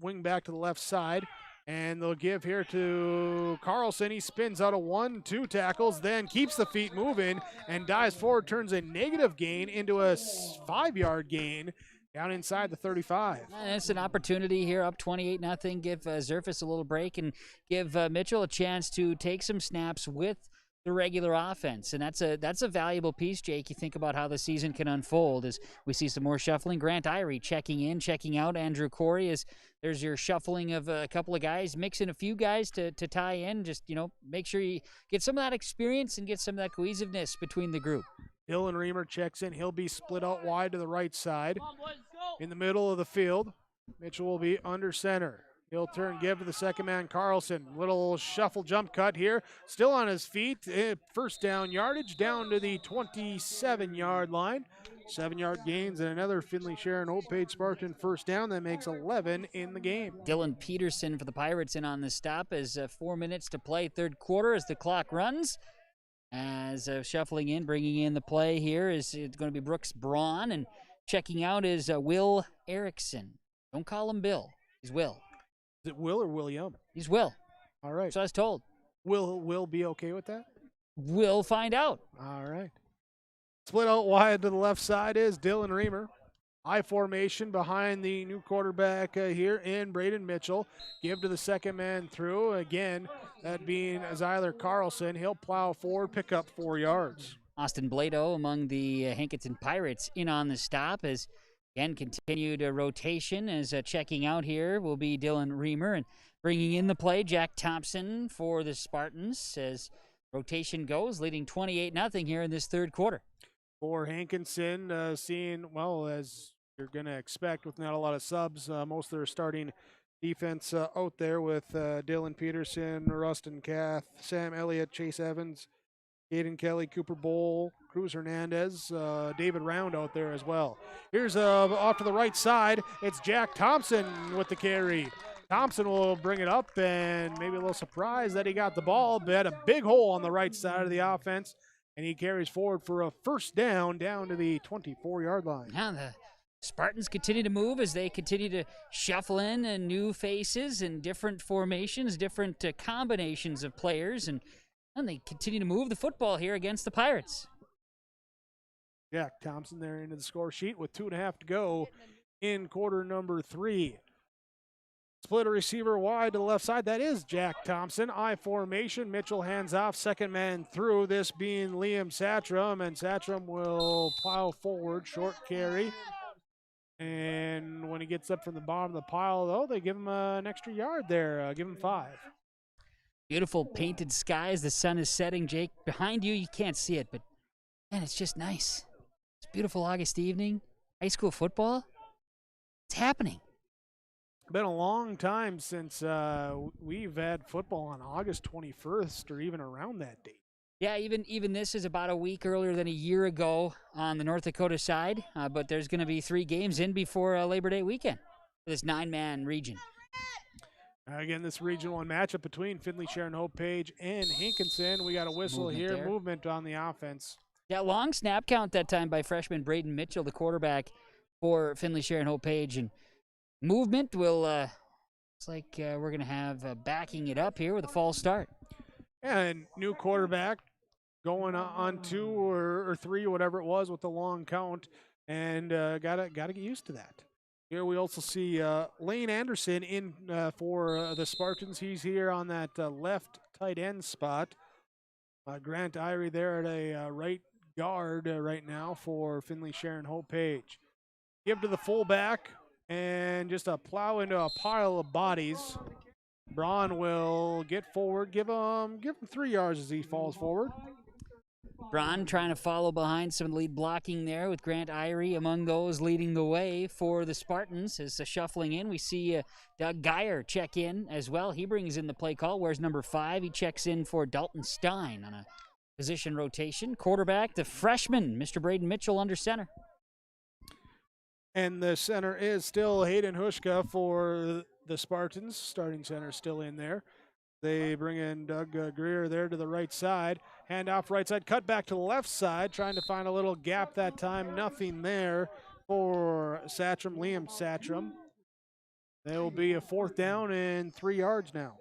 wing back to the left side. And they'll give here to Carlson. He spins out of 1-2 tackles, then keeps the feet moving and dives forward, turns a negative gain into a 5-yard gain down inside the 35. And it's an opportunity here, up 28-0. Give Zerfus a little break and give Mitchell a chance to take some snaps with the regular offense. And that's a valuable piece, Jake. You think about how the season can unfold as we see some more shuffling. Grant Irie checking in, checking out. Andrew Corey, as there's your shuffling of a couple of guys, mixing a few guys to tie in. Just, make sure you get some of that experience and get some of that cohesiveness between the group. Dylan Reamer checks in. He'll be split out wide to the right side. In the middle of the field, Mitchell will be under center. He'll turn, give to the second man, Carlson. Little shuffle jump cut here. Still on his feet. First down yardage down to the 27-yard line. 7-yard gains and another Finley-Sharon-Hope-Page Spartan first down. That makes 11 in the game. Dylan Peterson for the Pirates in on the stop as 4 minutes to play third quarter as the clock runs. As shuffling in, bringing in the play here is it's going to be Brooks Braun, and checking out is Will Erickson. Don't call him Bill. He's Will. Is it Will or William? He's Will. All right. So I was told. Will be okay with that? We'll find out. All right. Split out wide to the left side is Dylan Reamer. I formation behind the new quarterback here in Braden Mitchell. Give to the second man through. Again, that being Zyler Carlson. He'll plow forward, pick up 4 yards. Austin Blado among the Hankinson Pirates in on the stop as, again, continued rotation as checking out here will be Dylan Reamer. And bringing in the play, Jack Thompson for the Spartans as rotation goes, leading 28-0 here in this third quarter. For Hankinson, seeing, well, as you're going to expect with not a lot of subs, most of their starting defense out there with Dylan Peterson, Rustin Kath, Sam Elliott, Chase Evans, Aiden Kelly, Cooper Bowl, Cruz Hernandez, David Round out there as well. Here's off to the right side. It's Jack Thompson with the carry. Thompson will bring it up, and maybe a little surprised that he got the ball, but had a big hole on the right side of the offense. And he carries forward for a first down to the 24-yard line. Now the Spartans continue to move as they continue to shuffle in and new faces and different formations, different combinations of players, and they continue to move the football here against the Pirates. Jack Thompson there into the score sheet with 2.5 to go in quarter number 3. Split a receiver wide to the left side. That is Jack Thompson. I formation. Mitchell hands off. Second man through. This being Liam Satcham. And Satcham will plow forward. Short carry. And when he gets up from the bottom of the pile, though, they give him an extra yard there. Give him 5. Beautiful painted skies. The sun is setting, Jake. Behind you, you can't see it, but, man, it's just nice. It's a beautiful August evening. High school football. It's happening. Been a long time since we've had football on August 21st or even around that date. Yeah, even this is about a week earlier than a year ago on the North Dakota side, but there's going to be 3 games in before Labor Day weekend for this 9-man region. Again, this Region 1 matchup between Finley-Sharon-Hope-Page and Hankinson. We got a whistle here, there. Movement on the offense. Yeah, long snap count that time by freshman Braden Mitchell, the quarterback for Finley-Sharon-Hope-Page, and movement will, looks like we're going to have backing it up here with a false start. And new quarterback going on 2 or 3, whatever it was, with the long count, and gotta get used to that. Here we also see Lane Anderson in for the Spartans. He's here on that left tight end spot. Grant Irie there at a right guard right now for Finley-Sharon-Hope-Page. Give to the fullback, and just a plow into a pile of bodies. Braun will get forward, give him 3 yards as he falls forward. Braun trying to follow behind some lead blocking there with Grant Irie among those leading the way for the Spartans. As shuffling in, we see Doug Geyer check in as well. He brings in the play call. Where's number 5? He checks in for Dalton Stein on a position rotation. Quarterback, the freshman, Mr. Braden Mitchell under center. And the center is still Hayden Hushka for the Spartans. Starting center still in there. They bring in Doug Greer there to the right side. Hand off right side, cut back to the left side, trying to find a little gap that time. Nothing there for Satcham, Liam Satcham. There will be a 4th down and 3 yards now.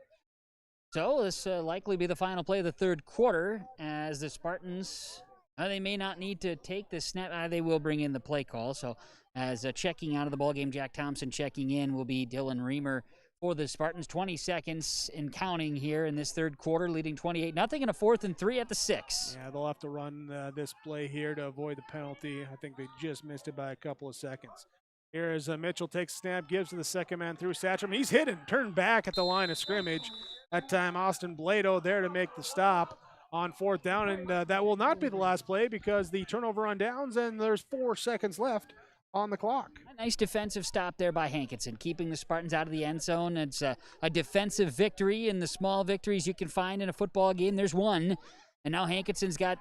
So this likely be the final play of the third quarter as the Spartans, they may not need to take the snap. They will bring in the play call. So as checking out of the ballgame, Jack Thompson checking in will be Dylan Reamer for the Spartans. 20 seconds and counting here in this third quarter, leading 28-0 and a 4th and 3 at the 6. Yeah, they'll have to run this play here to avoid the penalty. I think they just missed it by a couple of seconds. Here as Mitchell takes a snap, gives to the second man through Satcham. He's hit and turned back at the line of scrimmage. That time, Austin Blado there to make the stop on 4th down, and that will not be the last play because the turnover on downs, and there's 4 seconds left on the clock. A nice defensive stop there by Hankinson, keeping the Spartans out of the end zone. It's a defensive victory, and the small victories you can find in a football game, there's one. And now Hankinson's got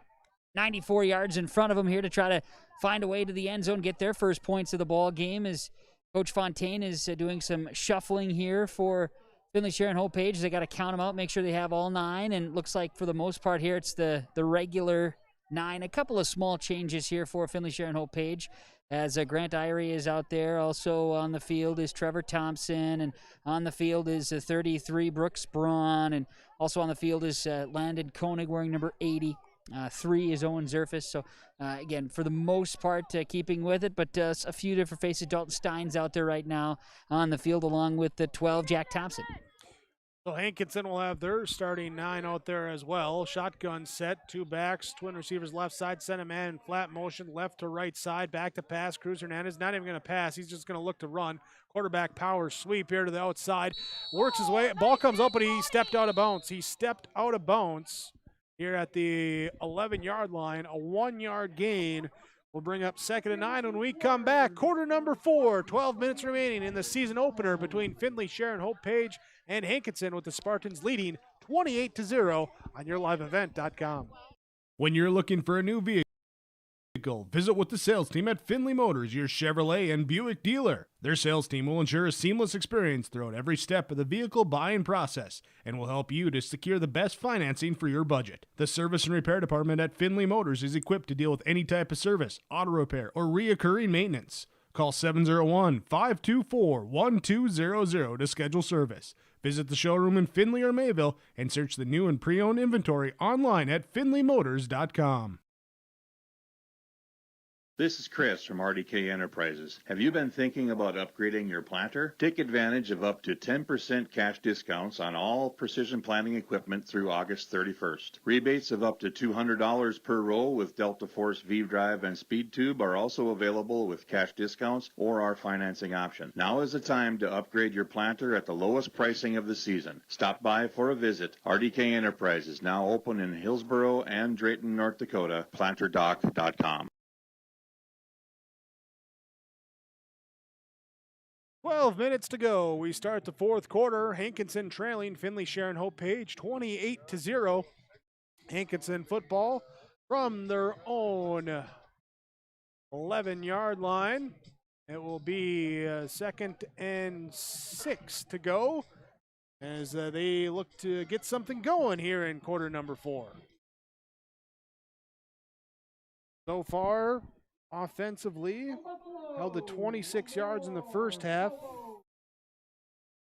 94 yards in front of him here to try to find a way to the end zone, get their first points of the ball game, as Coach Fontaine is doing some shuffling here for Finley-Sharon-Hope-Page. They got to count them out, make sure they have all 9, and it looks like for the most part here it's the regular 9. A couple of small changes here for Finley-Sharon-Hope-Page, as Grant Irie is out there. Also on the field is Trevor Thompson, and on the field is 33 Brooks Braun, and also on the field is Landon Koenig wearing number 80. 3 is Owen Zerfus. So, again, for the most part, keeping with it, but a few different faces. Dalton Stein's out there right now on the field, along with the 12, Jack Thompson. So Hankinson will have their starting 9 out there as well. Shotgun set, 2 backs, twin receivers left side, send a man in flat motion, left to right side, back to pass. Cruz Hernandez not even going to pass. He's just going to look to run. Quarterback power sweep here to the outside. Works his way. Ball comes up, but he stepped out of bounds. He stepped out of bounds here at the 11-yard line. A 1-yard gain will bring up 2nd and 9 when we come back. Quarter number 4, 12 minutes remaining in the season opener between Finley-Sharon-Hope-Page and Hankinson, with the Spartans leading 28-0 on yourliveevent.com. When you're looking for a new vehicle, visit with the sales team at Finley Motors, your Chevrolet and Buick dealer. Their sales team will ensure a seamless experience throughout every step of the vehicle buying process and will help you to secure the best financing for your budget. The service and repair department at Finley Motors is equipped to deal with any type of service, auto repair, or reoccurring maintenance. Call 701-524-1200 to schedule service. Visit the showroom in Finley or Mayville and search the new and pre-owned inventory online at finleymotors.com. This is Chris from RDK Enterprises. Have you been thinking about upgrading your planter? Take advantage of up to 10% cash discounts on all precision planting equipment through August 31st. Rebates of up to $200 per row with Delta Force V-Drive and Speed Tube are also available with cash discounts or our financing option. Now is the time to upgrade your planter at the lowest pricing of the season. Stop by for a visit. RDK Enterprises, now open in Hillsboro and Drayton, North Dakota. PlanterDoc.com. 12 minutes to go. We start the fourth quarter. Hankinson trailing Finley-Sharon-Hope-Page 28-0. Hankinson football from their own 11-yard line. It will be 2nd and 6 to go as they look to get something going here in quarter number 4. So far, offensively, held to 26 yards in the first half.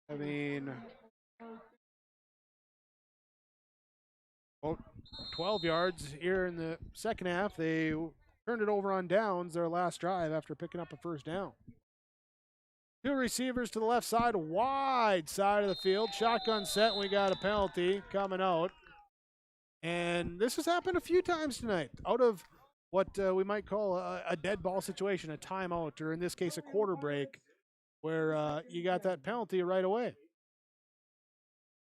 I mean, 12 yards here in the second half. They turned it over on downs their last drive after picking up a first down. Two receivers to the left side, wide side of the field. Shotgun set, and we got a penalty coming out. And this has happened a few times tonight. Out of what we might call a dead ball situation, a timeout, or in this case, a quarter break, where you got that penalty right away.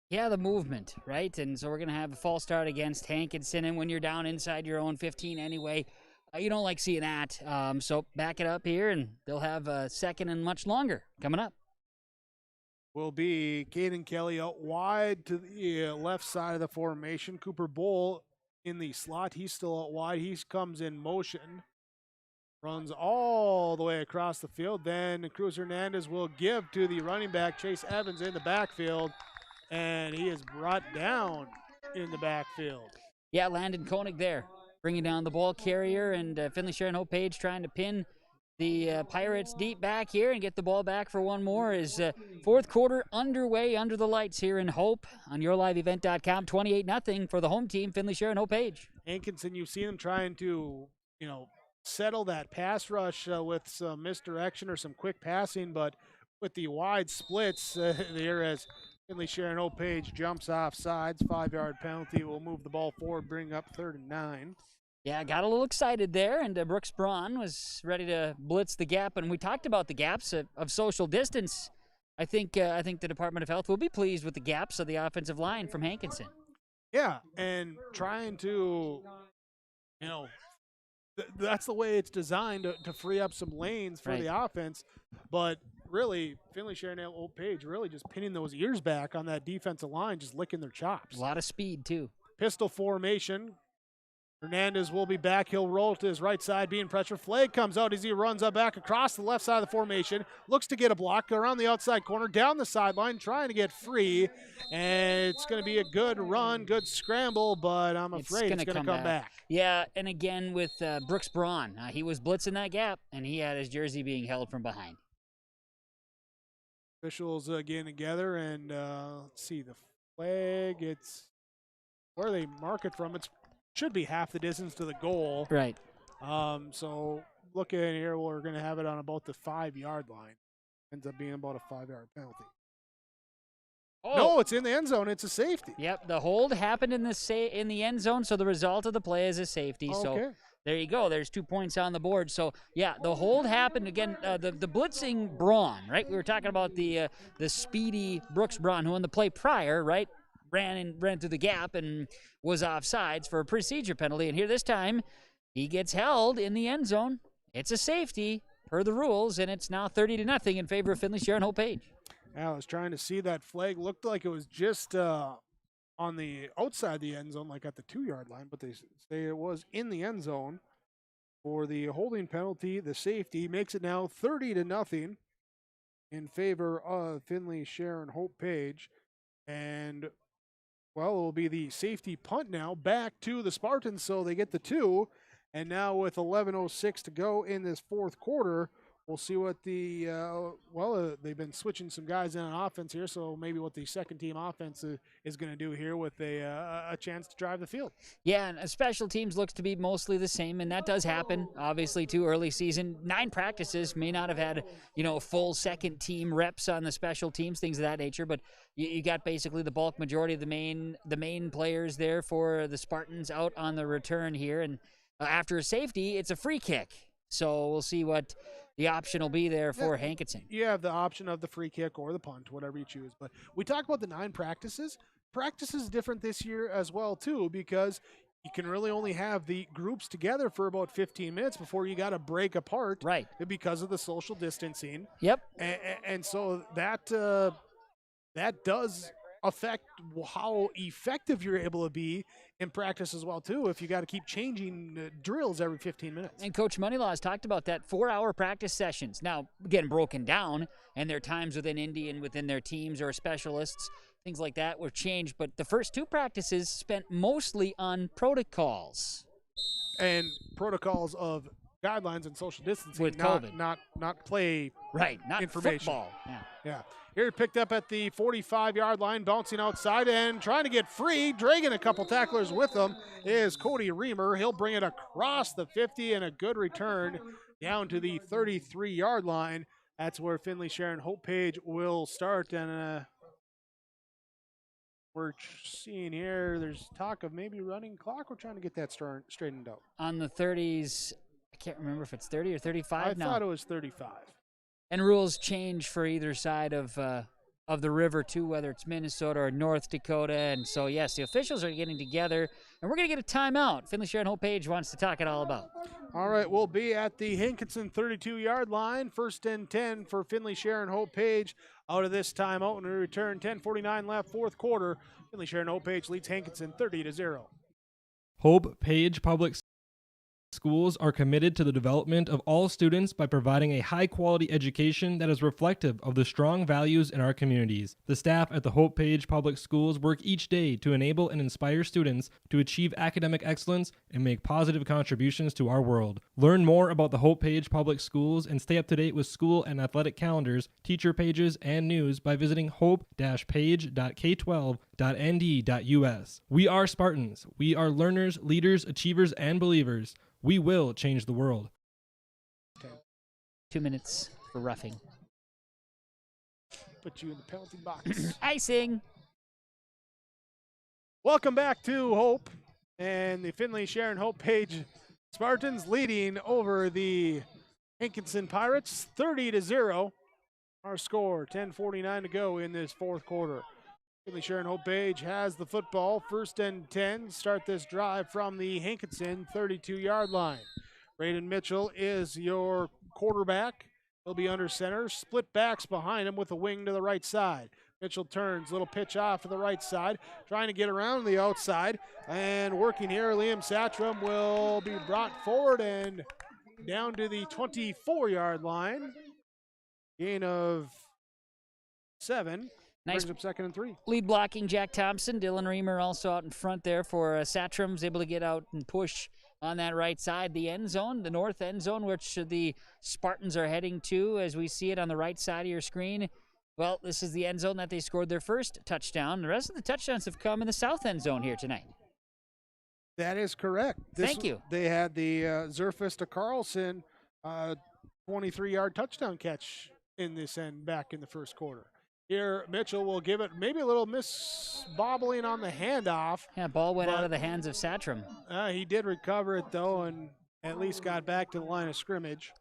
Yeah, the movement, right? And so we're going to have a false start against Hankinson, and when you're down inside your own 15 anyway, you don't like seeing that. So back it up here, and they'll have a second and much longer coming up. Will be Caden Kelly out wide to the left side of the formation. Cooper Bull in the slot. He's still out wide. He comes in motion. Runs all the way across the field. Then Cruz Hernandez will give to the running back, Chase Evans, in the backfield. And he is brought down in the backfield. Yeah, Landon Koenig there, bringing down the ball carrier, and Finley-Sharon-Hope-Page trying to pin the Pirates deep back here and get the ball back for one more. Is fourth quarter underway under the lights here in Hope on yourliveevent.com. 28-0 for the home team, Finley-Sharon-Hope-Page. Hankinson, you've seen them trying to, settle that pass rush with some misdirection or some quick passing, but with the wide splits there as Finley-Sharon-Hope-Page jumps off sides, 5-yard penalty will move the ball forward, bring up 3rd and 9. Yeah, got a little excited there, and Brooks Braun was ready to blitz the gap, and we talked about the gaps of social distance. I think the Department of Health will be pleased with the gaps of the offensive line from Hankinson. Yeah, and trying to, that's the way it's designed to free up some lanes for the offense, but really, Finley-Sharon-Hope-Page really just pinning those ears back on that defensive line, just licking their chops. A lot of speed, too. Pistol formation. Hernandez will be back. He'll roll to his right side, being pressured. Flag comes out as he runs up back across the left side of the formation. Looks to get a block around the outside corner, down the sideline, trying to get free. And it's going to be a good run, good scramble, but I'm afraid it's going to come back. Yeah, and again with Brooks Braun. He was blitzing that gap, and he had his jersey being held from behind. Officials getting together, and let's see, the flag, it's where they mark it from. It should be half the distance to the goal. Right. So looking here, we're going to have it on about the 5-yard line. Ends up being about a 5-yard penalty. Oh. No, it's in the end zone. It's a safety. Yep, the hold happened in the end zone, so the result of the play is a safety. Okay. So there you go. There's 2 points on the board. So, yeah, the hold happened again. The blitzing Braun, right? We were talking about the speedy Brooks Braun, who on the play prior, right, ran through the gap and was offsides for a procedure penalty. And here this time, he gets held in the end zone. It's a safety per the rules, and it's now 30-0 in favor of Finley-Sharon-Hope-Page. I was trying to see that flag. Looked like it was just on the outside of the end zone, like at the 2-yard line, but they say it was in the end zone for the holding penalty. The safety makes it now 30-0 in favor of Finley-Sharon-Hope-Page. And, well, it will be the safety punt now back to the Spartans, so they get the 2. And now with 11:06 to go in this fourth quarter, we'll see what they've been switching some guys in on offense here, so maybe what the second-team offense is going to do here with a chance to drive the field. Yeah, and special teams looks to be mostly the same, and that does happen, obviously, too, early season. 9 practices, may not have had, full second-team reps on the special teams, things of that nature, but you got basically the bulk majority of the main players there for the Spartans out on the return here, and after a safety, it's a free kick. So we'll see what the option will be there for Hankinson. You have the option of the free kick or the punt, whatever you choose. But we talk about the 9 practices. Practice is different this year as well, too, because you can really only have the groups together for about 15 minutes before you got to break apart. Right. Because of the social distancing. Yep. And so that does affect how effective you're able to be in practice as well, too, if you got to keep changing drills every 15 minutes. And Coach Moneylaw has talked about that 4-hour practice sessions. Now, getting broken down, and their times within Indy and within their teams or specialists, things like that were changed. But the first 2 practices spent mostly on protocols. And protocols of guidelines and social distancing, With not COVID. not play Right, not information. football. Yeah. Here picked up at the 45-yard line, bouncing outside and trying to get free, dragging a couple tacklers with him is Cody Reamer. He'll bring it across the 50 and a good return down to the 33-yard line. That's where Finley-Sharon-Hope-Page will start. And we're seeing here, there's talk of maybe running clock. We're trying to get that straightened out. On the 30s, I can't remember if it's 30 or 35 now. I thought it was 35. And rules change for either side of the river, too, whether it's Minnesota or North Dakota. And so, yes, the officials are getting together, and we're going to get a timeout. Finley-Sharon-Hope-Page wants to talk it all about. All right, we'll be at the Hankinson 32-yard line. 1st and 10 for Finley-Sharon-Hope-Page. Out of this timeout, and we return 10:49 left, fourth quarter. Finley-Sharon-Hope-Page leads Hankinson 30-0. Hope-Page Public Schools are committed to the development of all students by providing a high-quality education that is reflective of the strong values in our communities. The staff at the Hope-Page Public Schools work each day to enable and inspire students to achieve academic excellence and make positive contributions to our world. Learn more about the Hope-Page Public Schools and stay up to date with school and athletic calendars, teacher pages, and news by visiting hope-page.k12.nd.us. We are Spartans. We are learners, leaders, achievers, and believers. We will change the world. 2 minutes for roughing. Put you in the penalty box. Icing. Welcome back to Hope and the Finley-Sharon-Hope-Page Spartans leading over the Hankinson Pirates 30-0. Our score, 10:49 to go in this fourth quarter. Finley-Sharon-Hope-Page has the football. 1st and 10. Start this drive from the Hankinson 32-yard line. Braden Mitchell is your quarterback. He'll be under center. Split backs behind him with a wing to the right side. Mitchell turns, little pitch off to the right side, trying to get around the outside. And working here, Liam Satram will be brought forward and down to the 24-yard line. Gain of 7. Nice. Brings up 2nd and 3. Lead blocking, Jack Thompson. Dylan Reamer also out in front there for Satram's able to get out and push on that right side. The end zone, the north end zone, which the Spartans are heading to as we see it on the right side of your screen. Well, this is the end zone that they scored their first touchdown. The rest of the touchdowns have come in the south end zone here tonight. That is correct. Thank you. They had the Zerfus to Carlson 23-yard touchdown catch in this end back in the first quarter. Here, Mitchell will give it maybe a little bobbling on the handoff. Yeah, ball went out of the hands of Satram. He did recover it, though, and at least got back to the line of scrimmage.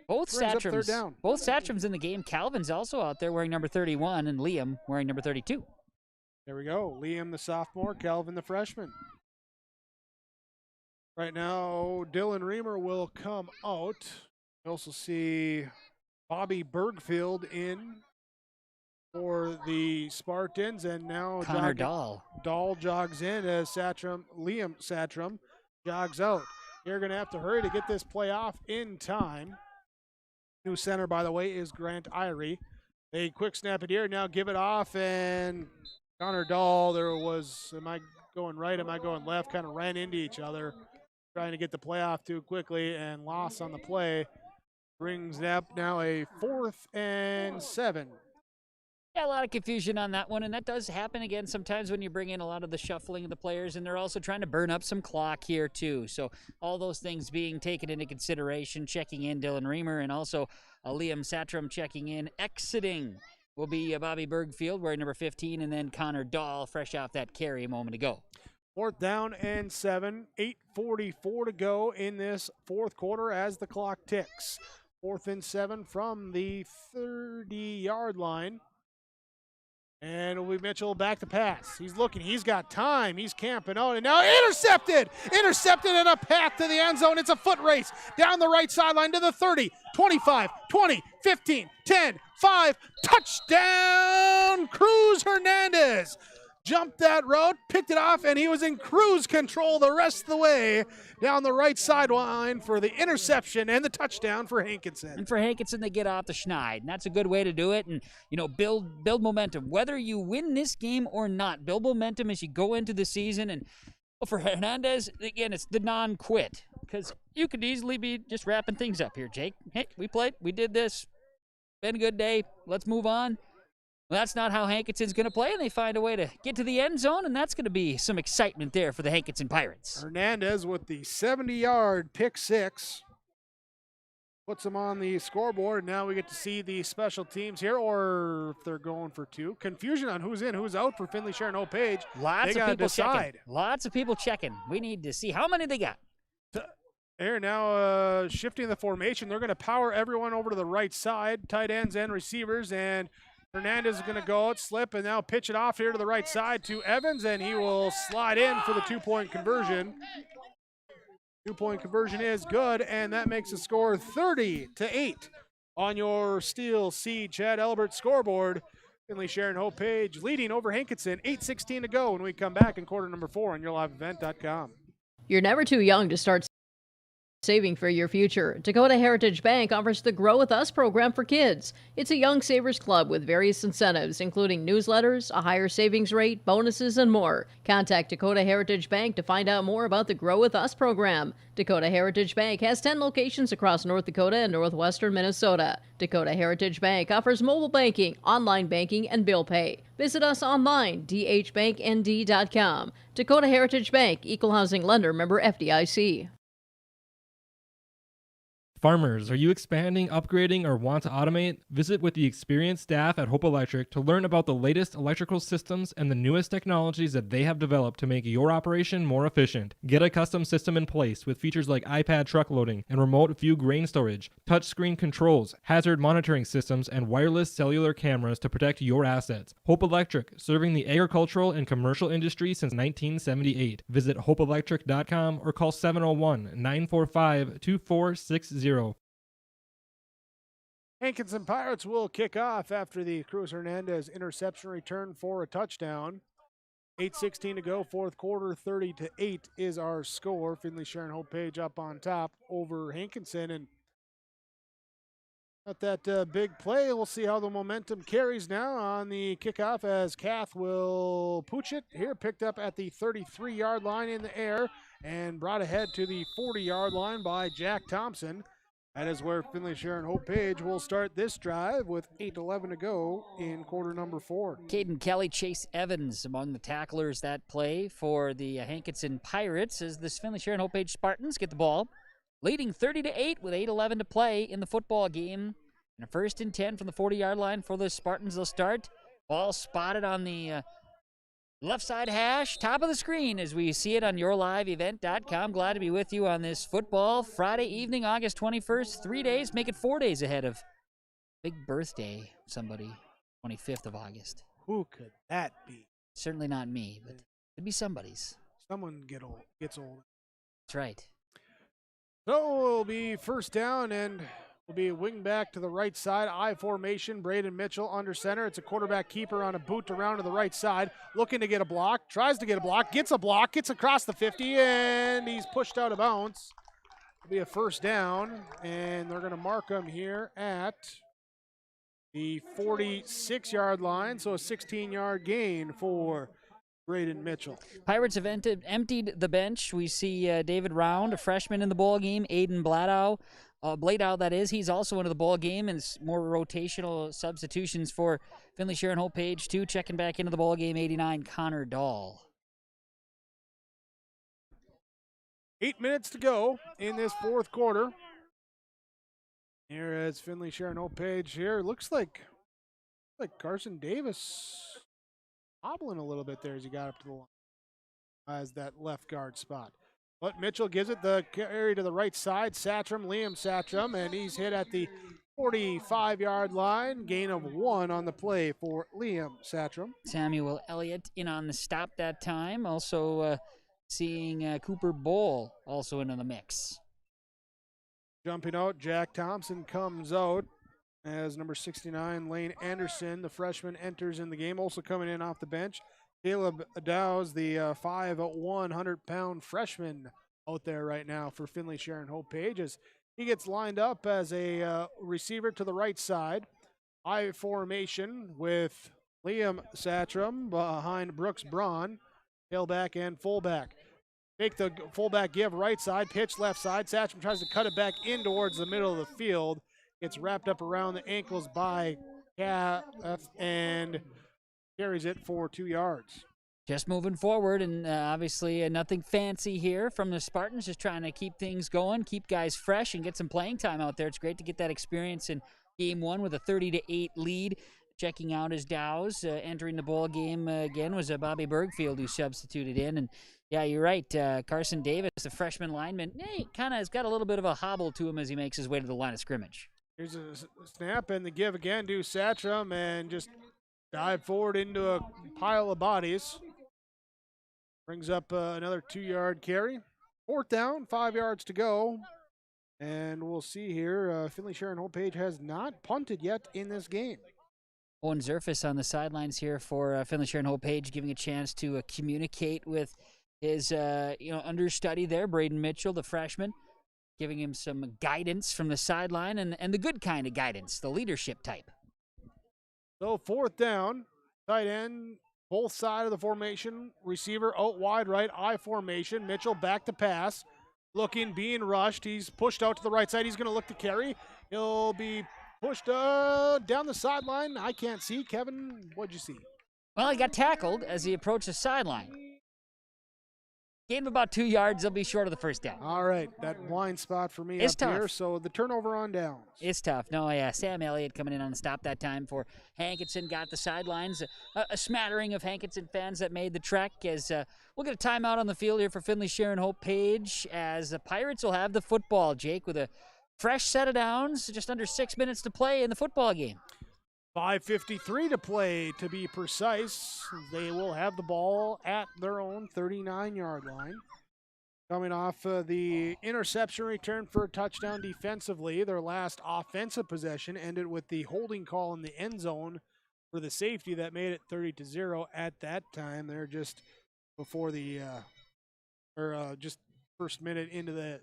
Both Brings up 3rd Satrams, down. both Satrams in the game. Calvin's also out there wearing number 31, and Liam wearing number 32. There we go. Liam, the sophomore, Calvin, the freshman. Right now, Dylan Reamer will come out. You also see Bobby Bergfield in for the Spartans, and now Connor Dahl. Dahl jogs in as Liam Satram jogs out. You're going to have to hurry to get this play off in time. New center, by the way, is Grant Irie. A quick snap it here, now give it off, and Connor Dahl, am I going right, am I going left, kind of ran into each other, trying to get the play off too quickly, and loss on the play brings up now a 4th and 7. Yeah, a lot of confusion on that one, and that does happen again sometimes when you bring in a lot of the shuffling of the players, and they're also trying to burn up some clock here too. So all those things being taken into consideration, checking in Dylan Reamer, and also Liam Satram checking in. Exiting will be Bobby Bergfield wearing number 15, and then Connor Dahl fresh off that carry a moment ago. 4th down and 7, 8:44 to go in this fourth quarter as the clock ticks. 4th and 7 from the 30-yard line. And it'll be Mitchell back to pass. He's looking. He's got time. He's camping out. And now intercepted. Intercepted in a path to the end zone. It's a foot race down the right sideline to the 30, 25, 20, 15, 10, 5. Touchdown, Cruz Hernandez. Jumped that route, picked it off, and he was in cruise control the rest of the way down the right sideline for the interception and the touchdown for Hankinson. And for Hankinson, they get off the schneid, and that's a good way to do it. And build momentum, whether you win this game or not. Build momentum as you go into the season. And for Hernandez, again, it's the non-quit. because you could easily be just wrapping things up here, Jake. Hey, we played, we did this, been a good day, let's move on. Well, that's not how Hankinson's going to play, and they find a way to get to the end zone, and that's going to be some excitement there for the Hankinson Pirates. Hernandez with the 70-yard pick six. Puts them on the scoreboard. Now we get to see the special teams here, or if they're going for two. Confusion on who's in, who's out for Finley-Sharon-Hope-Page. Lots they of people decide. checking. Lots of people checking. We need to see how many they got. They're now shifting the formation. They're going to power everyone over to the right side, tight ends and receivers, and Hernandez is going to go out, slip, and now pitch it off here to the right side to Evans, and he will slide in for the two-point conversion. Two-point conversion is good, and that makes the score 30-8 on your Steel C Chad Albert scoreboard. Finley-Sharon-Hope-Page leading over Hankinson. 8:16 to go when we come back in quarter number 4 on yourliveevent.com. You're never too young to start saving for your future. Dakota Heritage Bank offers the Grow With Us program for kids. It's a young savers club with various incentives, including newsletters, a higher savings rate, bonuses, and more. Contact Dakota Heritage Bank to find out more about the Grow With Us program. Dakota Heritage Bank has 10 locations across North Dakota and northwestern Minnesota. Dakota Heritage Bank offers mobile banking, online banking, and bill pay. Visit us online, dhbanknd.com. Dakota Heritage Bank, Equal Housing Lender, member FDIC. Farmers, are you expanding, upgrading, or want to automate? Visit with the experienced staff at Hope Electric to learn about the latest electrical systems and the newest technologies that they have developed to make your operation more efficient. Get a custom system in place with features like iPad truck loading and remote view grain storage, touchscreen controls, hazard monitoring systems, and wireless cellular cameras to protect your assets. Hope Electric, serving the agricultural and commercial industry since 1978. Visit hopeelectric.com or call 701-945-2460. Hankinson Pirates will kick off after the Cruz Hernandez interception return for a touchdown. 8:16 to go, fourth quarter, 30-8 is our score. Finley-Sharon-Hope-Page up on top over Hankinson, and at that big play, we'll see how the momentum carries now on the kickoff as Kath will pooch it here, picked up at the 33-yard line in the air and brought ahead to the 40-yard line by Jack Thompson. That is where Finley-Sharon-Hope-Page will start this drive with 8:11 to go in quarter number 4. Caden Kelly, Chase Evans among the tacklers that play for the Hankinson Pirates as the Finley-Sharon-Hope-Page Spartans get the ball, leading 30-8 with 8:11 to play in the football game. And a 1st and 10 from the 40-yard line for the Spartans. They'll start. Ball spotted on the left side hash, top of the screen as we see it on yourliveevent.com. Glad to be with you on this football Friday evening, August 21st. 3 days, make it 4 days ahead of big birthday somebody, 25th of August. Who could that be? Certainly not me, but it'd be somebody's. Someone gets old. That's right. So it'll be first down, and will be a wing back to the right side. I formation. Braden Mitchell under center. It's a quarterback keeper on a boot around to the right side. Looking to get a block. Tries to get a block. Gets a block. Gets across the 50, and he's pushed out of bounds. It'll be a first down, and they're going to mark him here at the 46-yard line. So a 16-yard gain for Braden Mitchell. Pirates have emptied the bench. We see David Round, a freshman in the ball game. Aiden Bladow, that is. He's also into the ball game, and it's more rotational substitutions for Finley-Sharon-Hope-Page, too. Checking back into the ball game, 89, Connor Dahl. 8 minutes to go in this fourth quarter. Here is Finley-Sharon-Hope-Page here. Looks like Carson Davis hobbling a little bit there as he got up to the line as that left guard spot. But Mitchell gives it the carry to the right side. Liam Satcham, and he's hit at the 45-yard line. Gain of 1 on the play for Liam Satcham. Samuel Elliott in on the stop that time. Also seeing Cooper Bowl also into the mix. Jumping out, Jack Thompson comes out as number 69, Lane Anderson, the freshman, enters in the game. Also coming in off the bench, Caleb Dow's the 5'1", 100-pound freshman out there right now for Finley-Sharon-Hope-Page as he gets lined up as a receiver to the right side. I formation with Liam Satcham behind Brooks Braun, tailback and fullback. Take the fullback give right side, pitch left side. Satcham tries to cut it back in towards the middle of the field. Gets wrapped up around the ankles by Calf and carries it for 2 yards. Just moving forward, and obviously nothing fancy here from the Spartans, just trying to keep things going, keep guys fresh, and get some playing time out there. It's great to get that experience in game one with a 30-8 lead. Checking out his Dows, entering the ball game again was Bobby Bergfield, who substituted in. And yeah, you're right. Carson Davis, the freshman lineman, kind of has got a little bit of a hobble to him as he makes his way to the line of scrimmage. Here's a snap and the give again to Satcham, and just dive forward into a pile of bodies. Brings up another 2-yard carry. 4th down, 5 yards to go. And we'll see here, Finley-Sharon-Hope-Page has not punted yet in this game. Owen Zerfus on the sidelines here for Finley-Sharon-Hope-Page, giving a chance to communicate with his understudy there, Braden Mitchell, the freshman, giving him some guidance from the sideline, and the good kind of guidance, the leadership type. So 4th down, tight end, both side of the formation, receiver out wide right, I formation. Mitchell back to pass, looking, being rushed. He's pushed out to the right side. He's going to look to carry. He'll be pushed down the sideline. I can't see. Kevin, what'd you see? Well, he got tackled as he approached the sideline. Gained about 2 yards. They'll be short of the first down. All right, that blind spot for me It's up tough. here. So the turnover on downs. It's tough. No, yeah, Sam Elliott coming in on the stop that time for Hankinson. Got the sidelines. A smattering of Hankinson fans that made the trek as we'll get a timeout on the field here for Finley-Sharon-Hope-Page as the Pirates will have the football, Jake, with a fresh set of downs, just under 6 minutes to play in the football game. 5:53 to play, to be precise. They will have the ball at their own 39-yard line. Coming off the interception return for a touchdown defensively. Their last offensive possession ended with the holding call in the end zone for the safety that made it 30-0 at that time. They're just before the, just first minute into the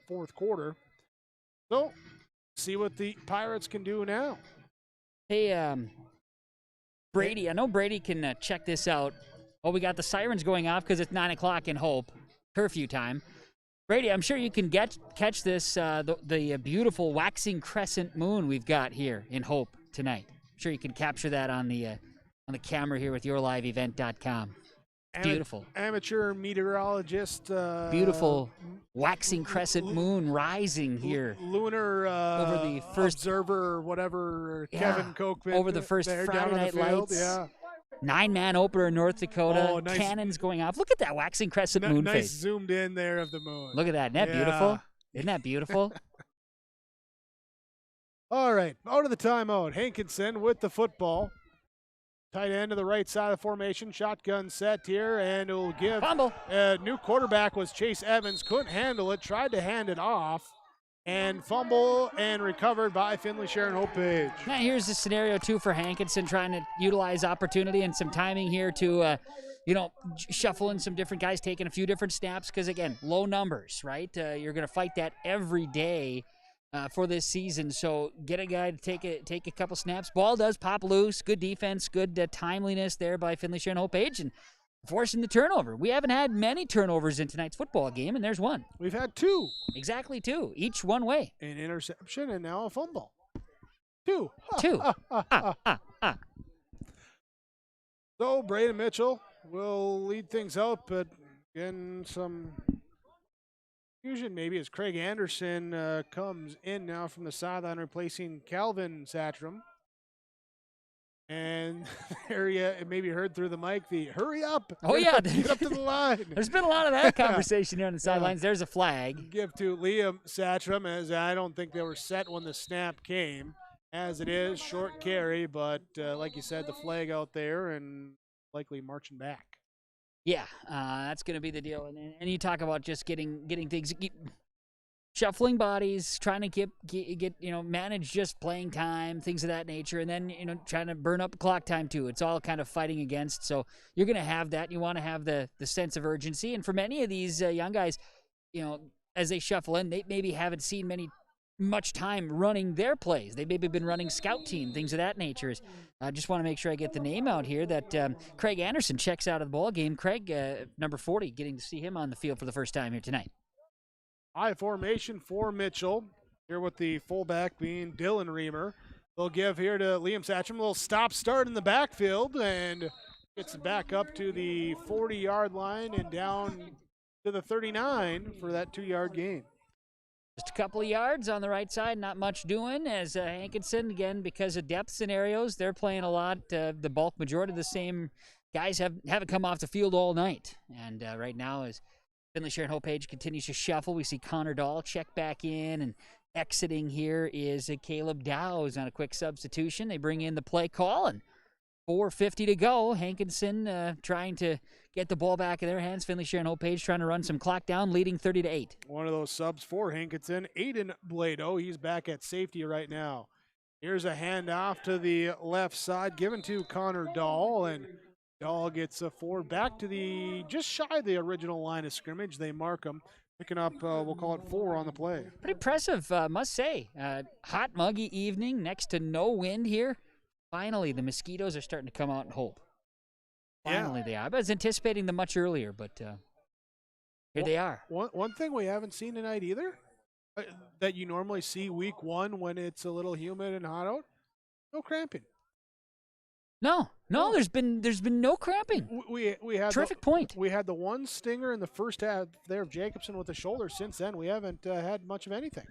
4th quarter. So, see what the Pirates can do now. Hey, Brady, I know Brady can check this out. Oh, we got the sirens going off because it's 9 o'clock in Hope, curfew time. Brady, I'm sure you can catch this, the beautiful waxing crescent moon we've got here in Hope tonight. I'm sure you can capture that on the camera here with yourliveevent.com. Beautiful. Amateur meteorologist. Beautiful waxing crescent moon rising here. Lunar over the first observer, whatever. Yeah, Kevin Kochman. Over the first Friday Night Lights. Yeah. 9-man opener in North Dakota. Oh, nice. Cannons going off. Look at that waxing crescent moon nice face. Zoomed in there of the moon. Look at that. Isn't that beautiful? Isn't that beautiful? All right. Out of the timeout. Hankinson with the football. Tight end to the right side of the formation. Shotgun set here, and it will give. Fumble. New quarterback was Chase Evans. Couldn't handle it. Tried to hand it off. And fumble and recovered by Finley-Sharon-Hope-Page. Now here's the scenario, too, for Hankinson, trying to utilize opportunity and some timing here to, shuffle in some different guys, taking a few different snaps. Because, again, low numbers, right? You're going to fight that every day. For this season, so get a guy to take a couple snaps. Ball does pop loose. Good defense, good timeliness there by Finley-Sharon-Hope-Page, and forcing the turnover. We haven't had many turnovers in tonight's football game, and there's one. We've had 2. Exactly 2, each one way. An interception and now a fumble. 2. 2. So Braden Mitchell will lead things out, but again, some confusion maybe as Craig Anderson comes in now from the sideline, replacing Calvin Satcham. And there you maybe heard through the mic the hurry up. Oh, yeah. Get up to the line. There's been a lot of that conversation here on the sidelines. There's a flag. Give to Liam Satcham, as I don't think they were set when the snap came. As it is, short carry, but like you said, the flag out there and likely marching back. Yeah, that's going to be the deal. And you talk about just getting things, shuffling bodies, trying to get manage just playing time, things of that nature, and then trying to burn up clock time too. It's all kind of fighting against. So you're going to have that. You want to have the sense of urgency. And for many of these young guys, as they shuffle in, they maybe haven't seen many much time running their plays. They maybe been running scout team, things of that nature. I just want to make sure I get the name out here that Craig Anderson checks out of the ball game. Craig, number 40, getting to see him on the field for the first time here tonight. I formation for Mitchell. Here with the fullback being Dylan Reamer. They'll give here to Liam Satcham. A little stop start in the backfield and gets it back up to the 40-yard line and down to the 39 for that 2-yard gain. Just a couple of yards on the right side, not much doing as Hankinson, again, because of depth scenarios, they're playing a lot. The bulk majority of the same guys haven't come off the field all night. And right now, as Finley-Sharon-Hope-Page continues to shuffle, we see Connor Dahl check back in, and exiting here is Caleb Dow's on a quick substitution. They bring in the play call, and 4:50 to go. Hankinson trying to get the ball back in their hands. Finley-Sharon-Hope-Page trying to run some clock down, leading 30-8. One of those subs for Hankinson, Aiden Blado. He's back at safety right now. Here's a handoff to the left side, given to Connor Dahl, and Dahl gets forward back to the just shy of the original line of scrimmage. They mark him, picking up, we'll call it 4 on the play. Pretty impressive, must say. Hot, muggy evening, next to no wind here. Finally, the mosquitoes are starting to come out in Hope. Finally, they are. I was anticipating them much earlier, but here they are. One thing we haven't seen tonight either, that you normally see week 1 when it's a little humid and hot out, no cramping. No, there's been no cramping. We had terrific point. We had the one stinger in the first half there of Jacobson with the shoulder. Since then, we haven't had much of anything.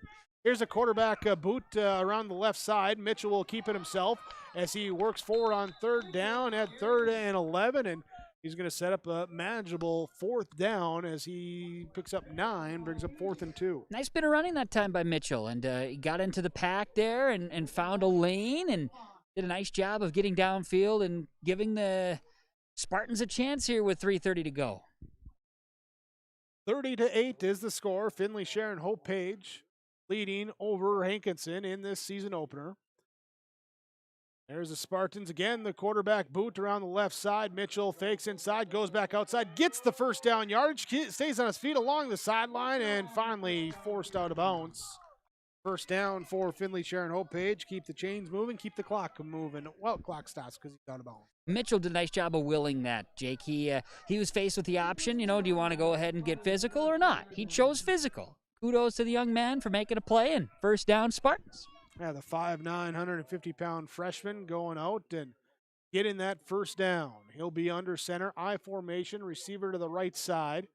Here's a quarterback boot around the left side. Mitchell will keep it himself as he works forward on 3rd down at 3rd and 11, and he's going to set up a manageable 4th down as he picks up 9, brings up 4th and 2. Nice bit of running that time by Mitchell, and he got into the pack there and found a lane and did a nice job of getting downfield and giving the Spartans a chance here with 3:30 to go. 30-8 is the score. Finley-Sharon-Hope-Page leading over Hankinson in this season opener. There's the Spartans again. The quarterback boot around the left side. Mitchell fakes inside, goes back outside, gets the first down yardage, stays on his feet along the sideline, and finally forced out of bounds. First down for Finley-Sharon-Hope-Page. Keep the chains moving, keep the clock moving. Well, clock stops because he's out of bounds. Mitchell did a nice job of willing that, Jake. He was faced with the option, do you want to go ahead and get physical or not? He chose physical. Kudos to the young man for making a play, and first down Spartans. Yeah, the 5'9", 150-pound freshman going out and getting that first down. He'll be under center, I formation, receiver to the right side.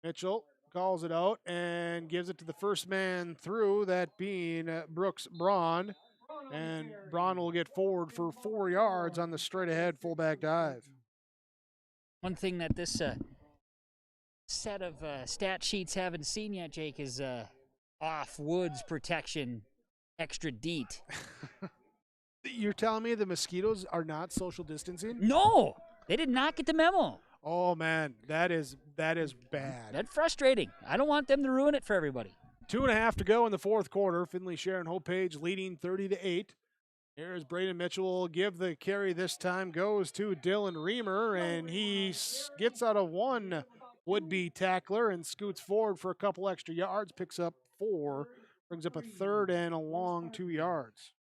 Mitchell calls it out and gives it to the first man through, that being Brooks Braun. And Braun will get forward for 4 yards on the straight-ahead fullback dive. One thing that this set of stat sheets haven't seen yet, Jake, is off woods protection extra deet. You're telling me the mosquitoes are not social distancing? No, they did not get the memo. Oh man, that is bad. That's frustrating. I don't want them to ruin it for everybody. 2.5 to go in the 4th quarter. Finley-Sharon-Hope-Page leading 30-8. Here's Braden Mitchell. Give the carry this time. Goes to Dylan Reamer, and he gets out of one would-be tackler and scoots forward for a couple extra yards. Picks up 4. Brings up a 3rd and a long 2 yards.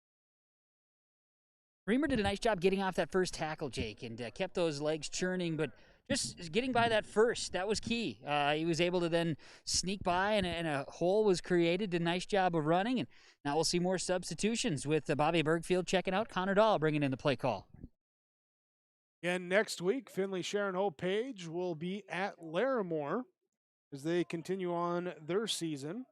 Reamer did a nice job getting off that first tackle, Jake, and kept those legs churning, but just getting by that first, that was key. He was able to then sneak by, and a hole was created. Did a nice job of running, and now we'll see more substitutions with Bobby Bergfield checking out, Connor Dahl bringing in the play call. And next week, Finley-Sharon-Hope-Page will be at Larimore as they continue on their season.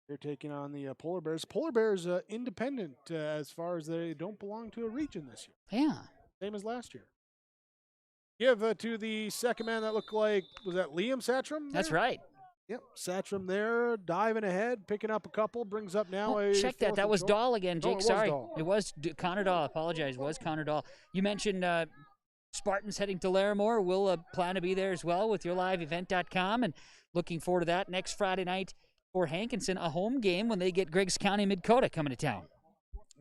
They're taking on the Polar Bears. Polar Bears independent as far as they don't belong to a region this year. Yeah. Same as last year. Give to the second man that looked like, was that Liam Satcham? That's right. Yep, Satcham there, diving ahead, picking up a couple, brings up now a check that. That was Dahl again, Jake. Sorry. It was Connor Dahl. Apologize. It was Connor Dahl. You mentioned Spartans heading to Larimore. We'll plan to be there as well with yourliveevent.com, and looking forward to that next Friday night for Hankinson, a home game when they get Griggs County Mid-Coda coming to town.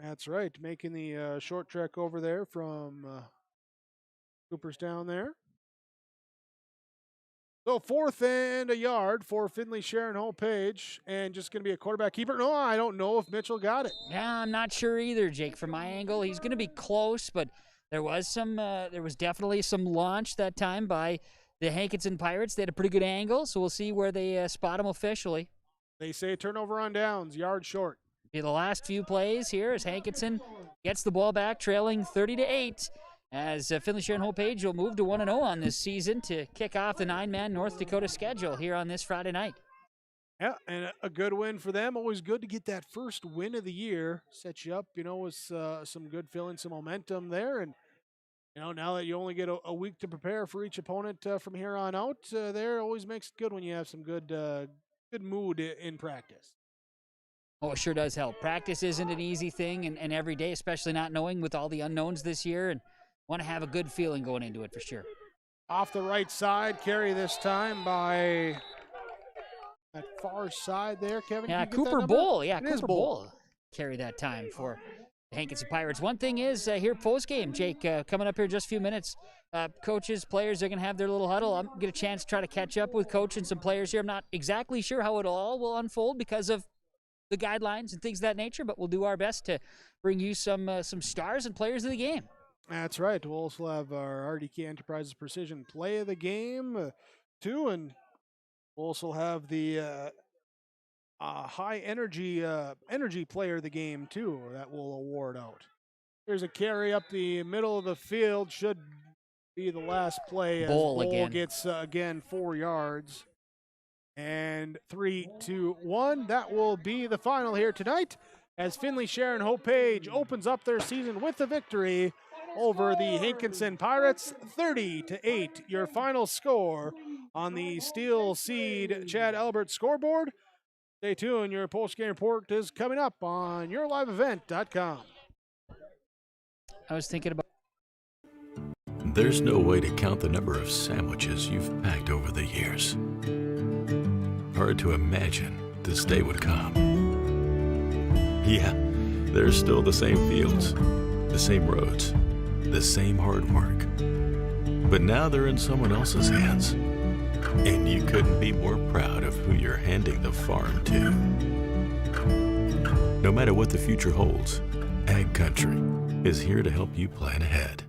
That's right, making the short trek over there from Cooperstown there. So 4th and a yard for Finley-Sharon-Hope-Page, and just going to be a quarterback keeper. No, I don't know if Mitchell got it. Yeah, I'm not sure either, Jake. From my angle, he's going to be close, but there was definitely some launch that time by the Hankinson Pirates. They had a pretty good angle, so we'll see where they spot him officially. They say turnover on downs, yard short. Be the last few plays here as Hankinson gets the ball back, trailing 30-8. As Finley-Sharon-Hope-Page will move to 1-0 on this season to kick off the 9-man North Dakota schedule here on this Friday night. Yeah, and a good win for them. Always good to get that first win of the year. Set you up, with some good feeling, some momentum there. And, now that you only get a week to prepare for each opponent from here on out, there always makes it good when you have some good mood in practice. Oh, it sure does help. Practice isn't an easy thing, and every day, especially not knowing with all the unknowns this year, and want to have a good feeling going into it for sure. Off the right side, carry this time by that far side there, Kevin. Yeah, Cooper Bull. Yeah, Cooper Bull carry that time for the Hankinson Pirates. One thing is here post-game, Jake, coming up here in just a few minutes, coaches, players, they're going to have their little huddle. I'm going to get a chance to try to catch up with coach and some players here. I'm not exactly sure how it all will unfold because of the guidelines and things of that nature, but we'll do our best to bring you some stars and players of the game. That's right. We'll also have our RDK Enterprises Precision play of the game, too, and we'll also have the high energy player of the game, too, that we'll award out. There's a carry up the middle of the field. Should be the last play as Bull gets, again, 4 yards. And 3, 2, 1. That will be the final here tonight as Finley-Sharon-Hope-Page opens up their season with a victory over the Hankinson Pirates, 30-8. Your final score on the Steel Seed Chad Albert scoreboard. Stay tuned. Your post-game report is coming up on yourliveevent.com. I was thinking about. There's no way to count the number of sandwiches you've packed over the years. Hard to imagine this day would come. Yeah, there's still the same fields, the same roads, the same hard work. But now they're in someone else's hands. And you couldn't be more proud of who you're handing the farm to. No matter what the future holds, Ag Country is here to help you plan ahead.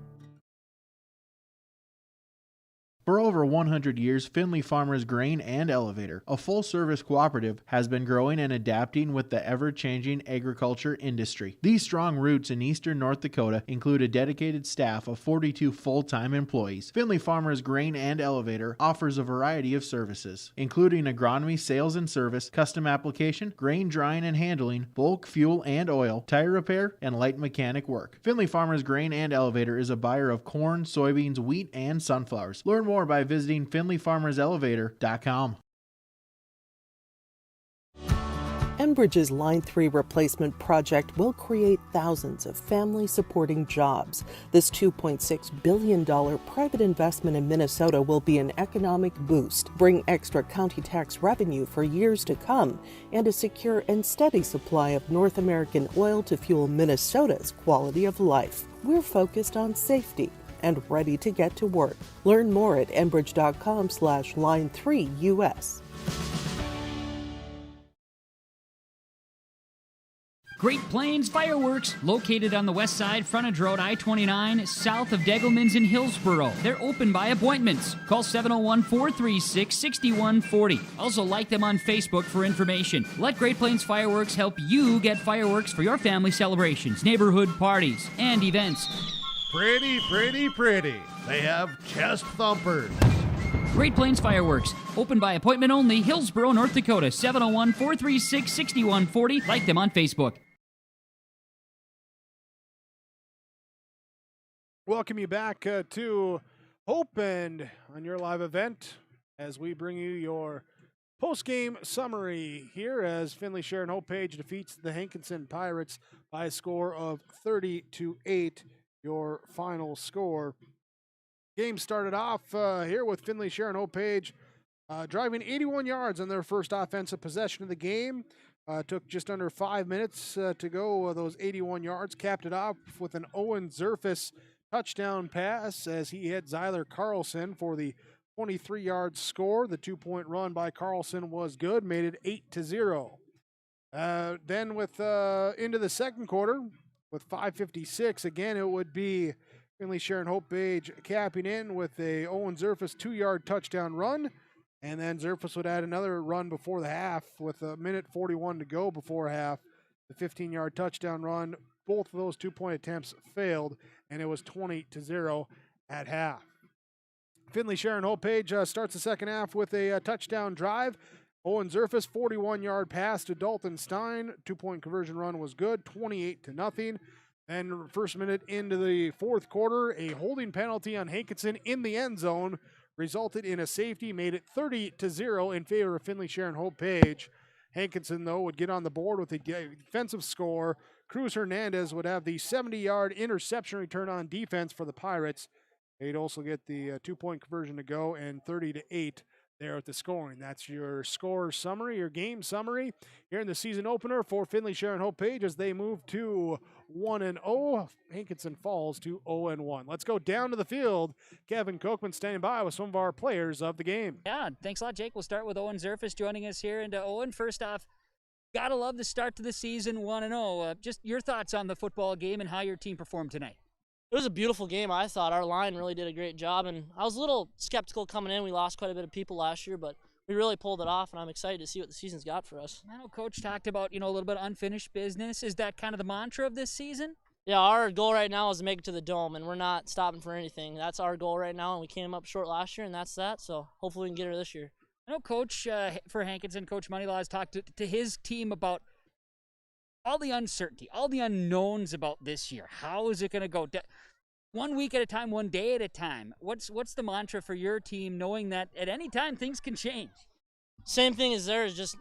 For over 100 years, Finley Farmers Grain and Elevator, a full-service cooperative, has been growing and adapting with the ever-changing agriculture industry. These strong roots in eastern North Dakota include a dedicated staff of 42 full-time employees. Finley Farmers Grain and Elevator offers a variety of services, including agronomy, sales and service, custom application, grain drying and handling, bulk fuel and oil, tire repair, and light mechanic work. Finley Farmers Grain and Elevator is a buyer of corn, soybeans, wheat, and sunflowers. Learn more by visiting finleyfarmerselevator.com. Enbridge's Line 3 replacement project will create thousands of family-supporting jobs. This $2.6 billion private investment in Minnesota will be an economic boost, bring extra county tax revenue for years to come, and a secure and steady supply of North American oil to fuel Minnesota's quality of life. We're focused on safety and ready to get to work. Learn more at enbridge.com/line3us. Great Plains Fireworks, located on the west side, frontage road I-29, south of Degelman's in Hillsboro. They're open by appointments. Call 701-436-6140. Also like them on Facebook for information. Let Great Plains Fireworks help you get fireworks for your family celebrations, neighborhood parties, and events. Pretty, pretty, pretty. They have chest thumpers. Great Plains Fireworks, open by appointment only, Hillsboro, North Dakota, 701-436-6140. Like them on Facebook. Welcome you back to Hope and on your live event as we bring you your post-game summary here as Finley-Sharon-Hope-Page defeats the Hankinson Pirates by a score of 30-8. Your final score. Game started off here with Finley-Sharon-Hope-Page driving 81 yards on their first offensive possession of the game. Took just under 5 minutes to go. Those 81 yards capped it off with an Owen Zerfus touchdown pass as he hit Zyler Carlson for the 23-yard score. The 2-point run by Carlson was good, made it 8-0. Then with into the second quarter, with 5:56, again it would be Finley-Sharon-Hope-Page capping in with a Owen Zerfus 2-yard touchdown run, and then Zerfus would add another run before the half with 1:41 to go before half. The 15-yard touchdown run, both of those 2-point attempts failed, and it was 20-0 at half. Finley-Sharon-Hope-Page starts the second half with a touchdown drive. Owen Zerfus, 41-yard pass to Dalton Stein. 2-point conversion run was good, 28-0. Then first minute into the fourth quarter, a holding penalty on Hankinson in the end zone resulted in a safety, made it 30-0 in favor of Finley-Sharon-Hope-Page. Hankinson, though, would get on the board with a defensive score. Cruz Hernandez would have the 70-yard interception return on defense for the Pirates. They'd also get the 2-point conversion to go, and 30-8 there at the scoring. That's your score summary, your game summary here in the season opener for Finley-Sharon-Hope-Page as they move to 1-0. Hankinson falls to 0-1. Let's go down to the field. Kevin Kochman standing by with some of our players of the game. Yeah, thanks a lot, Jake. We'll start with Owen Zerfus joining us here. And Owen, first off, gotta love the start to the season, 1-0. Just your thoughts on the football game and how your team performed tonight. It was a beautiful game, I thought. Our line really did a great job, and I was a little skeptical coming in. We lost quite a bit of people last year, but we really pulled it off, and I'm excited to see what the season's got for us. I know Coach talked about, a little bit of unfinished business. Is that kind of the mantra of this season? Yeah, our goal right now is to make it to the Dome, and we're not stopping for anything. That's our goal right now, and we came up short last year, and that's that, so hopefully we can get her this year. I know Coach for Hankinson, Coach Moneylaw, has talked to his team about all the uncertainty, all the unknowns about this year. How is it going to go? 1 week at a time, 1 day at a time. What's the mantra for your team, knowing that at any time things can change? Same thing as theirs, just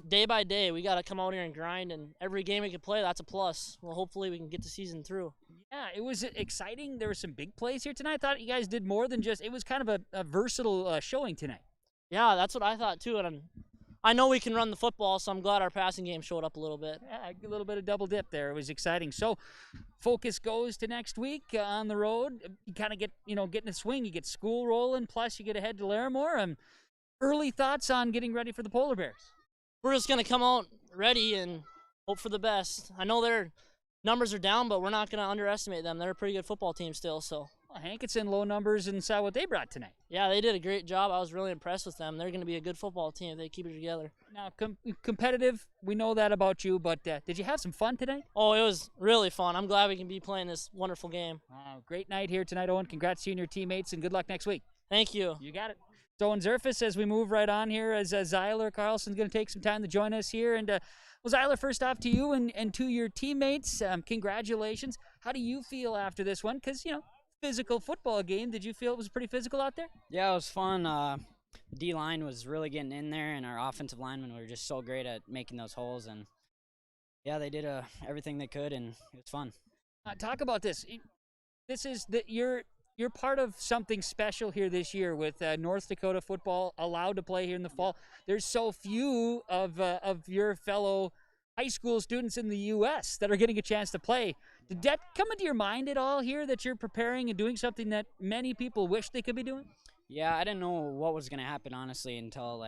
day by day. We got to come out here and grind, and every game we can play, that's a plus. Well, hopefully we can get the season through. Yeah, it was exciting. There were some big plays here tonight. I thought you guys did more than just, it was kind of a versatile showing tonight. Yeah, that's what I thought too, and I know we can run the football, so I'm glad our passing game showed up a little bit. Yeah, a little bit of double dip there. It was exciting. So, focus goes to next week on the road. You kind of get, get in the swing. You get school rolling, plus you get ahead to Larimore. Early thoughts on getting ready for the Polar Bears? We're just going to come out ready and hope for the best. I know their numbers are down, but we're not going to underestimate them. They're a pretty good football team still, so. Well, Hankinson, low numbers, and saw what they brought tonight. Yeah, they did a great job. I was really impressed with them. They're going to be a good football team if they keep it together. Now, competitive, we know that about you, but did you have some fun today? Oh, it was really fun. I'm glad we can be playing this wonderful game. Great night here tonight, Owen. Congrats to you and your teammates, and good luck next week. Thank you. You got it. So, Owen Zerfus, as we move right on here, as Zyler Carlson's going to take some time to join us here. And, well, Zyler, first off to you and to your teammates, congratulations. How do you feel after this one? Because, physical football game. Did you feel it was pretty physical out there? Yeah, it was fun. D-line was really getting in there, and our offensive linemen were just so great at making those holes. And, yeah, they did everything they could, and it was fun. Talk about this. This is you're part of something special here this year with North Dakota football allowed to play here in the fall. There's so few of your fellow high school students in the U.S. that are getting a chance to play. Did that come into your mind at all here, that you're preparing and doing something that many people wish they could be doing? Yeah, I didn't know what was going to happen, honestly, until,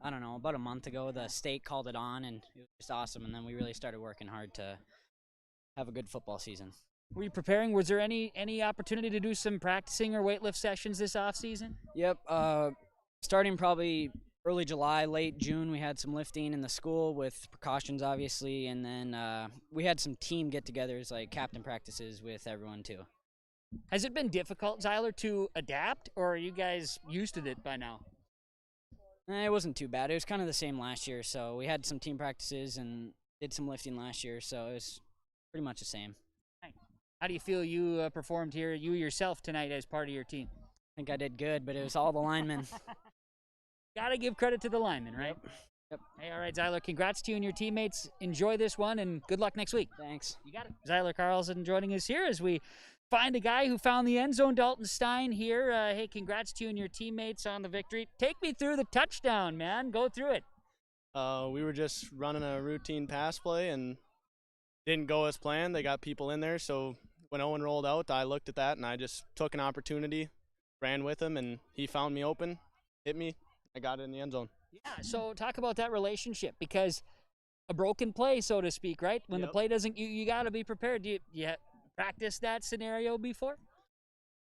about a month ago. The state called it on, and it was just awesome. And then we really started working hard to have a good football season. Were you preparing? Was there any opportunity to do some practicing or weightlift sessions this off season? Yep. Starting probably early July, late June, we had some lifting in the school with precautions, obviously, and then we had some team get-togethers, like captain practices with everyone, too. Has it been difficult, Zyler, to adapt, or are you guys used to it by now? It wasn't too bad. It was kind of the same last year, so we had some team practices and did some lifting last year, so it was pretty much the same. How do you feel you performed here, you yourself, tonight as part of your team? I think I did good, but it was all the linemen. Got to give credit to the linemen, right? Yep. Hey, all right, Zyler, congrats to you and your teammates. Enjoy this one, and good luck next week. Thanks. You got it. Zyler Carlson joining us here as we find a guy who found the end zone, Dalton Stein here. Hey, congrats to you and your teammates on the victory. Take me through the touchdown, man. Go through it. We were just running a routine pass play and didn't go as planned. They got people in there, so when Owen rolled out, I looked at that and I just took an opportunity, ran with him, and he found me open. hit me. I got it in the end zone. Yeah, so talk about that relationship, because a broken play, so to speak, right? When the play doesn't, you got to be prepared. Do you practice that scenario before?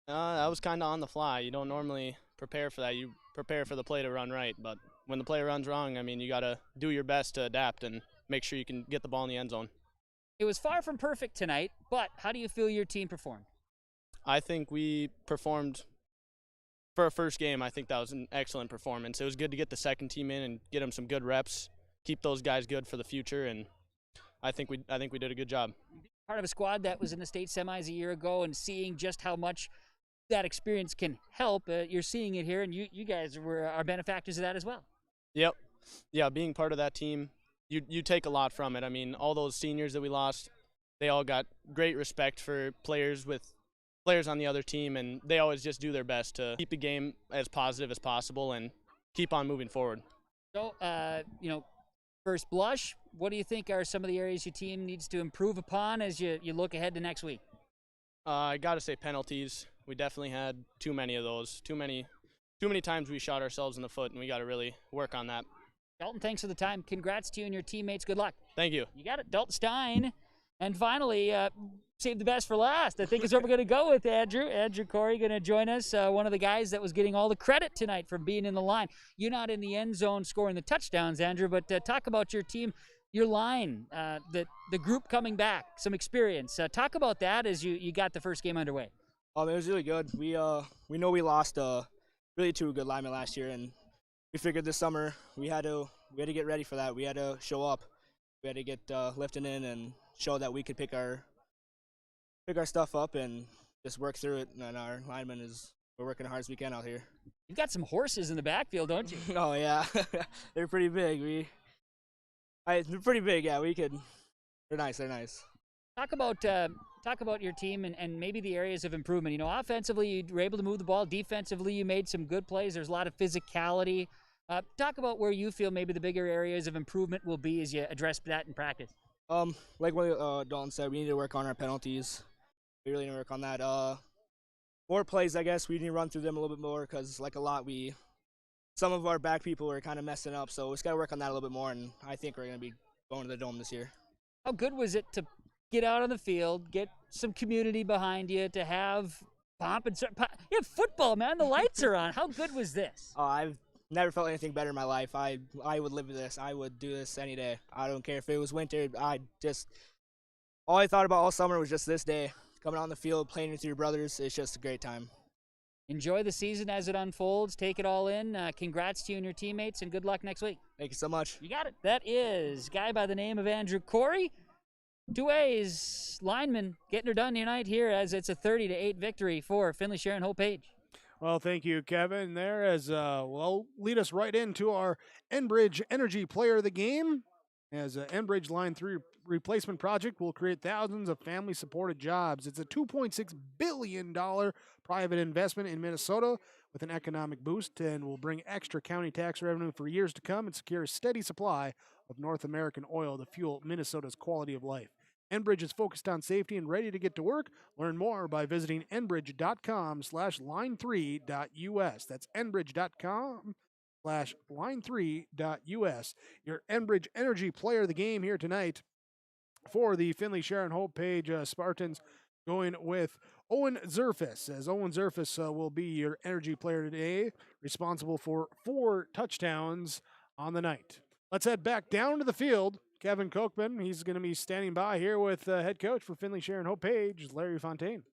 I was kind of on the fly. You don't normally prepare for that. You prepare for the play to run right, but when the play runs wrong, I mean, you got to do your best to adapt and make sure you can get the ball in the end zone. It was far from perfect tonight, but how do you feel your team performed? I think we performed for our first game. I think that was an excellent performance. It was good to get the second team in and get them some good reps, keep those guys good for the future, and I think we did a good job. Part of a squad that was in the state semis a year ago, and seeing just how much that experience can help. You're seeing it here, and you guys are benefactors of that as well. Yep. Yeah, being part of that team, you take a lot from it. I mean, all those seniors that we lost, they all got great respect for players on the other team, and they always just do their best to keep the game as positive as possible and keep on moving forward. So, first blush, what do you think are some of the areas your team needs to improve upon as you look ahead to next week? I got to say penalties. We definitely had too many of those. Too many times we shot ourselves in the foot, and we got to really work on that. Dalton, thanks for the time. Congrats to you and your teammates. Good luck. Thank you. You got it, Dalton Stein. And finally, save the best for last. I think is where we're going to go with Andrew. Andrew Corey going to join us, one of the guys that was getting all the credit tonight for being in the line. You're not in the end zone scoring the touchdowns, Andrew, but talk about your team, your line, the group coming back, some experience. Talk about that as you got the first game underway. It was really good. We know we lost really two good linemen last year, and we figured this summer we had to get ready for that. We had to show up. We had to get lifting in and show that we could pick our stuff up and just work through it. And our linemen we're working as hard as we can out here. You've got some horses in the backfield, don't you? Oh yeah, they're pretty big. They're pretty big. Yeah, they're nice. They're nice. Talk about your team and maybe the areas of improvement. You know, offensively, you were able to move the ball. Defensively, you made some good plays. There's a lot of physicality. Talk about where you feel maybe the bigger areas of improvement will be as you address that in practice. Like what Dalton said, we need to work on our penalties. We really need to work on that. More plays, I guess. We need to run through them a little bit more because, like a lot, some of our back people are kind of messing up. So we just got to work on that a little bit more, and I think we're going to be going to the Dome this year. How good was it to get out on the field, get some community behind you, to have pomp and you have football, man. The lights are on. How good was this? I've never felt anything better in my life. I would live with this. I would do this any day. I don't care if it was winter. All I thought about all summer was just this day. Coming out on the field, playing with your brothers. It's just a great time. Enjoy the season as it unfolds. Take it all in. Congrats to you and your teammates, and good luck next week. Thank you so much. You got it. That is a guy by the name of Andrew Corey. 2A's lineman getting her done tonight here as it's a 30-8 victory for Finley-Sharon-Hope-Page. Well, thank you, Kevin. There as lead us right into our Enbridge Energy Player of the Game. As Enbridge Line 3 replacement project will create thousands of family-supported jobs. It's a $2.6 billion private investment in Minnesota with an economic boost and will bring extra county tax revenue for years to come and secure a steady supply of North American oil to fuel Minnesota's quality of life. Enbridge is focused on safety and ready to get to work. Learn more by visiting enbridge.com/line3.us. That's enbridge.com/line3.us. Your Enbridge Energy Player of the Game here tonight for the Finley-Sharon-Hope-Page Spartans, going with Owen Zerfus, as Owen Zerfus will be your Energy Player today, responsible for 4 touchdowns on the night. Let's head back down to the field. Kevin Kochman, he's going to be standing by here with head coach for Finley-Sharon-Hope-Page, Larry Fontaine.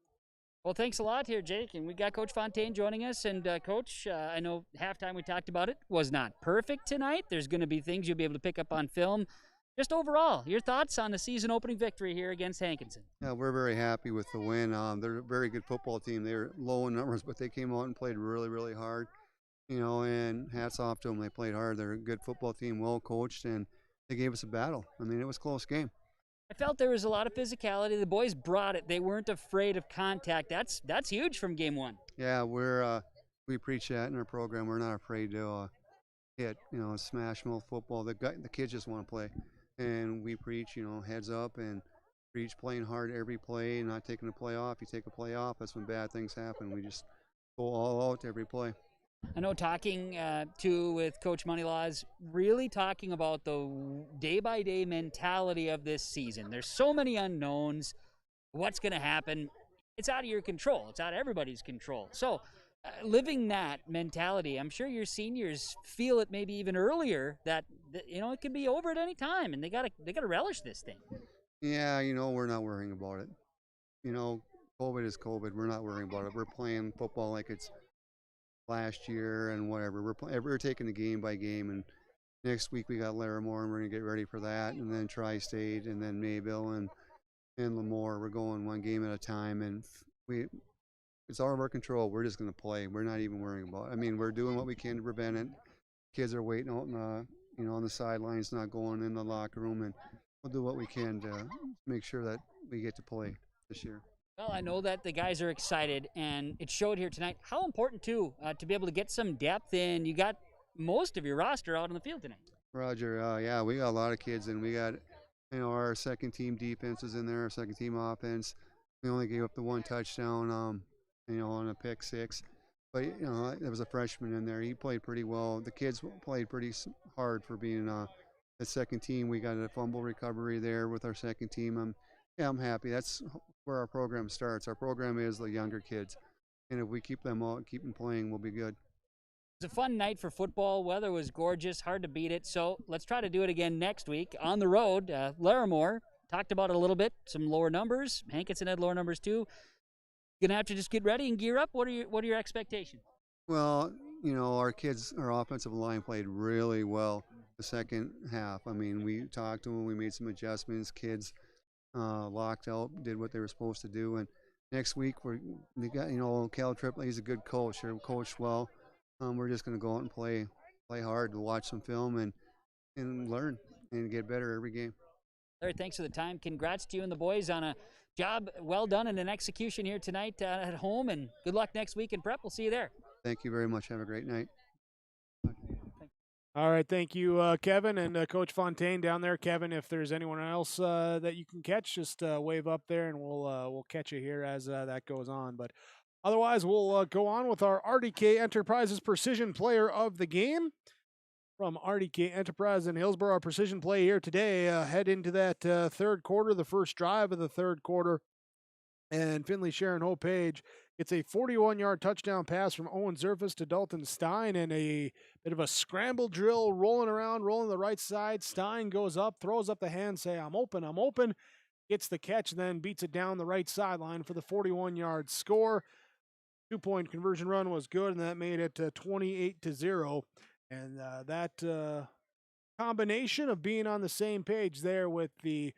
Well, thanks a lot here, Jake. And we got Coach Fontaine joining us. And, Coach, I know halftime we talked about it was not perfect tonight. There's going to be things you'll be able to pick up on film. Just overall, your thoughts on the season-opening victory here against Hankinson? Yeah, we're very happy with the win. They're a very good football team. They're low in numbers, but they came out and played really, really hard. You know, and hats off to them. They played hard. They're a good football team, well coached, and they gave us a battle. I mean, it was a close game. I felt there was a lot of physicality. The boys brought it. They weren't afraid of contact. That's huge from game one. Yeah, we preach that in our program. We're not afraid to hit, smash mouth football. The kids just want to play, and we preach, heads up and preach playing hard every play, not taking a play off. You take a play off, that's when bad things happen. We just go all out every play. I know talking too with Coach Moneylaws, really talking about the day-by-day mentality of this season. There's so many unknowns. What's going to happen? It's out of your control. It's out of everybody's control. So living that mentality, I'm sure your seniors feel it maybe even earlier that it could be over at any time, and they gotta relish this thing. Yeah, we're not worrying about it. COVID is COVID. We're not worrying about it. We're playing football like it's last year and whatever. We're taking it game by game, and next week we got Larimore, and we're gonna get ready for that, and then Tri-State, and then Mayville, and Lemoore. We're going one game at a time, and it's out of our control. We're just gonna play. We're not even worrying about it. I mean, we're doing what we can to prevent it. Kids are waiting out on the sidelines, not going in the locker room, and we'll do what we can to make sure that we get to play this year. Well, I know that the guys are excited, and it showed here tonight. How important, too, to be able to get some depth in. You got most of your roster out on the field tonight. Roger, yeah, we got a lot of kids, and we got, our second-team defense is in there, our second-team offense. We only gave up the one touchdown, on a pick six. But, there was a freshman in there. He played pretty well. The kids played pretty hard for being the second team. We got a fumble recovery there with our second team. I'm happy. That's where our program starts. Our program is the younger kids. And if we keep them out, keep them playing, we'll be good. It's a fun night for football. Weather was gorgeous, hard to beat it. So let's try to do it again next week on the road. Larimore talked about it a little bit. Some lower numbers. Hankinson had lower numbers too. Gonna have to just get ready and gear up. What are your expectations? Well, our kids, our offensive line played really well the second half. I mean, we talked to them. We made some adjustments. Kids locked out, did what they were supposed to do. And next week we got Cal Tripley. He's a good coach. They're coached well. We're just going to go out and play hard, to watch some film and learn and get better every game. Larry, thanks for the time. Congrats to you and the boys on a job well done and an execution here tonight at home. And good luck next week in prep. We'll see you there. Thank you very much. Have a great night. All right, thank you, Kevin, and Coach Fontaine down there. Kevin, if there's anyone else that you can catch, just wave up there, and we'll catch you here as that goes on. But otherwise, we'll go on with our RDK Enterprises Precision Player of the Game. From RDK Enterprise in Hillsborough, our precision play here today. Head into that third quarter, the first drive of the third quarter, and Finley-Sharon-Hope-Page gets a 41-yard touchdown pass from Owen Zerfus to Dalton Stein, and a bit of a scramble drill, rolling the right side. Stein goes up, throws up the hand, say, I'm open, gets the catch, then beats it down the right sideline for the 41-yard score. 2-point conversion run was good, and that made it 28-0. And that combination of being on the same page there with the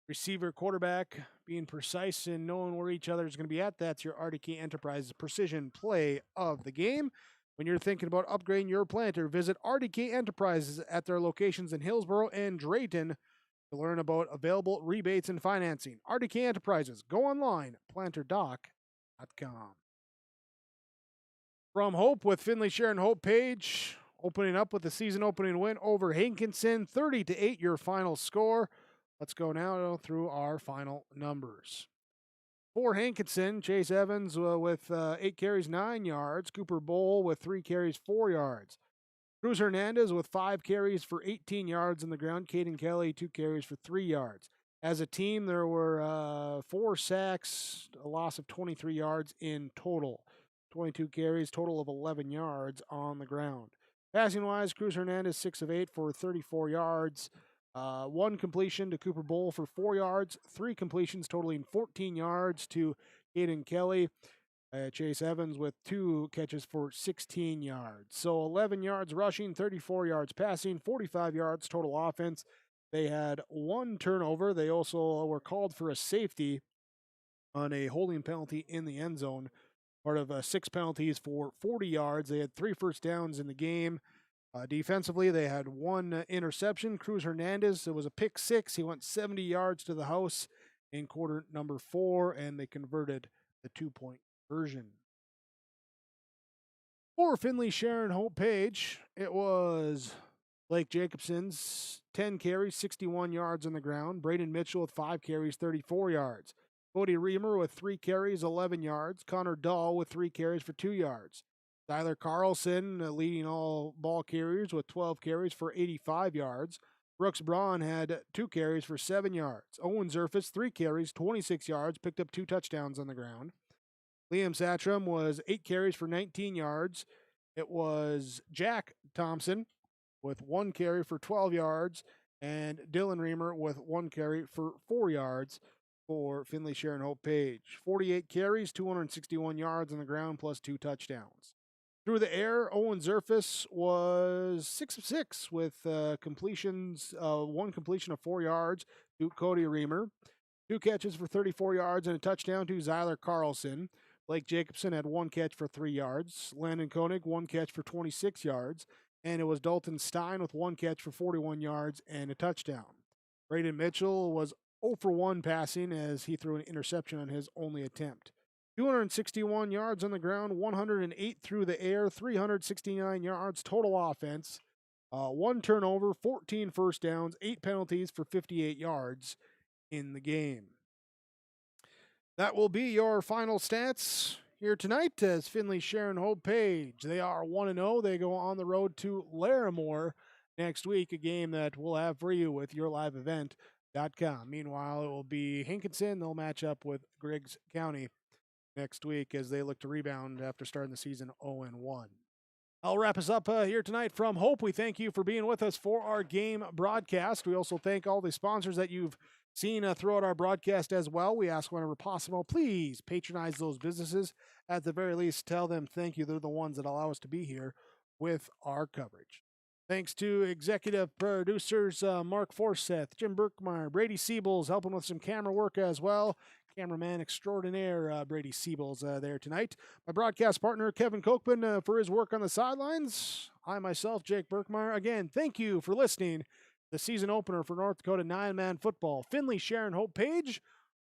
receiver, quarterback, being precise and knowing where each other is going to be at, that's your RDK Enterprises Precision Play of the Game. When you're thinking about upgrading your planter, visit RDK Enterprises at their locations in Hillsborough and Drayton to learn about available rebates and financing. RDK Enterprises. Go online, planterdoc.com. From Hope with Finley-Sharon-Hope-Page, opening up with the season opening win over Hankinson, 30-8 your final score. Let's go now through our final numbers. For Hankinson, Chase Evans with 8 carries, 9 yards. Cooper Bowl with 3 carries, 4 yards. Cruz Hernandez with 5 carries for 18 yards on the ground. Caden Kelly, 2 carries for 3 yards. As a team, there were 4 sacks, a loss of 23 yards in total. 22 carries, total of 11 yards on the ground. Passing-wise, Cruz Hernandez, 6 of 8 for 34 yards. 1 completion to Cooper Bowl for 4 yards. 3 completions totaling 14 yards to Caden Kelly. Chase Evans with 2 catches for 16 yards. So 11 yards rushing, 34 yards passing, 45 yards total offense. They had 1 turnover. They also were called for a safety on a holding penalty in the end zone. Part of 6 penalties for 40 yards. They had 3 first downs in the game. Defensively, they had 1 interception. Cruz Hernandez, it was a pick 6. He went 70 yards to the house in quarter number 4, and they converted the 2-point conversion. For Finley-Sharon-Hope-Page, it was Blake Jacobson's 10 carries, 61 yards on the ground. Braden Mitchell with 5 carries, 34 yards. Cody Reamer with 3 carries, 11 yards. Connor Dahl with 3 carries for 2 yards. Tyler Carlson leading all ball carriers with 12 carries for 85 yards. Brooks Braun had 2 carries for 7 yards. Owen Zerfus, 3 carries, 26 yards, picked up 2 touchdowns on the ground. Liam Satcham was 8 carries for 19 yards. It was Jack Thompson with 1 carry for 12 yards, and Dylan Reamer with 1 carry for 4 yards for Finley-Sharon-Hope-Page. 48 carries, 261 yards on the ground, plus 2 touchdowns. Through the air, Owen Zerfus was 6 of 6 with completions, 1 completion of 4 yards to Cody Reamer, 2 catches for 34 yards and a touchdown to Zyler Carlson. Blake Jacobson had 1 catch for 3 yards. Landon Koenig, 1 catch for 26 yards. And it was Dalton Stein with 1 catch for 41 yards and a touchdown. Braden Mitchell was 0 for 1 passing as he threw an interception on his only attempt. 261 yards on the ground, 108 through the air, 369 yards total offense, 1 turnover, 14 first downs, 8 penalties for 58 yards in the game. That will be your final stats here tonight as Finley-Sharon-Hope-Page. They are 1-0. They go on the road to Larimore next week, a game that we'll have for you with yourliveevent.com. Meanwhile, it will be Hankinson. They'll match up with Griggs County next week as they look to rebound after starting the season 0-1. I'll wrap us up here tonight from Hope. We thank you for being with us for our game broadcast. We also thank all the sponsors that you've seen throughout our broadcast as well. We ask whenever possible, please patronize those businesses. At the very least, tell them thank you. They're the ones that allow us to be here with our coverage. Thanks to executive producers Mark Forseth, Jim Berkmeyer, Brady Siebels helping with some camera work as well. Cameraman extraordinaire Brady Siebels there tonight. My broadcast partner Kevin Kochman for his work on the sidelines. I myself, Jake Berkmeyer. Again, thank you for listening. The season opener for North Dakota 9-man football. Finley-Sharon-Hope-Page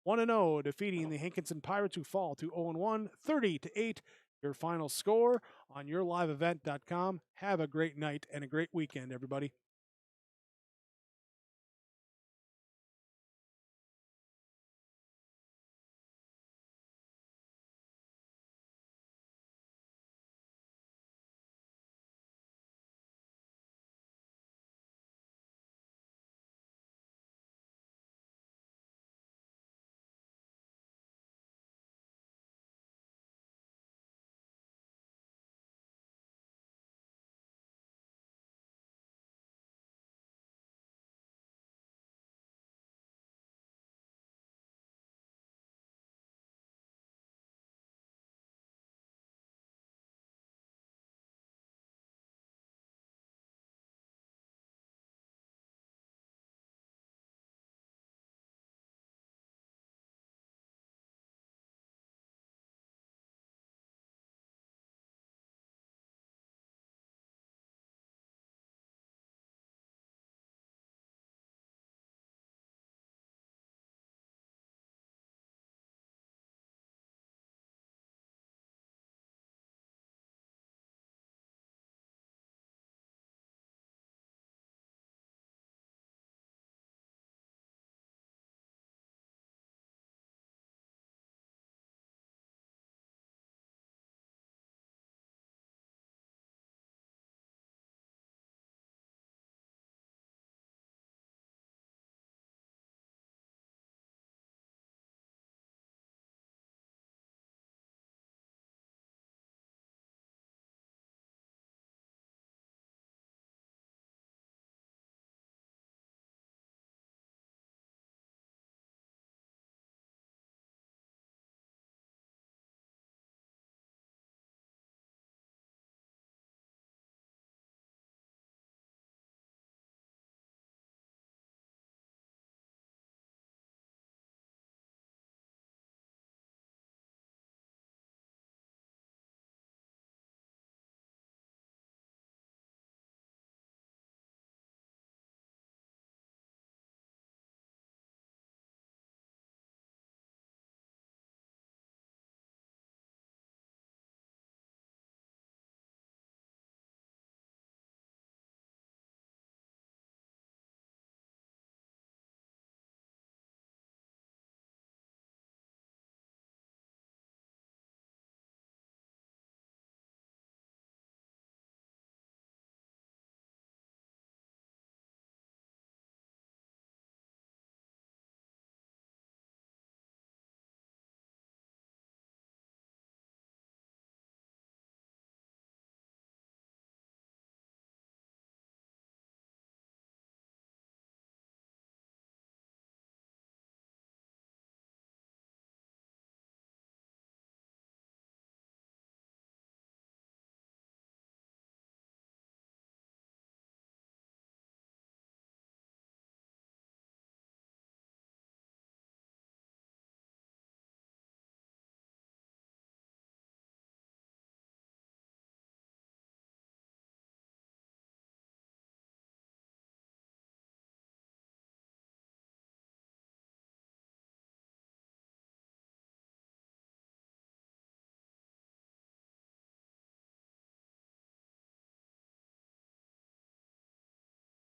1-0, defeating the Hankinson Pirates, who fall to 0-1, 30-8. Your final score on yourliveevent.com. Have a great night and a great weekend, everybody.